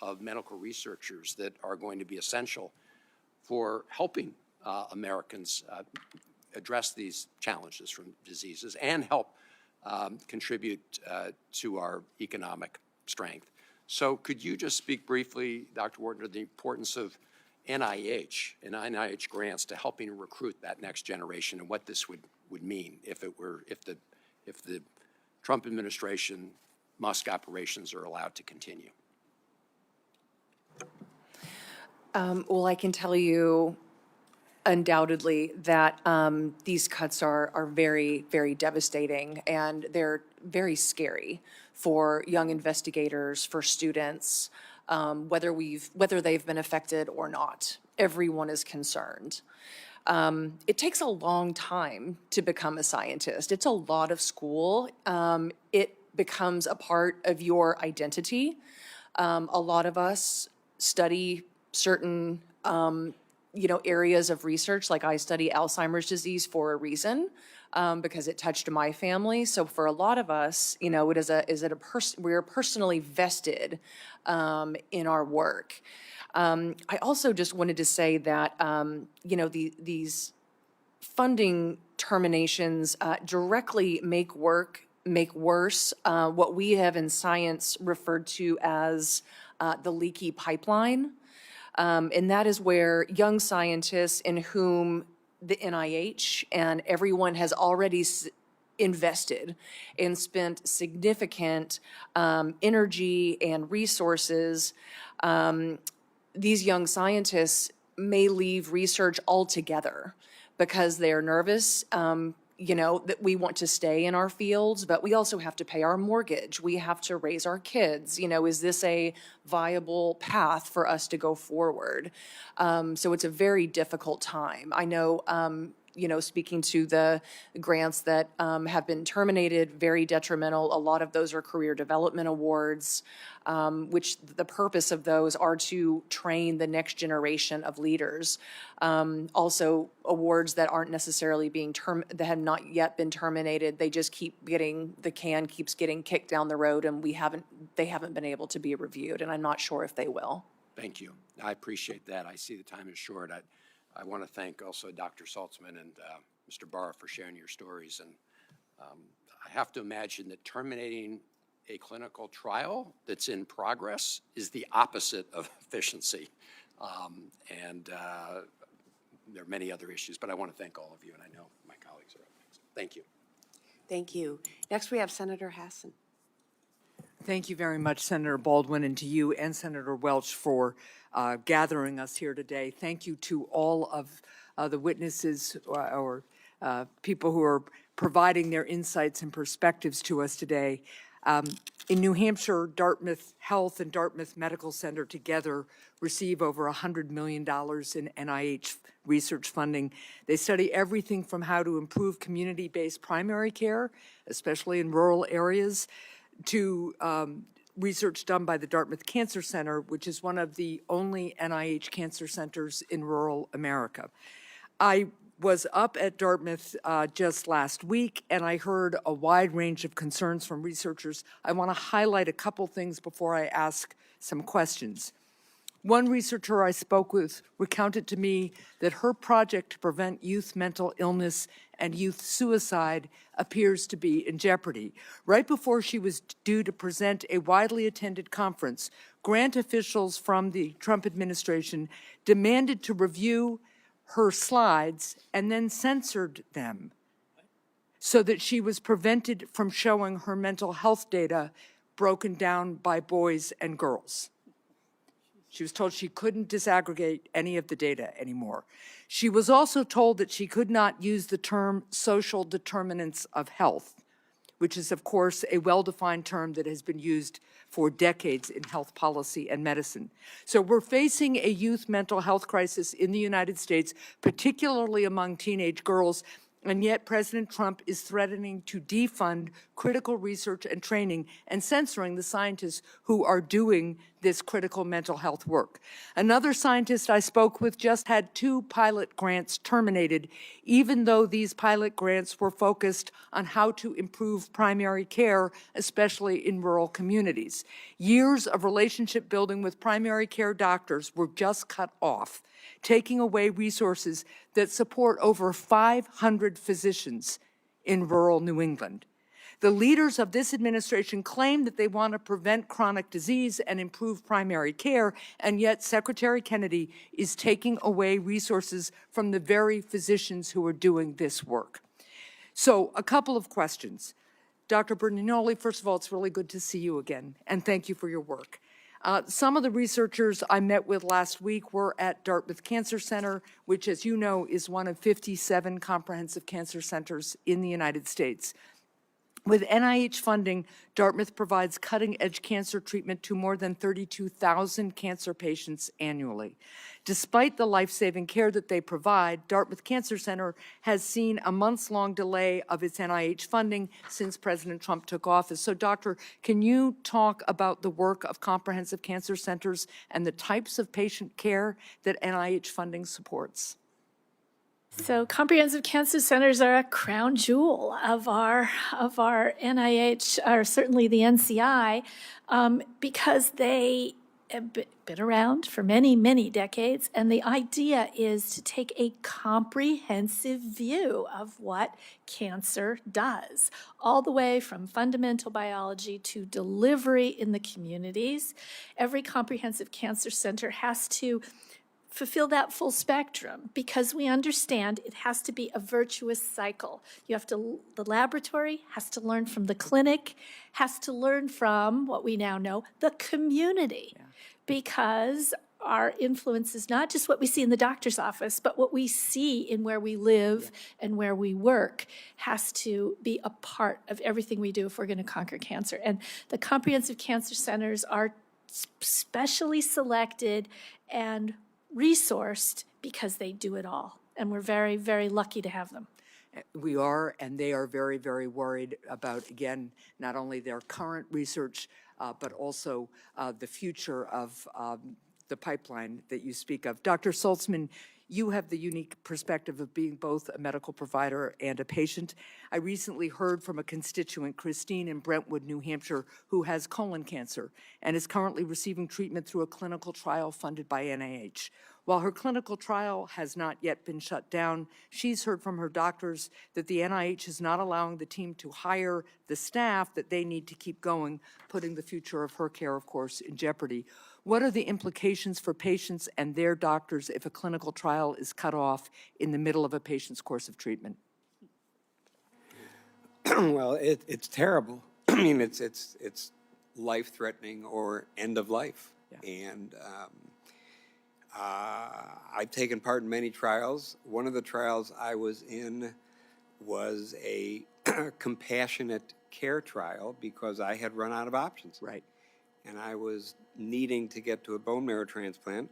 of medical researchers that are going to be essential for helping Americans address these challenges from diseases and help contribute to our economic strength. So could you just speak briefly, Dr. Wharton, to the importance of NIH and NIH grants to helping recruit that next generation, and what this would mean if the Trump administration Musk operations are allowed to continue? Well, I can tell you undoubtedly that these cuts are very, very devastating, and they're very scary for young investigators, for students, whether they've been affected or not. Everyone is concerned. It takes a long time to become a scientist. It's a lot of school. It becomes a part of your identity. A lot of us study certain areas of research, like I study Alzheimer's disease for a reason, because it touched my family. So for a lot of us, we're personally vested in our work. I also just wanted to say that these funding terminations directly make worse what we have in science referred to as the leaky pipeline. And that is where young scientists in whom the NIH and everyone has already invested and spent significant energy and resources, these young scientists may leave research altogether because they're nervous. That we want to stay in our fields, but we also have to pay our mortgage. We have to raise our kids. Is this a viable path for us to go forward? So it's a very difficult time. I know, speaking to the grants that have been terminated, very detrimental. A lot of those are career development awards, which the purpose of those are to train the next generation of leaders. Also, awards that aren't necessarily that have not yet been terminated. They just the can keeps getting kicked down the road, and they haven't been able to be reviewed, and I'm not sure if they will. Thank you. I appreciate that. I see the time is short. I want to thank also Dr. Saltzman and Mr. Barr, for sharing your stories. And I have to imagine that terminating a clinical trial that's in progress is the opposite of efficiency. There are many other issues, but I want to thank all of you, and I know my colleagues are up next. Thank you. Thank you. Next, we have Senator Hassan. Thank you very much, Senator Baldwin, and to you and Senator Welch for gathering us here today. Thank you to all of the witnesses or people who are providing their insights and perspectives to us today. In New Hampshire, Dartmouth Health and Dartmouth Medical Center together receive over $100 million in NIH research funding. They study everything from how to improve community-based primary care, especially in rural areas, to research done by the Dartmouth Cancer Center, which is one of the only NIH cancer centers in rural America. I was up at Dartmouth just last week, and I heard a wide range of concerns from researchers. I want to highlight a couple things before I ask some questions. One researcher I spoke with recounted to me that her project to prevent youth mental illness and youth suicide appears to be in jeopardy. Right before she was due to present a widely attended conference, grant officials from the Trump administration demanded to review her slides and then censored them so that she was prevented from showing her mental health data broken down by boys and girls. She was told she couldn't disaggregate any of the data anymore. She was also told that she could not use the term social determinants of health, which is, of course, a well-defined term that has been used for decades in health policy and medicine. So we're facing a youth mental health crisis in the United States, particularly among teenage girls, and yet President Trump is threatening to defund critical research and training and censoring the scientists who are doing this critical mental health work. Another scientist I spoke with just had 2 pilot grants terminated, even though these pilot grants were focused on how to improve primary care, especially in rural communities. Years of relationship building with primary care doctors were just cut off, taking away resources that support over 500 physicians in rural New England. The leaders of this administration claim that they want to prevent chronic disease and improve primary care, and yet Secretary Kennedy is taking away resources from the very physicians who are doing this work. So, a couple of questions. Dr. Bertonoli, first of all, it's really good to see you again, and thank you for your work. Some of the researchers I met with last week were at Dartmouth Cancer Center, which, as you know, is one of 57 comprehensive cancer centers in the United States. With NIH funding, Dartmouth provides cutting-edge cancer treatment to more than 32,000 cancer patients annually. Despite the life-saving care that they provide, Dartmouth Cancer Center has seen a months-long delay of its NIH funding since President Trump took office. So, Doctor, can you talk about the work of comprehensive cancer centers and the types of patient care that NIH funding supports? So comprehensive cancer centers are a crown jewel of our NIH, or certainly the NCI, because they have been around for many, many decades, and the idea is to take a comprehensive view of what cancer does, all the way from fundamental biology to delivery in the communities. Every comprehensive cancer center has to fulfill that full spectrum, because we understand it has to be a virtuous cycle. You have to, the laboratory has to learn from the clinic, has to learn from what we now know, the community, because our influence is not just what we see in the doctor's office, but what we see in where we live and where we work has to be a part of everything we do if we're going to conquer cancer. And the comprehensive cancer centers are specially selected and resourced because they do it all. And we're very, very lucky to have them. We are, and they are very, very worried about, again, not only their current research, but also the future of the pipeline that you speak of. Dr. Saltzman, you have the unique perspective of being both a medical provider and a patient. I recently heard from a constituent, Christine in Brentwood, New Hampshire, who has colon cancer and is currently receiving treatment through a clinical trial funded by NIH. While her clinical trial has not yet been shut down, she's heard from her doctors that the NIH is not allowing the team to hire the staff that they need to keep going, putting the future of her care, of course, in jeopardy. What are the implications for patients and their doctors if a clinical trial is cut off in the middle of a patient's course of treatment? Well, it's terrible. I mean, it's life-threatening or end of life. Yeah. And I've taken part in many trials. One of the trials I was in was a compassionate care trial because I had run out of options. Right. And I was needing to get to a bone marrow transplant,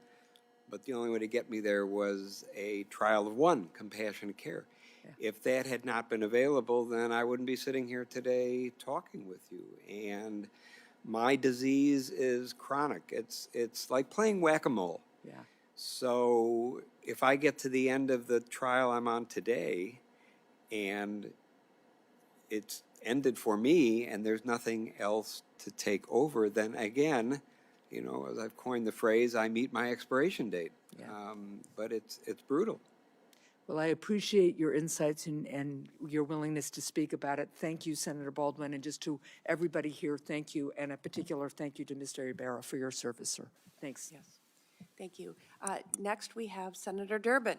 but the only way to get me there was a trial of one, compassionate care. Yeah. If that had not been available, then I wouldn't be sitting here today talking with you. And my disease is chronic. It's like playing whack-a-mole. Yeah. So if I get to the end of the trial I'm on today and it's ended for me and there's nothing else to take over, then again, you know, as I've coined the phrase, I meet my expiration date. Yeah. But it's brutal. Well, I appreciate your insights and your willingness to speak about it. Thank you, Senator Baldwin, and just to everybody here, thank you, and a particular thank you to Mr. Ibara for your service, sir. Thanks. Yes. Thank you. Next, we have Senator Durbin.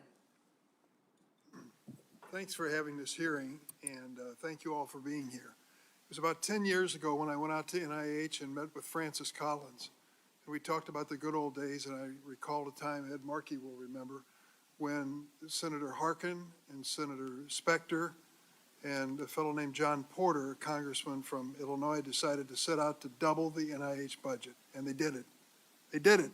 Thanks for having this hearing, and thank you all for being here. It was about 10 years ago when I went out to NIH and met with Francis Collins. And we talked about the good old days, and I recall a time Ed Markey will remember when Senator Harkin and Senator Specter and a fellow named John Porter, a congressman from Illinois, decided to set out to double the NIH budget, and they did it. They did it.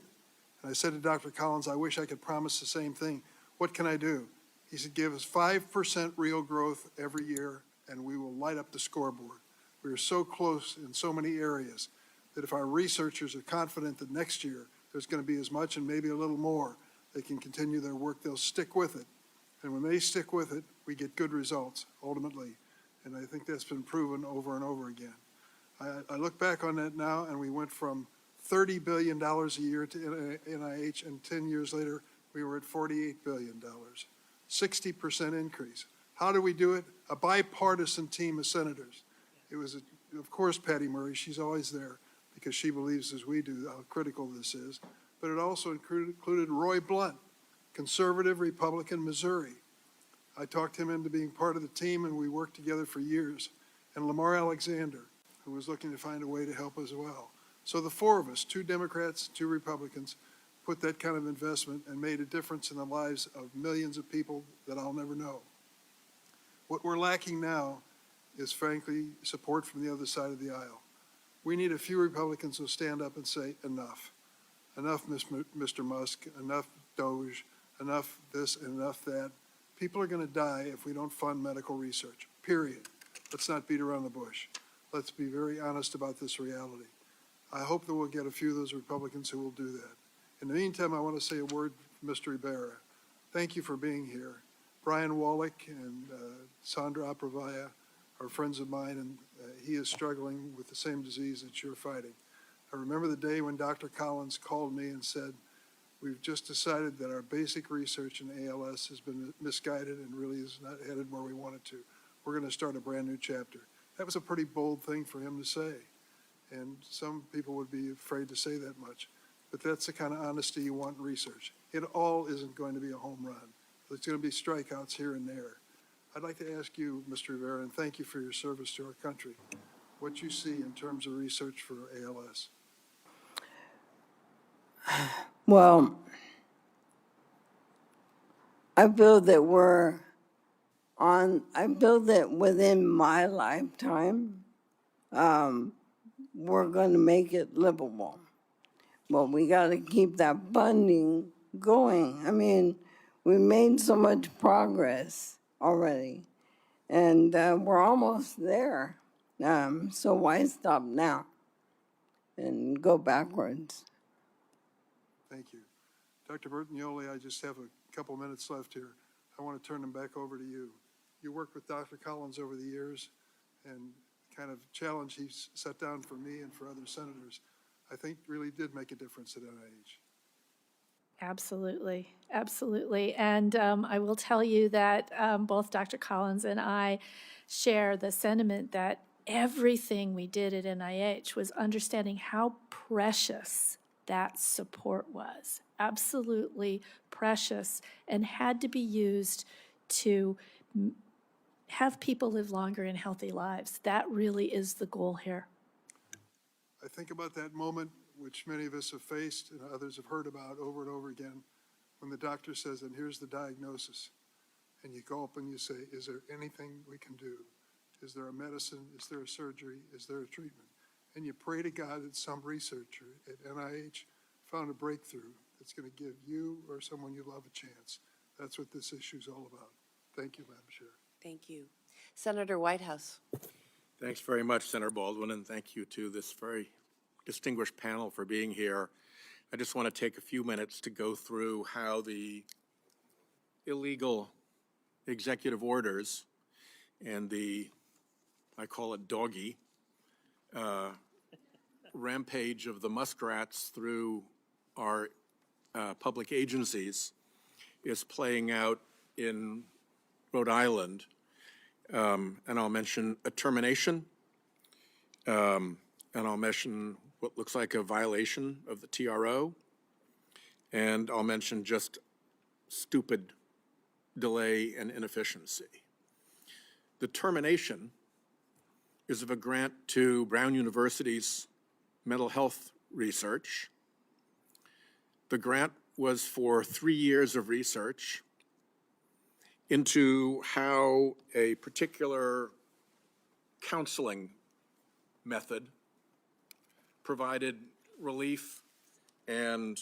And I said to Dr. Collins, I wish I could promise the same thing. What can I do? He said, give us 5% real growth every year, and we will light up the scoreboard. We are so close in so many areas that if our researchers are confident that next year there's going to be as much and maybe a little more, they can continue their work, they'll stick with it. And when they stick with it, we get good results, ultimately. And I think that's been proven over and over again. I look back on that now, and we went from $30 billion a year to NIH, and 10 years later, we were at $48 billion. 60% increase. How do we do it? A bipartisan team of senators. It was, of course, Patty Murray. She's always there because she believes, as we do, how critical this is. But it also included Roy Blunt, conservative Republican, Missouri. I talked him into being part of the team, and we worked together for years. And Lamar Alexander, who was looking to find a way to help as well. So the four of us, 2 Democrats, 2 Republicans, put that kind of investment and made a difference in the lives of millions of people that I'll never know. What we're lacking now is, frankly, support from the other side of the aisle. We need a few Republicans who stand up and say, enough. Enough, Mr. Musk, enough Doge, enough this and enough that. People are going to die if we don't fund medical research, period. Let's not beat around the bush. Let's be very honest about this reality. I hope that we'll get a few of those Republicans who will do that. In the meantime, I want to say a word to Mr. Ibara. Thank you for being here. Brian Wallach and Sandra Apravaya are friends of mine, and he is struggling with the same disease that you're fighting. I remember the day when Dr. Collins called me and said, we've just decided that our basic research in ALS has been misguided and really is not headed where we want it to. We're going to start a brand new chapter. That was a pretty bold thing for him to say, and some people would be afraid to say that much. But that's the kind of honesty you want in research. It all isn't going to be a home run. There's going to be strikeouts here and there. I'd like to ask you, Mr. Rivera, and thank you for your service to our country, what you see in terms of research for ALS. Well, I feel that I feel that within my lifetime, we're going to make it livable. But we got to keep that funding going. I mean, we made so much progress already, and we're almost there. So why stop now and go backwards? Thank you. Dr. Bertonoli, I just have a couple minutes left here. I want to turn them back over to you. You worked with Dr. Collins over the years, and kind of challenge he set down for me and for other senators, I think really did make a difference at NIH. Absolutely, absolutely. And I will tell you that both Dr. Collins and I share the sentiment that everything we did at NIH was understanding how precious that support was. Absolutely precious, and had to be used to have people live longer and healthy lives. That really is the goal here. I think about that moment, which many of us have faced and others have heard about over and over again, when the doctor says, and here's the diagnosis. And you go up and you say, is there anything we can do? Is there a medicine? Is there a surgery? Is there a treatment? And you pray to God that some researcher at NIH found a breakthrough that's going to give you or someone you love a chance. That's what this issue is all about. Thank you, Madam Chair. Thank you. Senator Whitehouse. Thanks very much, Senator Baldwin, and thank you to this very distinguished panel for being here. I just want to take a few minutes to go through how the illegal executive orders and the, I call it doggy, rampage of the muskrats through our public agencies is playing out in Rhode Island. And I'll mention a termination, and I'll mention what looks like a violation of the TRO, and I'll mention just stupid delay and inefficiency. The termination is of a grant to Brown University's mental health research. The grant was for 3 years of research into how a particular counseling method provided relief and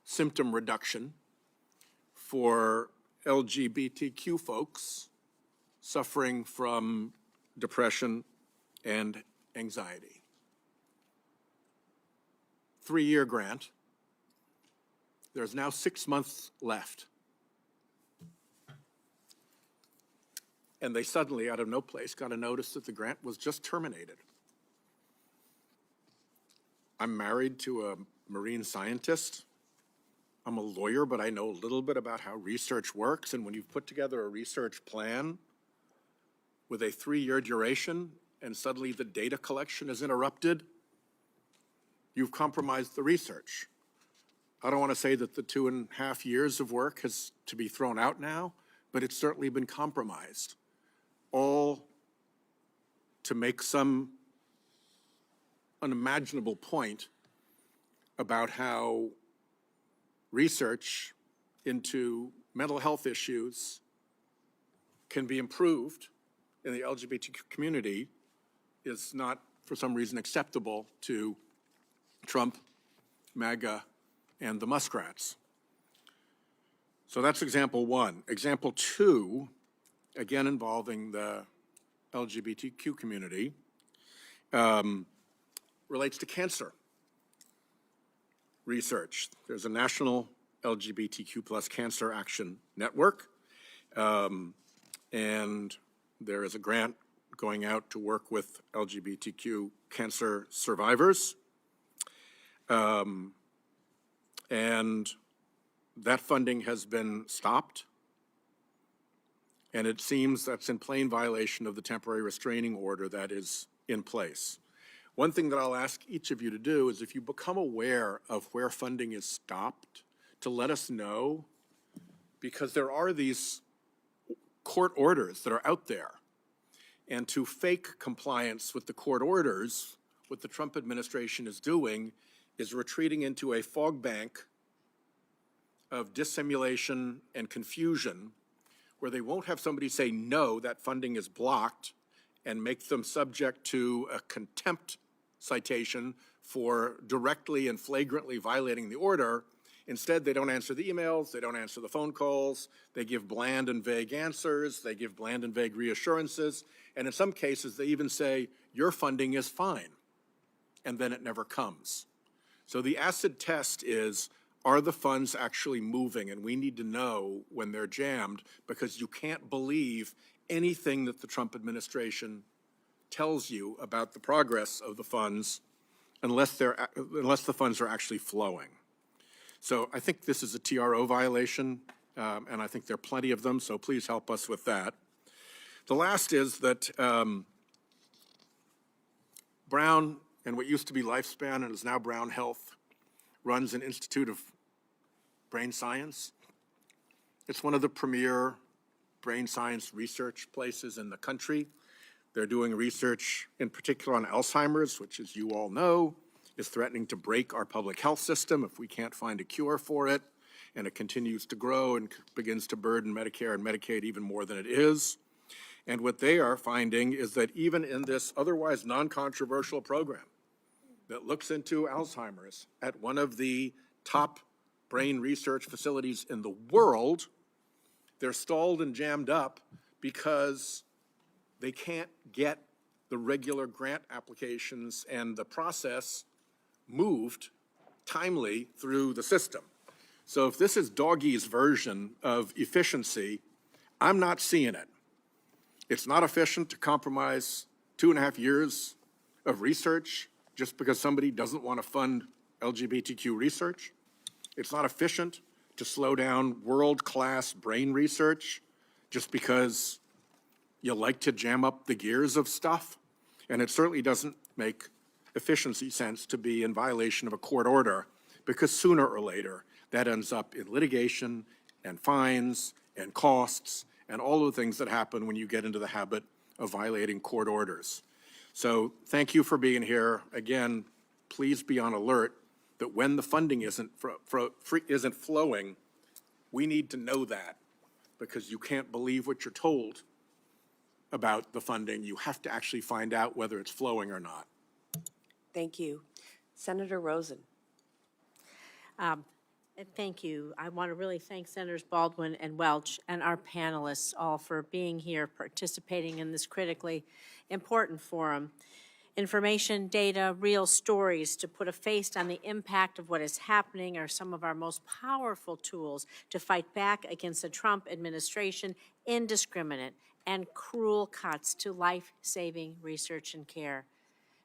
symptom reduction for LGBTQ folks suffering from depression and anxiety. 3-year grant. There's now 6 months left. And they suddenly, out of no place, got a notice that the grant was just terminated. I'm married to a marine scientist. I'm a lawyer, but I know a little bit about how research works. And when you've put together a research plan with a 3-year duration and suddenly the data collection is interrupted, you've compromised the research. I don't want to say that the 2.5 years of work has to be thrown out now, but it's certainly been compromised. All to make some unimaginable point about how research into mental health issues can be improved in the LGBTQ community is not, for some reason, acceptable to Trump, MAGA, and the muskrats. So that's example one. Example two, again involving the LGBTQ community, relates to cancer research. There's a national LGBTQ plus cancer action network, and there is a grant going out to work with LGBTQ cancer survivors. And that funding has been stopped. And it seems that's in plain violation of the temporary restraining order that is in place. One thing that I'll ask each of you to do is if you become aware of where funding is stopped, to let us know, because there are these court orders that are out there. And to fake compliance with the court orders, what the Trump administration is doing is retreating into a fog bank of dissimulation and confusion where they won't have somebody say, no, that funding is blocked, and make them subject to a contempt citation for directly and flagrantly violating the order. Instead, they don't answer the emails, they don't answer the phone calls, they give bland and vague answers, they give bland and vague reassurances, and in some cases, they even say, your funding is fine, and then it never comes. So the acid test is, are the funds actually moving? And we need to know when they're jammed, because you can't believe anything that the Trump administration tells you about the progress of the funds unless the funds are actually flowing. So I think this is a TRO violation, and I think there are plenty of them, so please help us with that. The last is that Brown, and what used to be Lifespan and is now Brown Health, runs an Institute of Brain Science. It's one of the premier brain science research places in the country. They're doing research in particular on Alzheimer's, which, as you all know, is threatening to break our public health system if we can't find a cure for it, and it continues to grow and begins to burden Medicare and Medicaid even more than it is. And what they are finding is that even in this otherwise non-controversial program that looks into Alzheimer's at one of the top brain research facilities in the world, they're stalled and jammed up because they can't get the regular grant applications and the process moved timely through the system. So if this is Doggy's version of efficiency, I'm not seeing it. It's not efficient to compromise 2.5 years of research just because somebody doesn't want to fund LGBTQ research. It's not efficient to slow down world-class brain research just because you like to jam up the gears of stuff. And it certainly doesn't make efficiency sense to be in violation of a court order, because sooner or later that ends up in litigation and fines and costs and all of the things that happen when you get into the habit of violating court orders. So thank you for being here. Again, please be on alert that when the funding isn't flowing, we need to know that, because you can't believe what you're told about the funding. You have to actually find out whether it's flowing or not. Thank you. Senator Rosen. Thank you. I want to really thank Senators Baldwin and Welch and our panelists all for being here, participating in this critically important forum. Information, data, real stories to put a face on the impact of what is happening are some of our most powerful tools to fight back against the Trump administration indiscriminate and cruel cuts to life-saving research and care.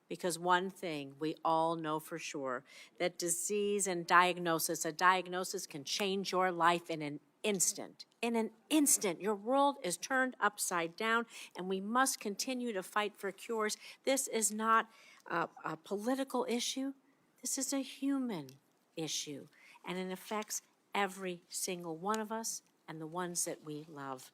Because one thing we all know for sure, that disease and diagnosis, a diagnosis can change your life in an instant. In an instant, your world is turned upside down, and we must continue to fight for cures. This is not a political issue. This is a human issue, and it affects every single one of us and the ones that we love.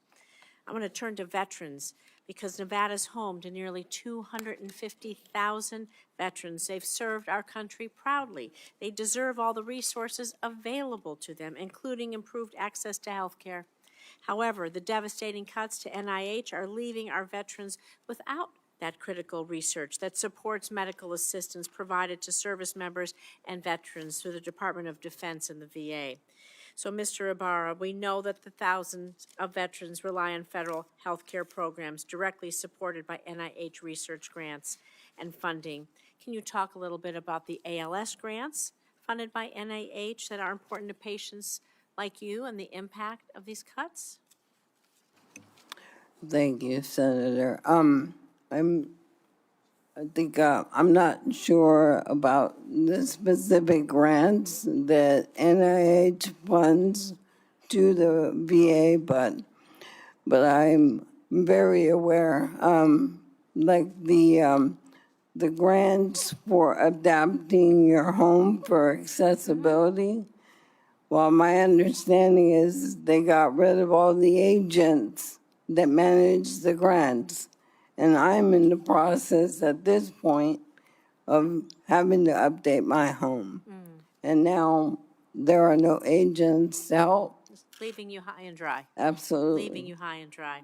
I'm going to turn to veterans, because Nevada's home to nearly 250,000 veterans. They've served our country proudly. They deserve all the resources available to them, including improved access to health care. However, the devastating cuts to NIH are leaving our veterans without that critical research that supports medical assistance provided to service members and veterans through the Department of Defense and the VA. So, Mr. Ibara, we know that the thousands of veterans rely on federal health care programs directly supported by NIH research grants and funding. Can you talk a little bit about the ALS grants funded by NIH that are important to patients like you and the impact of these cuts? Thank you, Senator. I'm not sure about the specific grants that NIH funds to the VA, but I'm very aware, like the grants for adapting your home for accessibility. Well, my understanding is they got rid of all the agents that manage the grants. And I'm in the process at this point of having to update my home. And now there are no agents to help. Leaving you high and dry. Absolutely. Leaving you high and dry.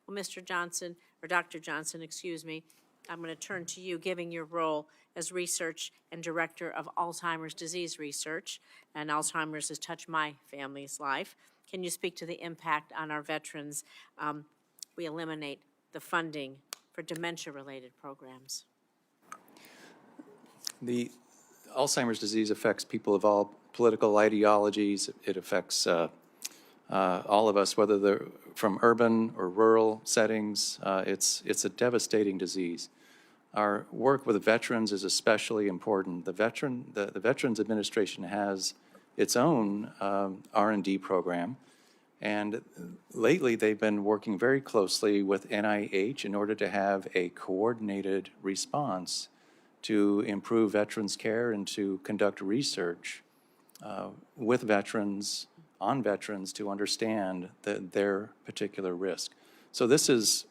Well, Mr. Johnson, or Dr. Johnson, excuse me, I'm going to turn to you, given your role as research and director of Alzheimer's disease research, and Alzheimer's has touched my family's life. Can you speak to the impact on our veterans? We eliminate the funding for dementia-related programs. The Alzheimer's disease affects people of all political ideologies. It affects all of us, whether they're from urban or rural settings. It's a devastating disease. Our work with veterans is especially important. The Veterans Administration has its own R&D program. And lately, they've been working very closely with NIH in order to have a coordinated response to improve veterans' care and to conduct research with veterans, on veterans, to understand their particular risk. So this is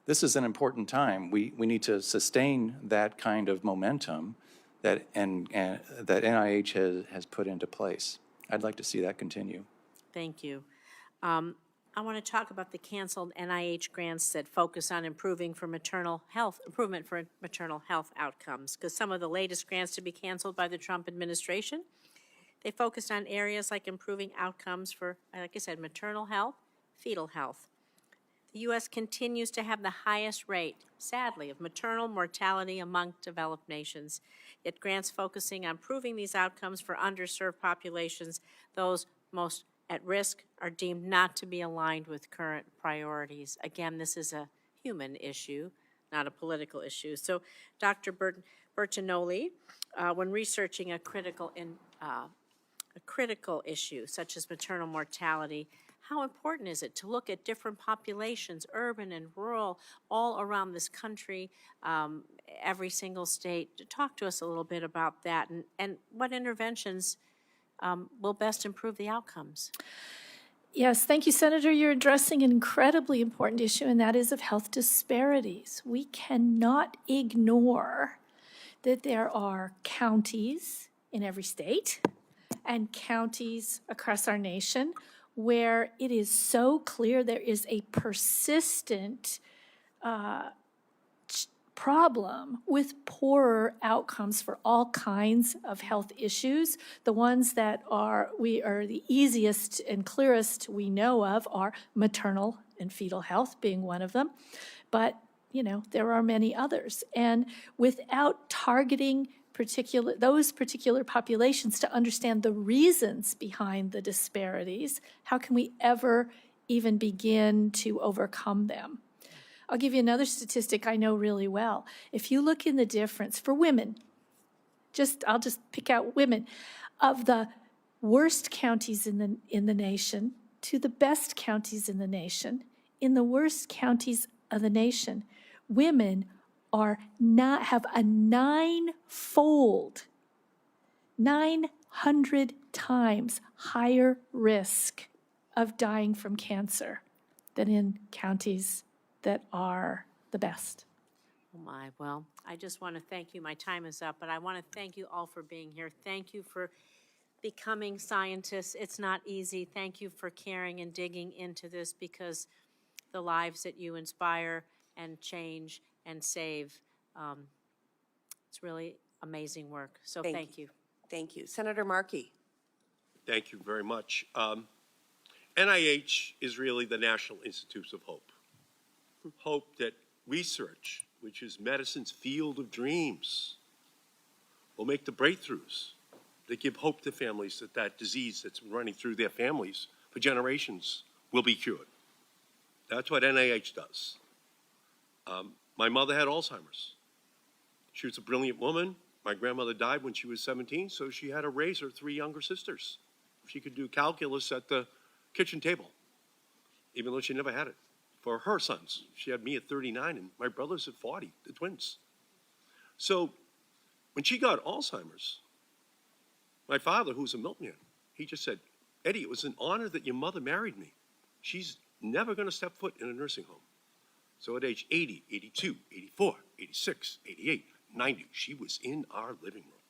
an important time. We need to sustain that kind of momentum that that NIH has put into place. I'd like to see that continue. Thank you. I want to talk about the canceled NIH grants that focus on improvement for maternal health outcomes, because some of the latest grants to be canceled by the Trump administration, they focused on areas like improving outcomes for, like I said, maternal health, fetal health. The U.S. continues to have the highest rate, sadly, of maternal mortality among developed nations. Yet grants focusing on improving these outcomes for underserved populations, those most at risk, are deemed not to be aligned with current priorities. Again, this is a human issue, not a political issue. So, Dr. Bertonoli, when researching a critical issue such as maternal mortality, how important is it to look at different populations, urban and rural, all around this country, every single state? Talk to us a little bit about that, and what interventions will best improve the outcomes. Yes, thank you, Senator. You're addressing an incredibly important issue, and that is of health disparities. We cannot ignore that there are counties in every state and counties across our nation where it is so clear there is a persistent problem with poorer outcomes for all kinds of health issues. The ones that are the easiest and clearest we know of are maternal and fetal health being one of them. But, there are many others. And without targeting those particular populations to understand the reasons behind the disparities, how can we ever even begin to overcome them? I'll give you another statistic I know really well. If you look in the difference for women, I'll just pick out women, of the worst counties in the nation to the best counties in the nation, in the worst counties of the nation, women have a 900 times higher risk of dying from cancer than in counties that are the best. Oh my, well, I just want to thank you. My time is up, but I want to thank you all for being here. Thank you for becoming scientists. It's not easy. Thank you for caring and digging into this, because the lives that you inspire and change and save, it's really amazing work. So thank you. Thank you. Senator Markey. Thank you very much. NIH is really the National Institutes of Hope. Hope that research, which is medicine's field of dreams, will make the breakthroughs that give hope to families that disease that's been running through their families for generations will be cured. That's what NIH does. My mother had Alzheimer's. She was a brilliant woman. My grandmother died when she was 17, so she had to raise her 3 younger sisters. She could do calculus at the kitchen table, even though she never had it. For her sons, she had me at 39 and my brothers at 40, the twins. So when she got Alzheimer's, my father, who's a milkman, he just said, "Eddie, it was an honor that your mother married me. She's never going to step foot in a nursing home." So at age 80, 82, 84, 86, 88, 90, she was in our living room.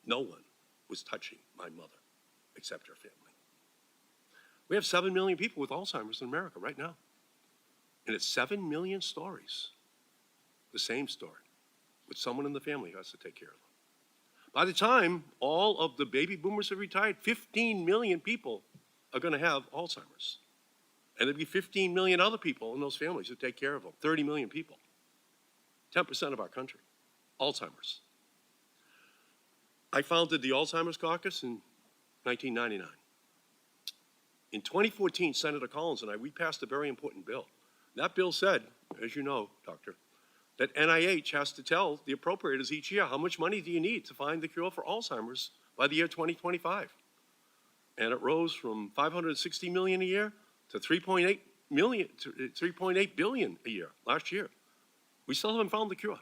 No one was touching my mother except her family. We have 7 million people with Alzheimer's in America right now. And it's 7 million stories, the same story, with someone in the family who has to take care of them. By the time all of the baby boomers have retired, 15 million people are going to have Alzheimer's. And there'll be 15 million other people in those families who take care of them, 30 million people, 10% of our country, Alzheimer's. I founded the Alzheimer's Caucus in 1999. In 2014, Senator Collins and we passed a very important bill. That bill said, as you know, Doctor, that NIH has to tell the appropriators each year, how much money do you need to find the cure for Alzheimer's by the year 2025? and it rose from 560 million a year to 3.8 million, to 3.8 billion a year last year. We still haven't found the cure.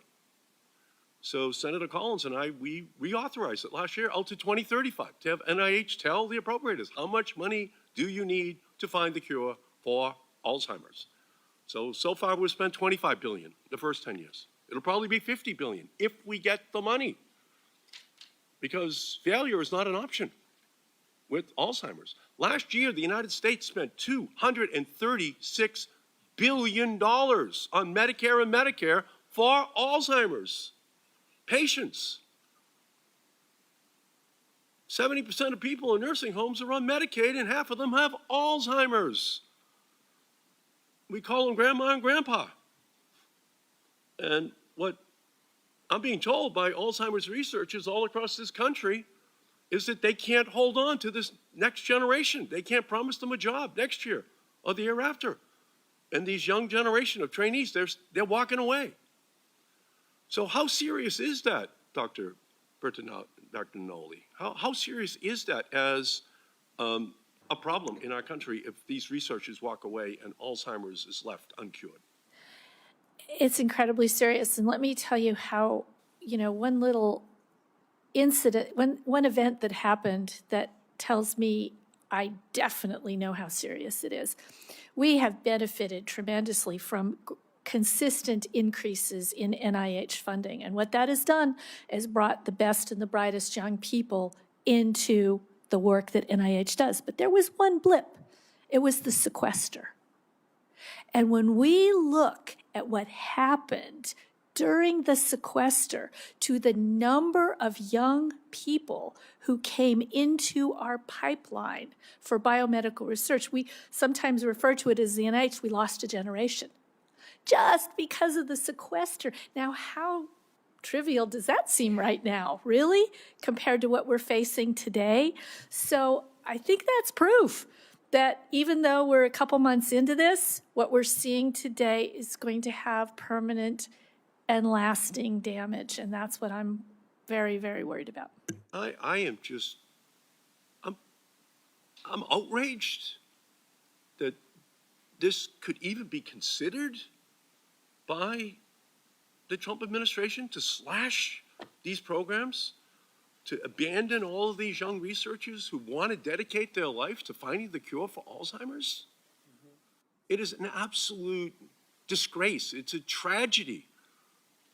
So Senator Collins and I, we reauthorized it last year out to 2035 to have NIH tell the appropriators, how much money do you need to find the cure for Alzheimer's? So far we've spent 25 billion the first 10 years. It'll probably be 50 billion if we get the money, because failure is not an option with Alzheimer's. Last year, the United States spent $236 billion on Medicare and Medicare for Alzheimer's patients. 70% of people in nursing homes are on Medicaid, and half of them have Alzheimer's. We call them grandma and grandpa. And what I'm being told by Alzheimer's researchers all across this country is that they can't hold on to this next generation. They can't promise them a job next year or the year after. And these young generation of trainees, they're walking away. So how serious is that, Dr. Bertonoli? How serious is that as a problem in our country if these researchers walk away and Alzheimer's is left uncured? It's incredibly serious. And let me tell you how, one little incident, one event that happened that tells me I definitely know how serious it is. We have benefited tremendously from consistent increases in NIH funding. And what that has done is brought the best and the brightest young people into the work that NIH does. But there was one blip. It was the sequester. And when we look at what happened during the sequester to the number of young people who came into our pipeline for biomedical research, we sometimes refer to it as the NIH, we lost a generation just because of the sequester. Now, how trivial does that seem right now, really, compared to what we're facing today? So I think that's proof that even though we're a couple months into this, what we're seeing today is going to have permanent and lasting damage, and that's what I'm very, very worried about. I am just, I'm outraged that this could even be considered by the Trump administration to slash these programs, to abandon all of these young researchers who want to dedicate their life to finding the cure for Alzheimer's. It is an absolute disgrace. It's a tragedy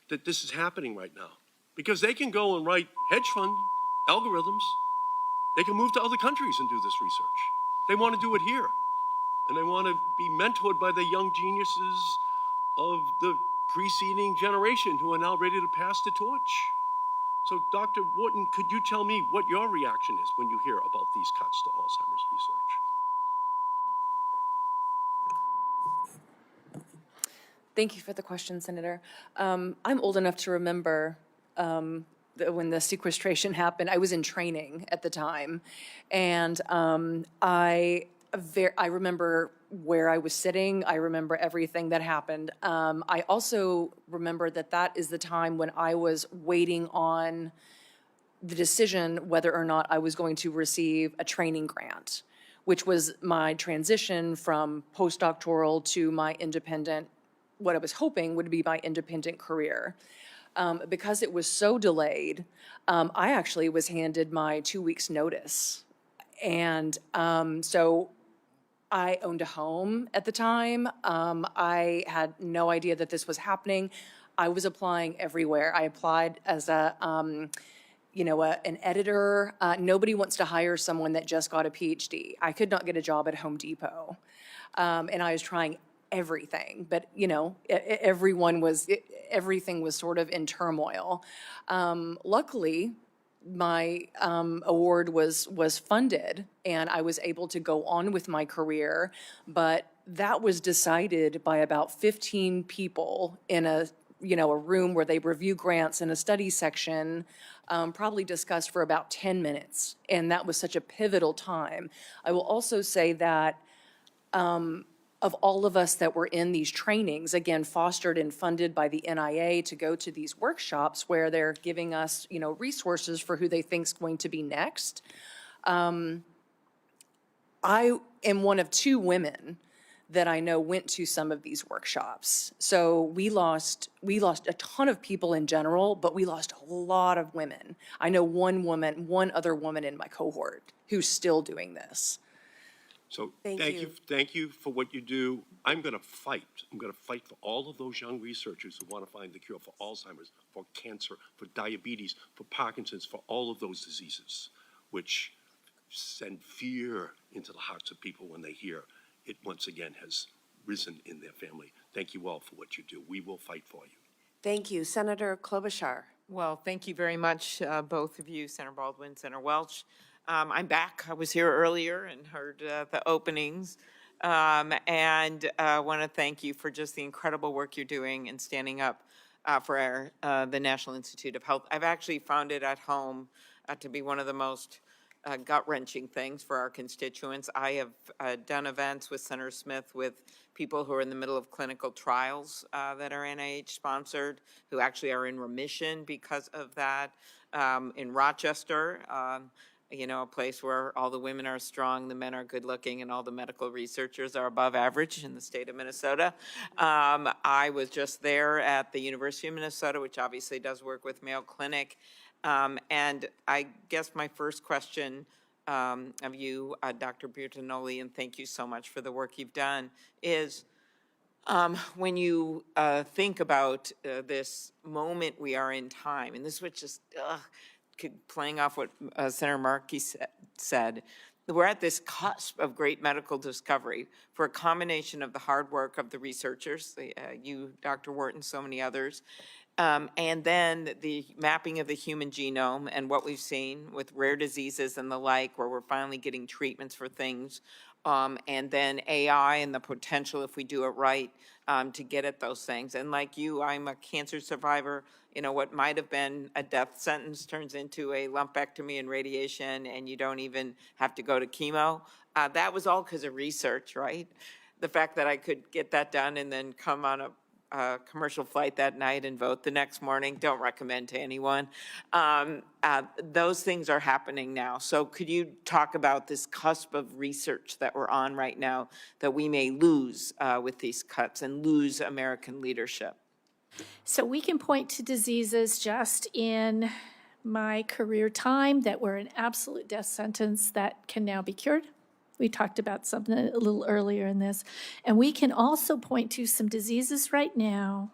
that this is happening right now, because they can go and write hedge fund algorithms. They can move to other countries and do this research. They want to do it here, and they want to be mentored by the young geniuses of the preceding generation who are now ready to pass the torch. So, Dr. Wharton, could you tell me what your reaction is when you hear about these cuts to Alzheimer's research? Thank you for the question, Senator. I'm old enough to remember when the sequestration happened. I was in training at the time, and I remember where I was sitting. I remember everything that happened. I also remember that is the time when I was waiting on the decision whether or not I was going to receive a training grant, which was my transition from postdoctoral to my independent, what I was hoping would be my independent career. Because it was so delayed, I actually was handed my 2 weeks notice. And so I owned a home at the time. I had no idea that this was happening. I was applying everywhere. I applied as an editor. Nobody wants to hire someone that just got a PhD. I could not get a job at Home Depot. And I was trying everything, but everything was sort of in turmoil. Luckily, my award was funded, and I was able to go on with my career, but that was decided by about 15 people in a room where they review grants in a study section, probably discussed for about 10 minutes, and that was such a pivotal time. I will also say that of all of us that were in these trainings, again, fostered and funded by the NIA to go to these workshops where they're giving us, resources for who they think is going to be next. I am one of 2 women that I know went to some of these workshops. So we lost a ton of people in general, but we lost a lot of women. I know one other woman in my cohort who's still doing this. So Thank you. thank you for what you do. I'm going to fight. I'm going to fight for all of those young researchers who want to find the cure for Alzheimer's, for cancer, for diabetes, for Parkinson's, for all of those diseases, which send fear into the hearts of people when they hear it once again has risen in their family. Thank you all for what you do. We will fight for you. Thank you. Senator Klobuchar. Well, thank you very much, both of you, Senator Baldwin, Senator Welch. I'm back. I was here earlier and heard the openings. And I want to thank you for just the incredible work you're doing and standing up for the National Institute of Health. I've actually found it at home to be one of the most gut-wrenching things for our constituents. I have done events with Senator Smith with people who are in the middle of clinical trials that are NIH-sponsored, who actually are in remission because of that. In Rochester, you know, a place where all the women are strong, the men are good-looking, and all the medical researchers are above average in the state of Minnesota. I was just there at the University of Minnesota, which obviously does work with Mayo Clinic. And I guess my first question of you, Dr. Bertonoli, and thank you so much for the work you've done, is when you think about this moment we are in time, and this was just playing off what Senator Markey said, we're at this cusp of great medical discovery for a combination of the hard work of the researchers, you, Dr. Wharton, so many others, and then the mapping of the human genome and what we've seen with rare diseases and the like, where we're finally getting treatments for things, and then AI and the potential, if we do it right, to get at those things. And like you, I'm a cancer survivor. You know, what might have been a death sentence turns into a lumpectomy and radiation, and you don't even have to go to chemo. That was all because of research, right? The fact that I could get that done and then come on a commercial flight that night and vote the next morning, don't recommend to anyone. Those things are happening now. So could you talk about this cusp of research that we're on right now that we may lose with these cuts and lose American leadership? So we can point to diseases just in my career time that were an absolute death sentence that can now be cured. We talked about something a little earlier in this. And we can also point to some diseases right now,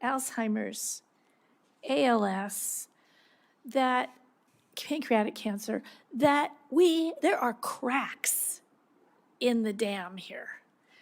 Alzheimer's, ALS, that pancreatic cancer, that there are cracks in the dam here.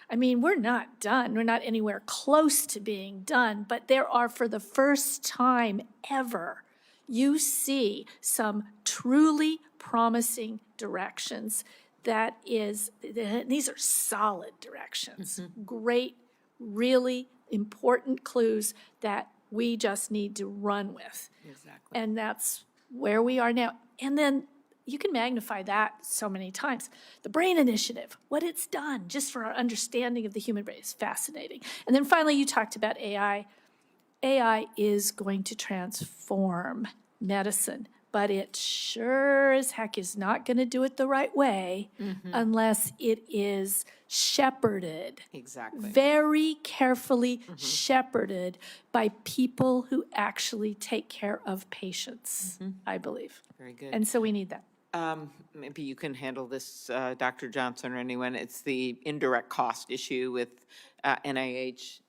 I mean, we're not done. We're not anywhere close to being done, but there are, for the first time ever, you see some truly promising directions. These are solid directions, great, really important clues that we just need to run with. Exactly. And that's where we are now. And then you can magnify that so many times. The Brain Initiative, what it's done just for our understanding of the human brain is fascinating. And then finally, you talked about AI. AI is going to transform medicine, but it sure as heck is not going to do it the right way unless it is shepherded. Exactly. Very carefully shepherded by people who actually take care of patients, I believe. Very good. And so we need that. Maybe you can handle this, Dr. Johnson or anyone. It's the indirect cost issue with NIH.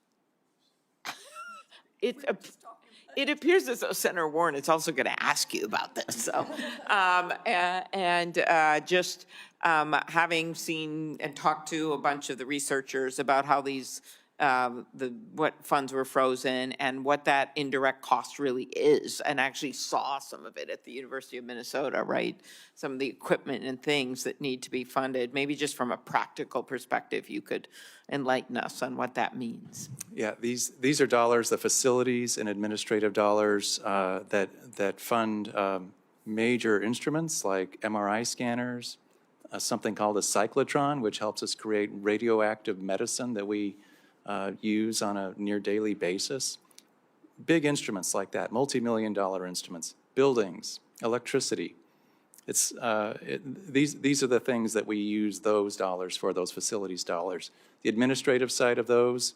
It appears as though Senator Warren is also going to ask you about this. So, just having seen and talked to a bunch of the researchers about how these what funds were frozen and what that indirect cost really is, and actually saw some of it at the University of Minnesota, right? Some of the equipment and things that need to be funded. Maybe just from a practical perspective, you could enlighten us on what that means. Yeah, these are dollars, the facilities and administrative dollars that fund major instruments like MRI scanners, something called a cyclotron, which helps us create radioactive medicine that we use on a near daily basis. Big instruments like that, multi-million-dollar instruments, buildings, electricity. It's, these are the things that we use those dollars for, those facilities dollars. The administrative side of those,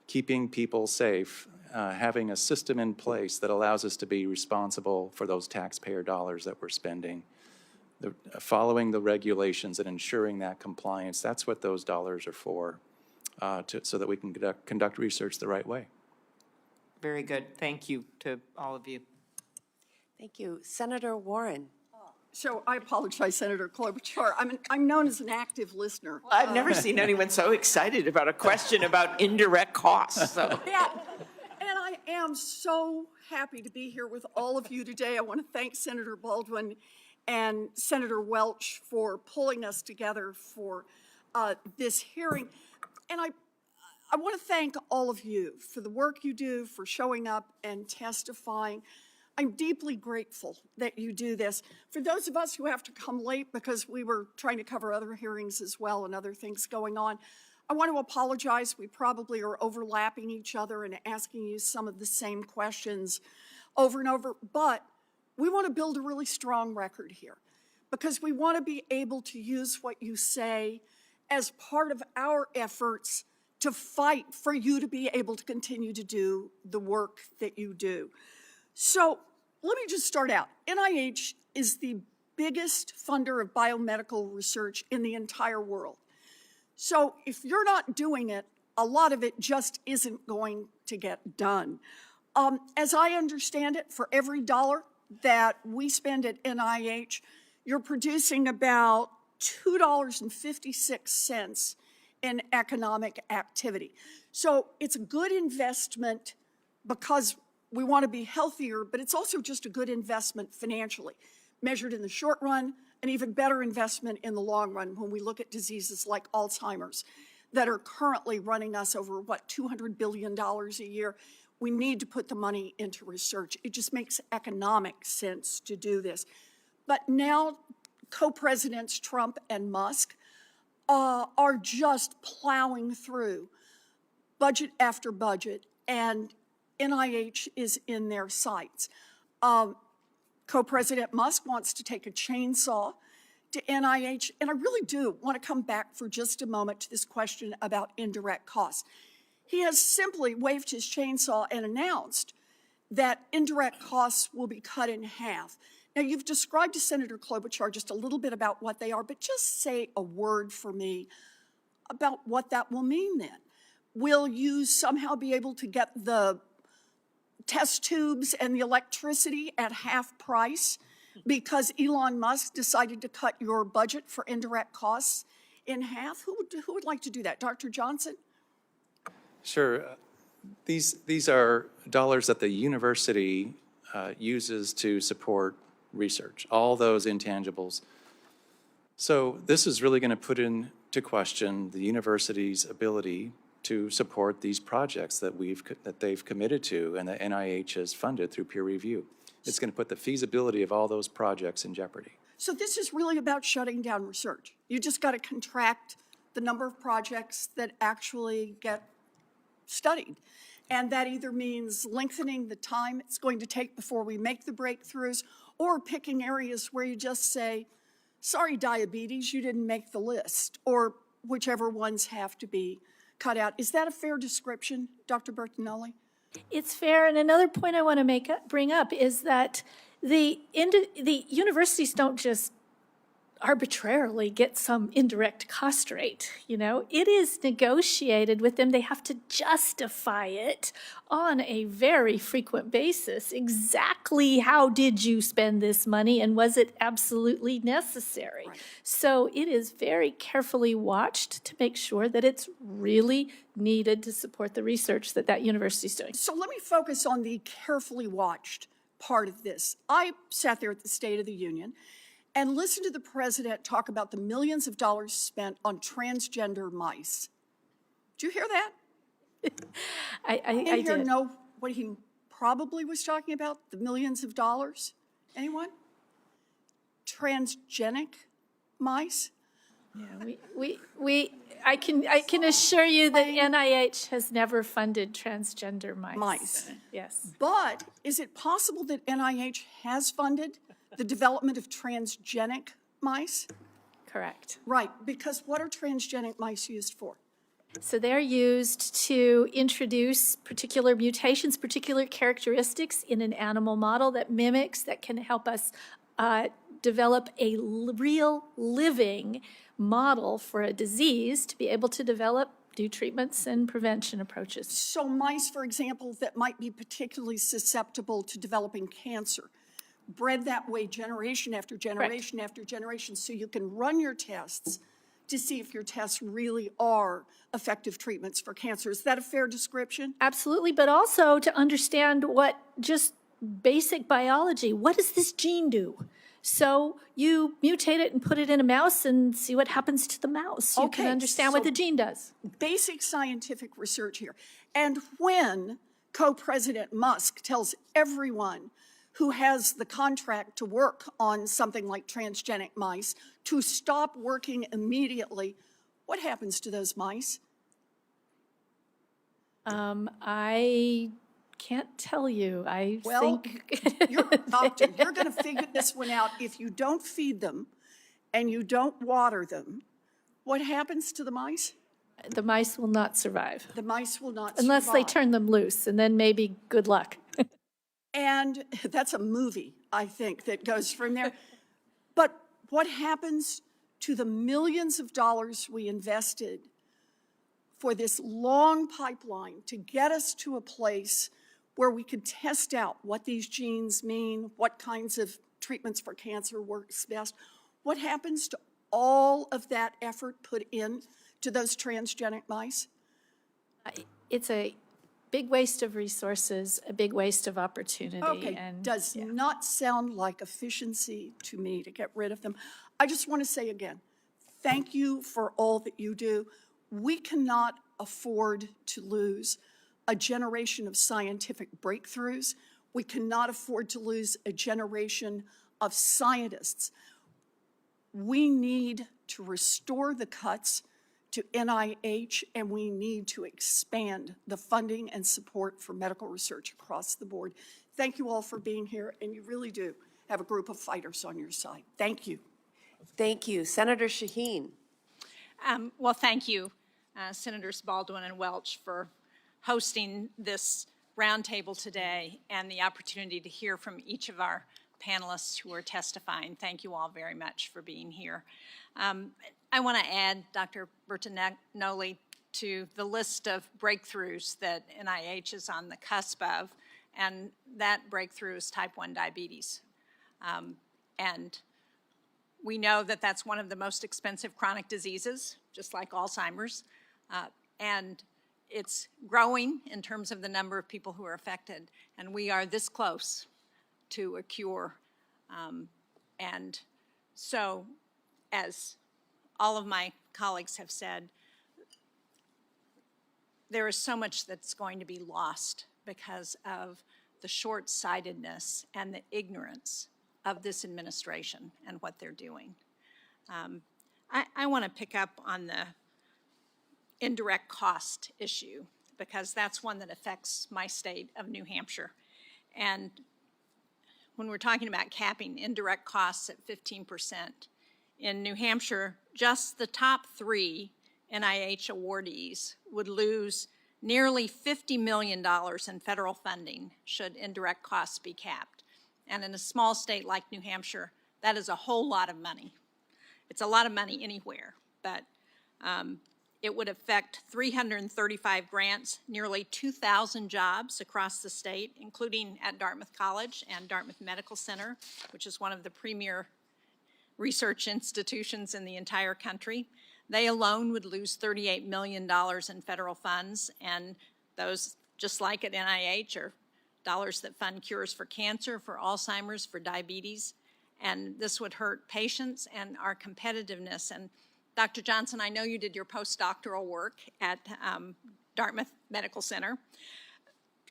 keeping people safe, having a system in place that allows us to be responsible for those taxpayer dollars that we're spending, following the regulations and ensuring that compliance, that's what those dollars are for, so that we can conduct research the right way. Very good. Thank you to all of you. Thank you. Senator Warren. So I apologize, Senator Klobuchar. I'm known as an active listener. I've never seen anyone so excited about a question about indirect costs. So. Yeah, and I am so happy to be here with all of you today. I want to thank Senator Baldwin and Senator Welch for pulling us together for this hearing. And I want to thank all of you for the work you do, for showing up and testifying. I'm deeply grateful that you do this. For those of us who have to come late because we were trying to cover other hearings as well and other things going on, I want to apologize. We probably are overlapping each other and asking you some of the same questions over and over, but we want to build a really strong record here because we want to be able to use what you say as part of our efforts to fight for you to be able to continue to do the work that you do. So let me just start out. NIH is the biggest funder of biomedical research in the entire world. So if you're not doing it, a lot of it just isn't going to get done. As I understand it, for every dollar that we spend at NIH, you're producing about $2.56 in economic activity. So it's a good investment because we want to be healthier, but it's also just a good investment financially, measured in the short run, an even better investment in the long run when we look at diseases like Alzheimer's that are currently running us over, $200 billion a year. We need to put the money into research. It just makes economic sense to do this. But now co-presidents Trump and Musk are just plowing through budget after budget, and NIH is in their sights. Co-President Musk wants to take a chainsaw to NIH, and I really do want to come back for just a moment to this question about indirect costs. He has simply waved his chainsaw and announced that indirect costs will be cut in half. Now, you've described to Senator Klobuchar just a little bit about what they are, but just say a word for me about what that will mean then. Will you somehow be able to get the test tubes and the electricity at half price because Elon Musk decided to cut your budget for indirect costs in half? Who would like to do that? Dr. Johnson? Sure. These are dollars that the university uses to support research, all those intangibles. So this is really going to put into question the university's ability to support these projects that they've committed to and that NIH has funded through peer review. It's going to put the feasibility of all those projects in jeopardy. So this is really about shutting down research. You just got to contract the number of projects that actually get studied. And that either means lengthening the time it's going to take before we make the breakthroughs, or picking areas where you just say, sorry, diabetes, you didn't make the list, or whichever ones have to be cut out. Is that a fair description, Dr. Bertonoli? It's fair. And another point I want to bring up is that the universities don't just arbitrarily get some indirect cost rate. It is negotiated with them. They have to justify it on a very frequent basis. Exactly how did you spend this money, and was it absolutely necessary? Right. So it is very carefully watched to make sure that it's really needed to support the research that university is doing. So let me focus on the carefully watched part of this. I sat there at the State of the Union and listen to the president talk about the millions of dollars spent on transgender mice. Did you hear that? I did. Know what he probably was talking about? The millions of dollars? Anyone? Transgenic mice? Yeah, I can assure you that NIH has never funded transgender mice. Mice. Yes. But is it possible that NIH has funded the development of transgenic mice? Correct. Right, because what are transgenic mice used for? So they're used to introduce particular mutations, particular characteristics in an animal model that mimics, that can help us develop a real living model for a disease to be able to develop new treatments and prevention approaches. So mice, for example, that might be particularly susceptible to developing cancer, bred that way generation after generation after generation, so you can run your tests to see if your tests really are effective treatments for cancer. Is that a fair description? Absolutely, but also to understand what just basic biology, what does this gene do? So you mutate it and put it in a mouse and see what happens to the mouse. You can understand what the gene does. Basic scientific research here. And when co-president Musk tells everyone who has the contract to work on something like transgenic mice to stop working immediately, what happens to those mice? I can't tell you. I think you're a doctor. You're going to figure this one out. If you don't feed them and you don't water them, what happens to the mice? the mice will not survive. The mice will not Unless they survive. turn them loose, and then maybe good luck. And that's a movie, I think, that goes from there. But what happens to the millions of dollars we invested for this long pipeline to get us to a place where we could test out what these genes mean, what kinds of treatments for cancer works best? What happens to all of that effort put in to those transgenic mice? It's a big waste of resources, a big waste of opportunity. Okay, and does not sound like efficiency to me to get rid of them. I just want to say again, thank you for all that you do. We cannot afford to lose a generation of scientific breakthroughs. We cannot afford to lose a generation of scientists. We need to restore the cuts to NIH, and we need to expand the funding and support for medical research across the board. Thank you all for being here, and you really do have a group of fighters on your side. Thank you. Thank you. Senator Shaheen. Well, thank you, Senators Baldwin and Welch, for hosting this roundtable today and the opportunity to hear from each of our panelists who are testifying. Thank you all very much for being here. I want to add Dr. Bertonoli to the list of breakthroughs that NIH is on the cusp of, and that breakthrough is type 1 diabetes. And we know that that's one of the most expensive chronic diseases, just like Alzheimer's, and it's growing in terms of the number of people who are affected, and we are this close to a cure. And so, as all of my colleagues have said, there is so much that's going to be lost because of the short-sightedness and the ignorance of this administration and what they're doing. I want to pick up on the indirect cost issue because that's one that affects my state of New Hampshire. And when we're talking about capping indirect costs at 15%, in New Hampshire, just the top 3 NIH awardees would lose nearly $50 million in federal funding should indirect costs be capped. And in a small state like New Hampshire, that is a whole lot of money. It's a lot of money anywhere, but it would affect 335 grants, nearly 2,000 jobs across the state, including at Dartmouth College and Dartmouth Medical Center, which is one of the premier research institutions in the entire country. They alone would lose $38 million in federal funds, and those, just like at NIH, are dollars that fund cures for cancer, for Alzheimer's, for diabetes, and this would hurt patients and our competitiveness. And Dr. Johnson, I know you did your postdoctoral work at Dartmouth Medical Center.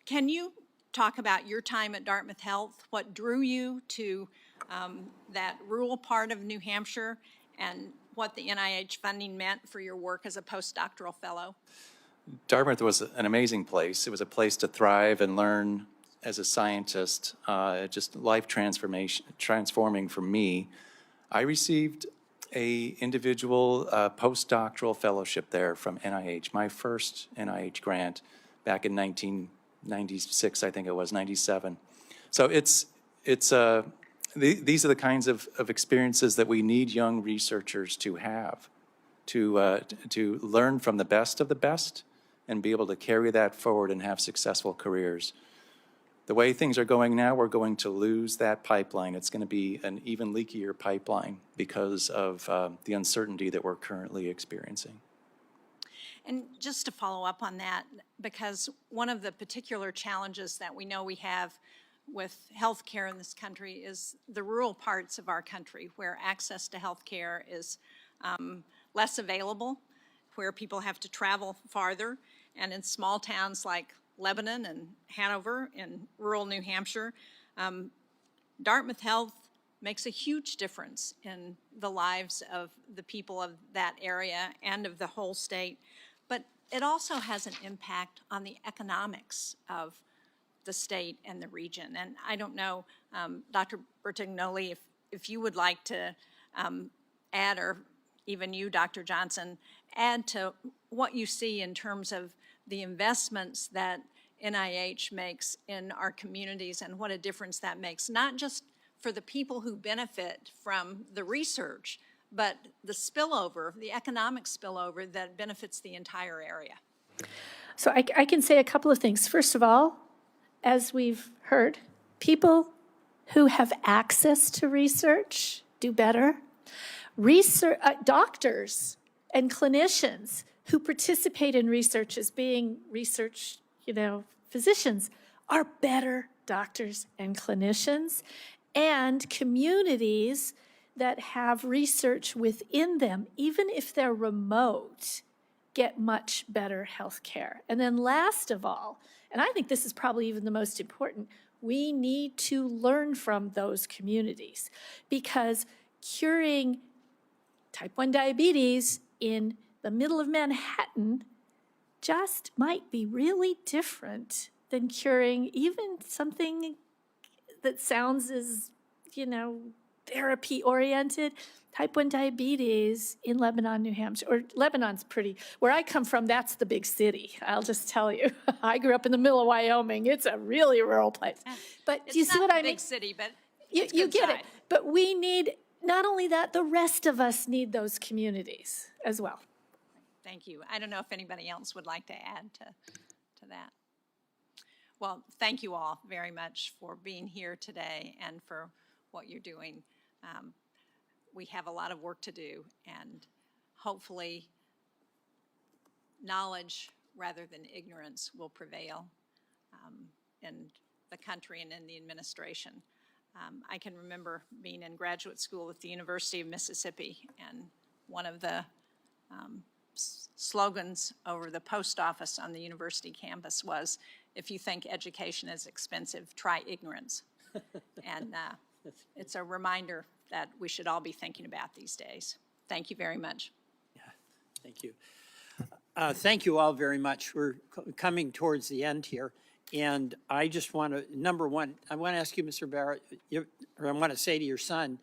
Can you talk about your time at Dartmouth Health, what drew you to that rural part of New Hampshire, and what the NIH funding meant for your work as a postdoctoral fellow? Dartmouth was an amazing place. It was a place to thrive and learn as a scientist, just life transforming for me. I received a individual postdoctoral fellowship there from NIH, my first NIH grant back in 1996, I think it was, 97. So these are the kinds of experiences that we need young researchers to have, to learn from the best of the best and be able to carry that forward and have successful careers. The way things are going now, we're going to lose that pipeline. It's going to be an even leakier pipeline because of the uncertainty that we're currently experiencing. And just to follow up on that, because one of the particular challenges that we know we have with healthcare in this country is the rural parts of our country where access to healthcare is less available, where people have to travel farther, and in small towns like Lebanon and Hanover in rural New Hampshire, Dartmouth Health makes a huge difference in the lives of the people of that area and of the whole state. But it also has an impact on the economics of the state and the region. And I don't know, Dr. Bertonoli, if you would like to add, or even you, Dr. Johnson, add to what you see in terms of the investments that NIH makes in our communities and what a difference that makes, not just for the people who benefit from the research, but the spillover, the economic spillover that benefits the entire area. So I can say a couple of things. First of all, as we've heard, people who have access to research do better. Doctors and clinicians who participate in research as being research, physicians are better doctors and clinicians, and communities that have research within them, even if they're remote, get much better health care. And then last of all, and I think this is probably even the most important, we need to learn from those communities, because curing type 1 diabetes in the middle of Manhattan just might be really different than curing even something that sounds as, therapy-oriented. Type 1 diabetes in Lebanon, New Hampshire, or Lebanon's pretty, where I come from, that's the big city, I'll just tell you. I grew up in the middle of Wyoming. It's a really rural place. But do you see what I mean? It's not a big city, but You get it. But we need, not only that, the rest of us need those communities as well. Thank you. I don't know if anybody else would like to add to that. Well, thank you all very much for being here today and for what you're doing. We have a lot of work to do, and hopefully knowledge rather than ignorance will prevail in the country and in the administration. I can remember being in graduate school at the University of Mississippi, and one of the slogans over the post office on the university campus was, "If you think education is expensive, try ignorance." And it's a reminder that we should all be thinking about these days. Thank you very much. Thank you. Thank you all very much. We're coming towards the end here. And I just want to, number one, I want to ask you, Mr. Barrett, or I want to say to your son,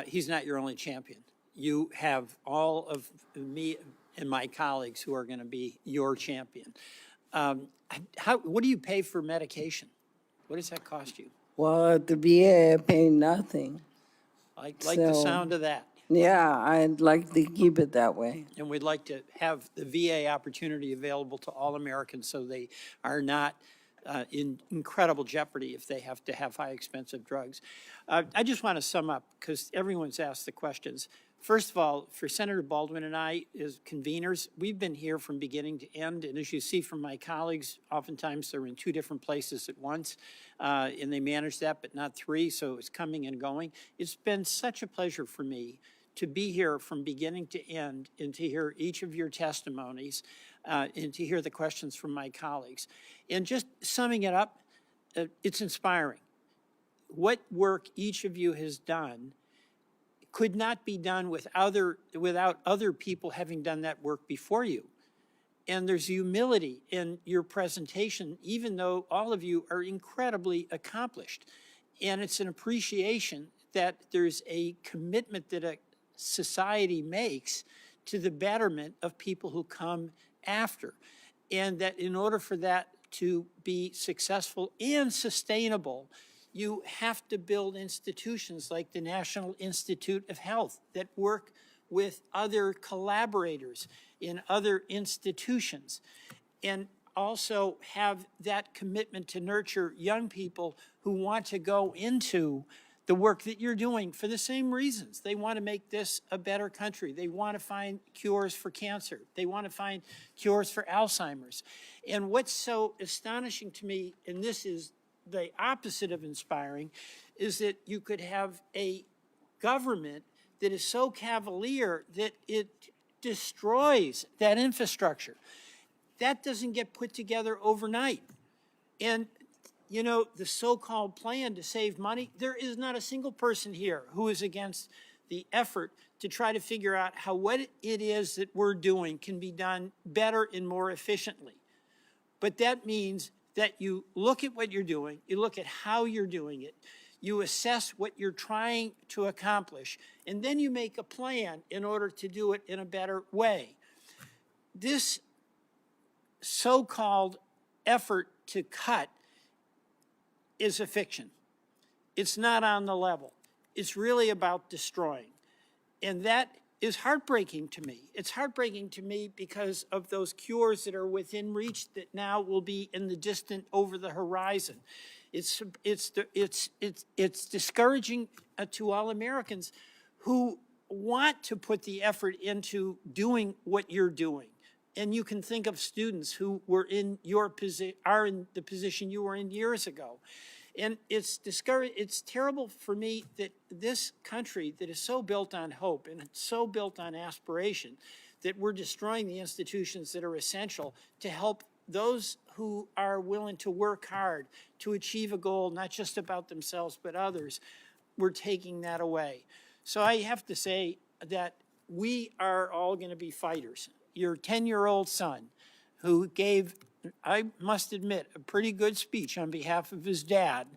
he's not your only champion. You have all of me and my colleagues who are going to be your champion. What do you pay for medication? What does that cost you? Well, at the VA, I pay nothing. Like the sound of that. Yeah, I'd like to keep it that way. And we'd like to have the VA opportunity available to all Americans so they are not in incredible jeopardy if they have to have high expensive drugs. I just want to sum up, because everyone's asked the questions. First of all, for Senator Baldwin and I as conveners, we've been here from beginning to end. And as you see from my colleagues, oftentimes they're in two different places at once, and they manage that, but not three, so it's coming and going. It's been such a pleasure for me to be here from beginning to end and to hear each of your testimonies and to hear the questions from my colleagues. And just summing it up, it's inspiring. What work each of you has done could not be done without other people having done that work before you. And there's humility in your presentation, even though all of you are incredibly accomplished. And it's an appreciation that there's a commitment that a society makes to the betterment of people who come after. And that in order for that to be successful and sustainable, you have to build institutions like the National Institute of Health that work with other collaborators in other institutions, and also have that commitment to nurture young people who want to go into the work that you're doing for the same reasons. They want to make this a better country. They want to find cures for cancer. They want to find cures for Alzheimer's. And what's so astonishing to me, and this is the opposite of inspiring, is that you could have a government that is so cavalier that it destroys that infrastructure. That doesn't get put together overnight. And, you know, the so-called plan to save money, there is not a single person here who is against the effort to try to figure out how what it is that we're doing can be done better and more efficiently. But that means that you look at what you're doing, you look at how you're doing it, you assess what you're trying to accomplish, and then you make a plan in order to do it in a better way. This so-called effort to cut is a fiction. It's not on the level. It's really about destroying. And that is heartbreaking to me. It's heartbreaking to me because of those cures that are within reach that now will be in the distant, over the horizon. It's discouraging to all Americans who want to put the effort into doing what you're doing. And you can think of students who were in your are in the position you were in years ago. And it's terrible for me that this country that is so built on hope and so built on aspiration, that we're destroying the institutions that are essential to help those who are willing to work hard to achieve a goal, not just about themselves, but others. We're taking that away. So I have to say that we are all going to be fighters. Your 10-year-old son, who gave, I must admit, a pretty good speech on behalf of his dad,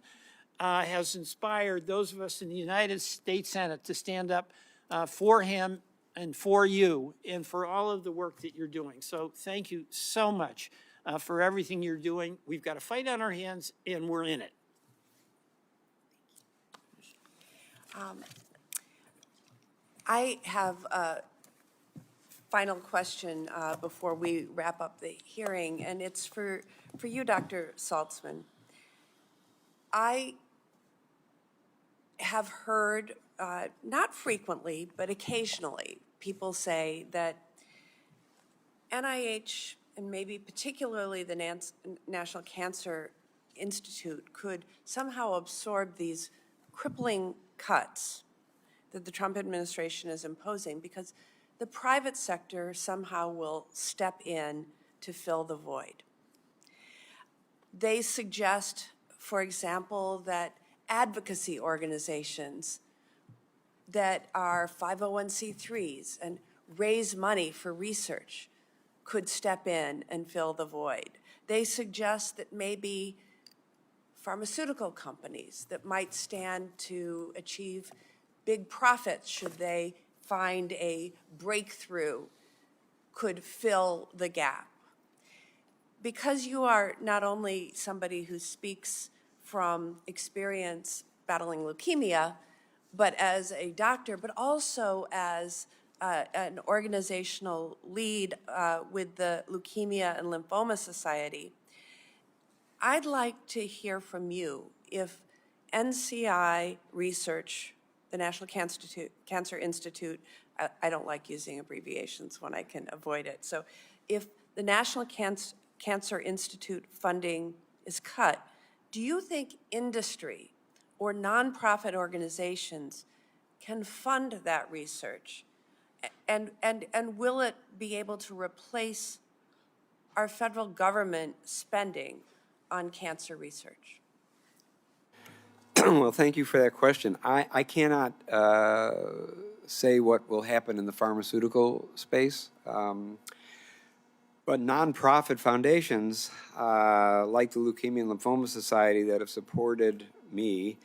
has inspired those of us in the United States Senate to stand up for him and for you and for all of the work that you're doing. So thank you so much for everything you're doing. We've got a fight on our hands, and we're in it. I have a final question before we wrap up the hearing, and it's for you, Dr. Saltzman. I have heard, not frequently, but occasionally, people say that NIH, and maybe particularly the National Cancer Institute, could somehow absorb these crippling cuts that the Trump administration is imposing because the private sector somehow will step in to fill the void. They suggest, for example, that advocacy organizations that are 501c3s and raise money for research could step in and fill the void. They suggest that maybe pharmaceutical companies that might stand to achieve big profits should they find a breakthrough could fill the gap. Because you are not only somebody who speaks from experience battling leukemia, but as a doctor, but also as an organizational lead with the Leukemia and Lymphoma Society, I'd like to hear from you if NCI research, the National Cancer Institute, I don't like using abbreviations when I can avoid it. So if the National Cancer Institute funding is cut, do you think industry or nonprofit organizations can fund that research? And will it be able to replace our federal government spending on cancer research? Well, thank you for that question. I cannot say what will happen in the pharmaceutical space. But nonprofit foundations, like the Leukemia and Lymphoma Society that have supported me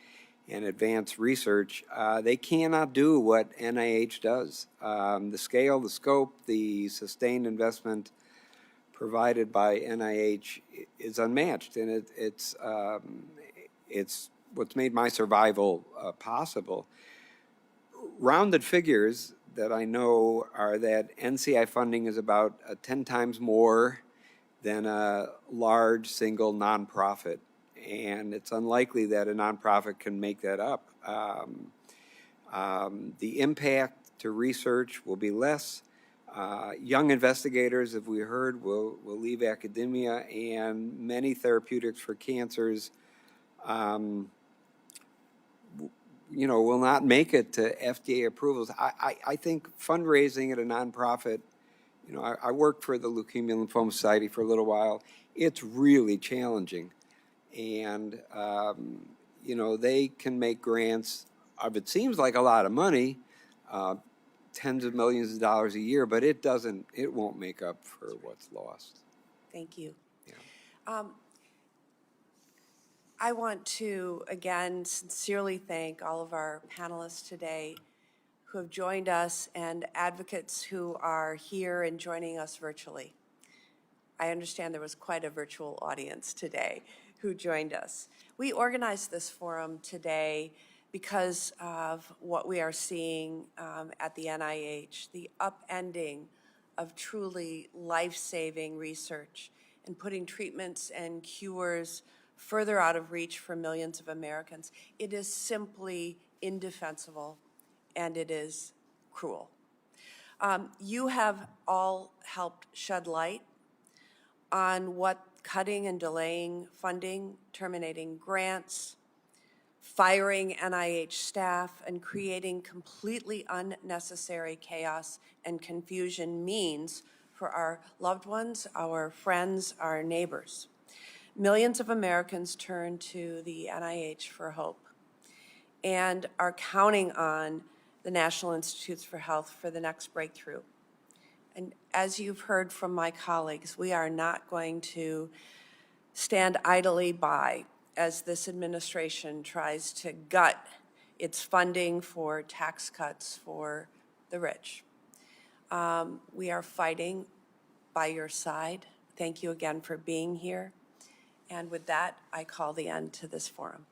and advanced research, they cannot do what NIH does. The scale, the scope, the sustained investment provided by NIH is unmatched, and it's what's made my survival possible. Rounded figures that I know are that NCI funding is about 10 times more than a large single nonprofit, and it's unlikely that a nonprofit can make that up. The impact to research will be less. Young investigators, as we heard, will leave academia, and many therapeutics for cancers will not make it to FDA approvals. I think fundraising at a nonprofit, I worked for the Leukemia and Lymphoma Society for a little while. It's really challenging. And, they can make grants of, it seems like a lot of money, tens of millions of dollars a year, but it won't make up for what's lost. Thank you. I want to, again, sincerely thank all of our panelists today who have joined us and advocates who are here and joining us virtually. I understand there was quite a virtual audience today who joined us. We organized this forum today because of what we are seeing at the NIH, the upending of truly life-saving research and putting treatments and cures further out of reach for millions of Americans. It is simply indefensible, and it is cruel. You have all helped shed light on what cutting and delaying funding, terminating grants, firing NIH staff, and creating completely unnecessary chaos and confusion means for our loved ones, our friends, our neighbors. Millions of Americans turn to the NIH for hope and are counting on the National Institutes for Health for the next breakthrough. And as you've heard from my colleagues, we are not going to stand idly by as this administration tries to gut its funding for tax cuts for the rich. We are fighting by your side. Thank you again for being here. And with that, I call the end to this forum.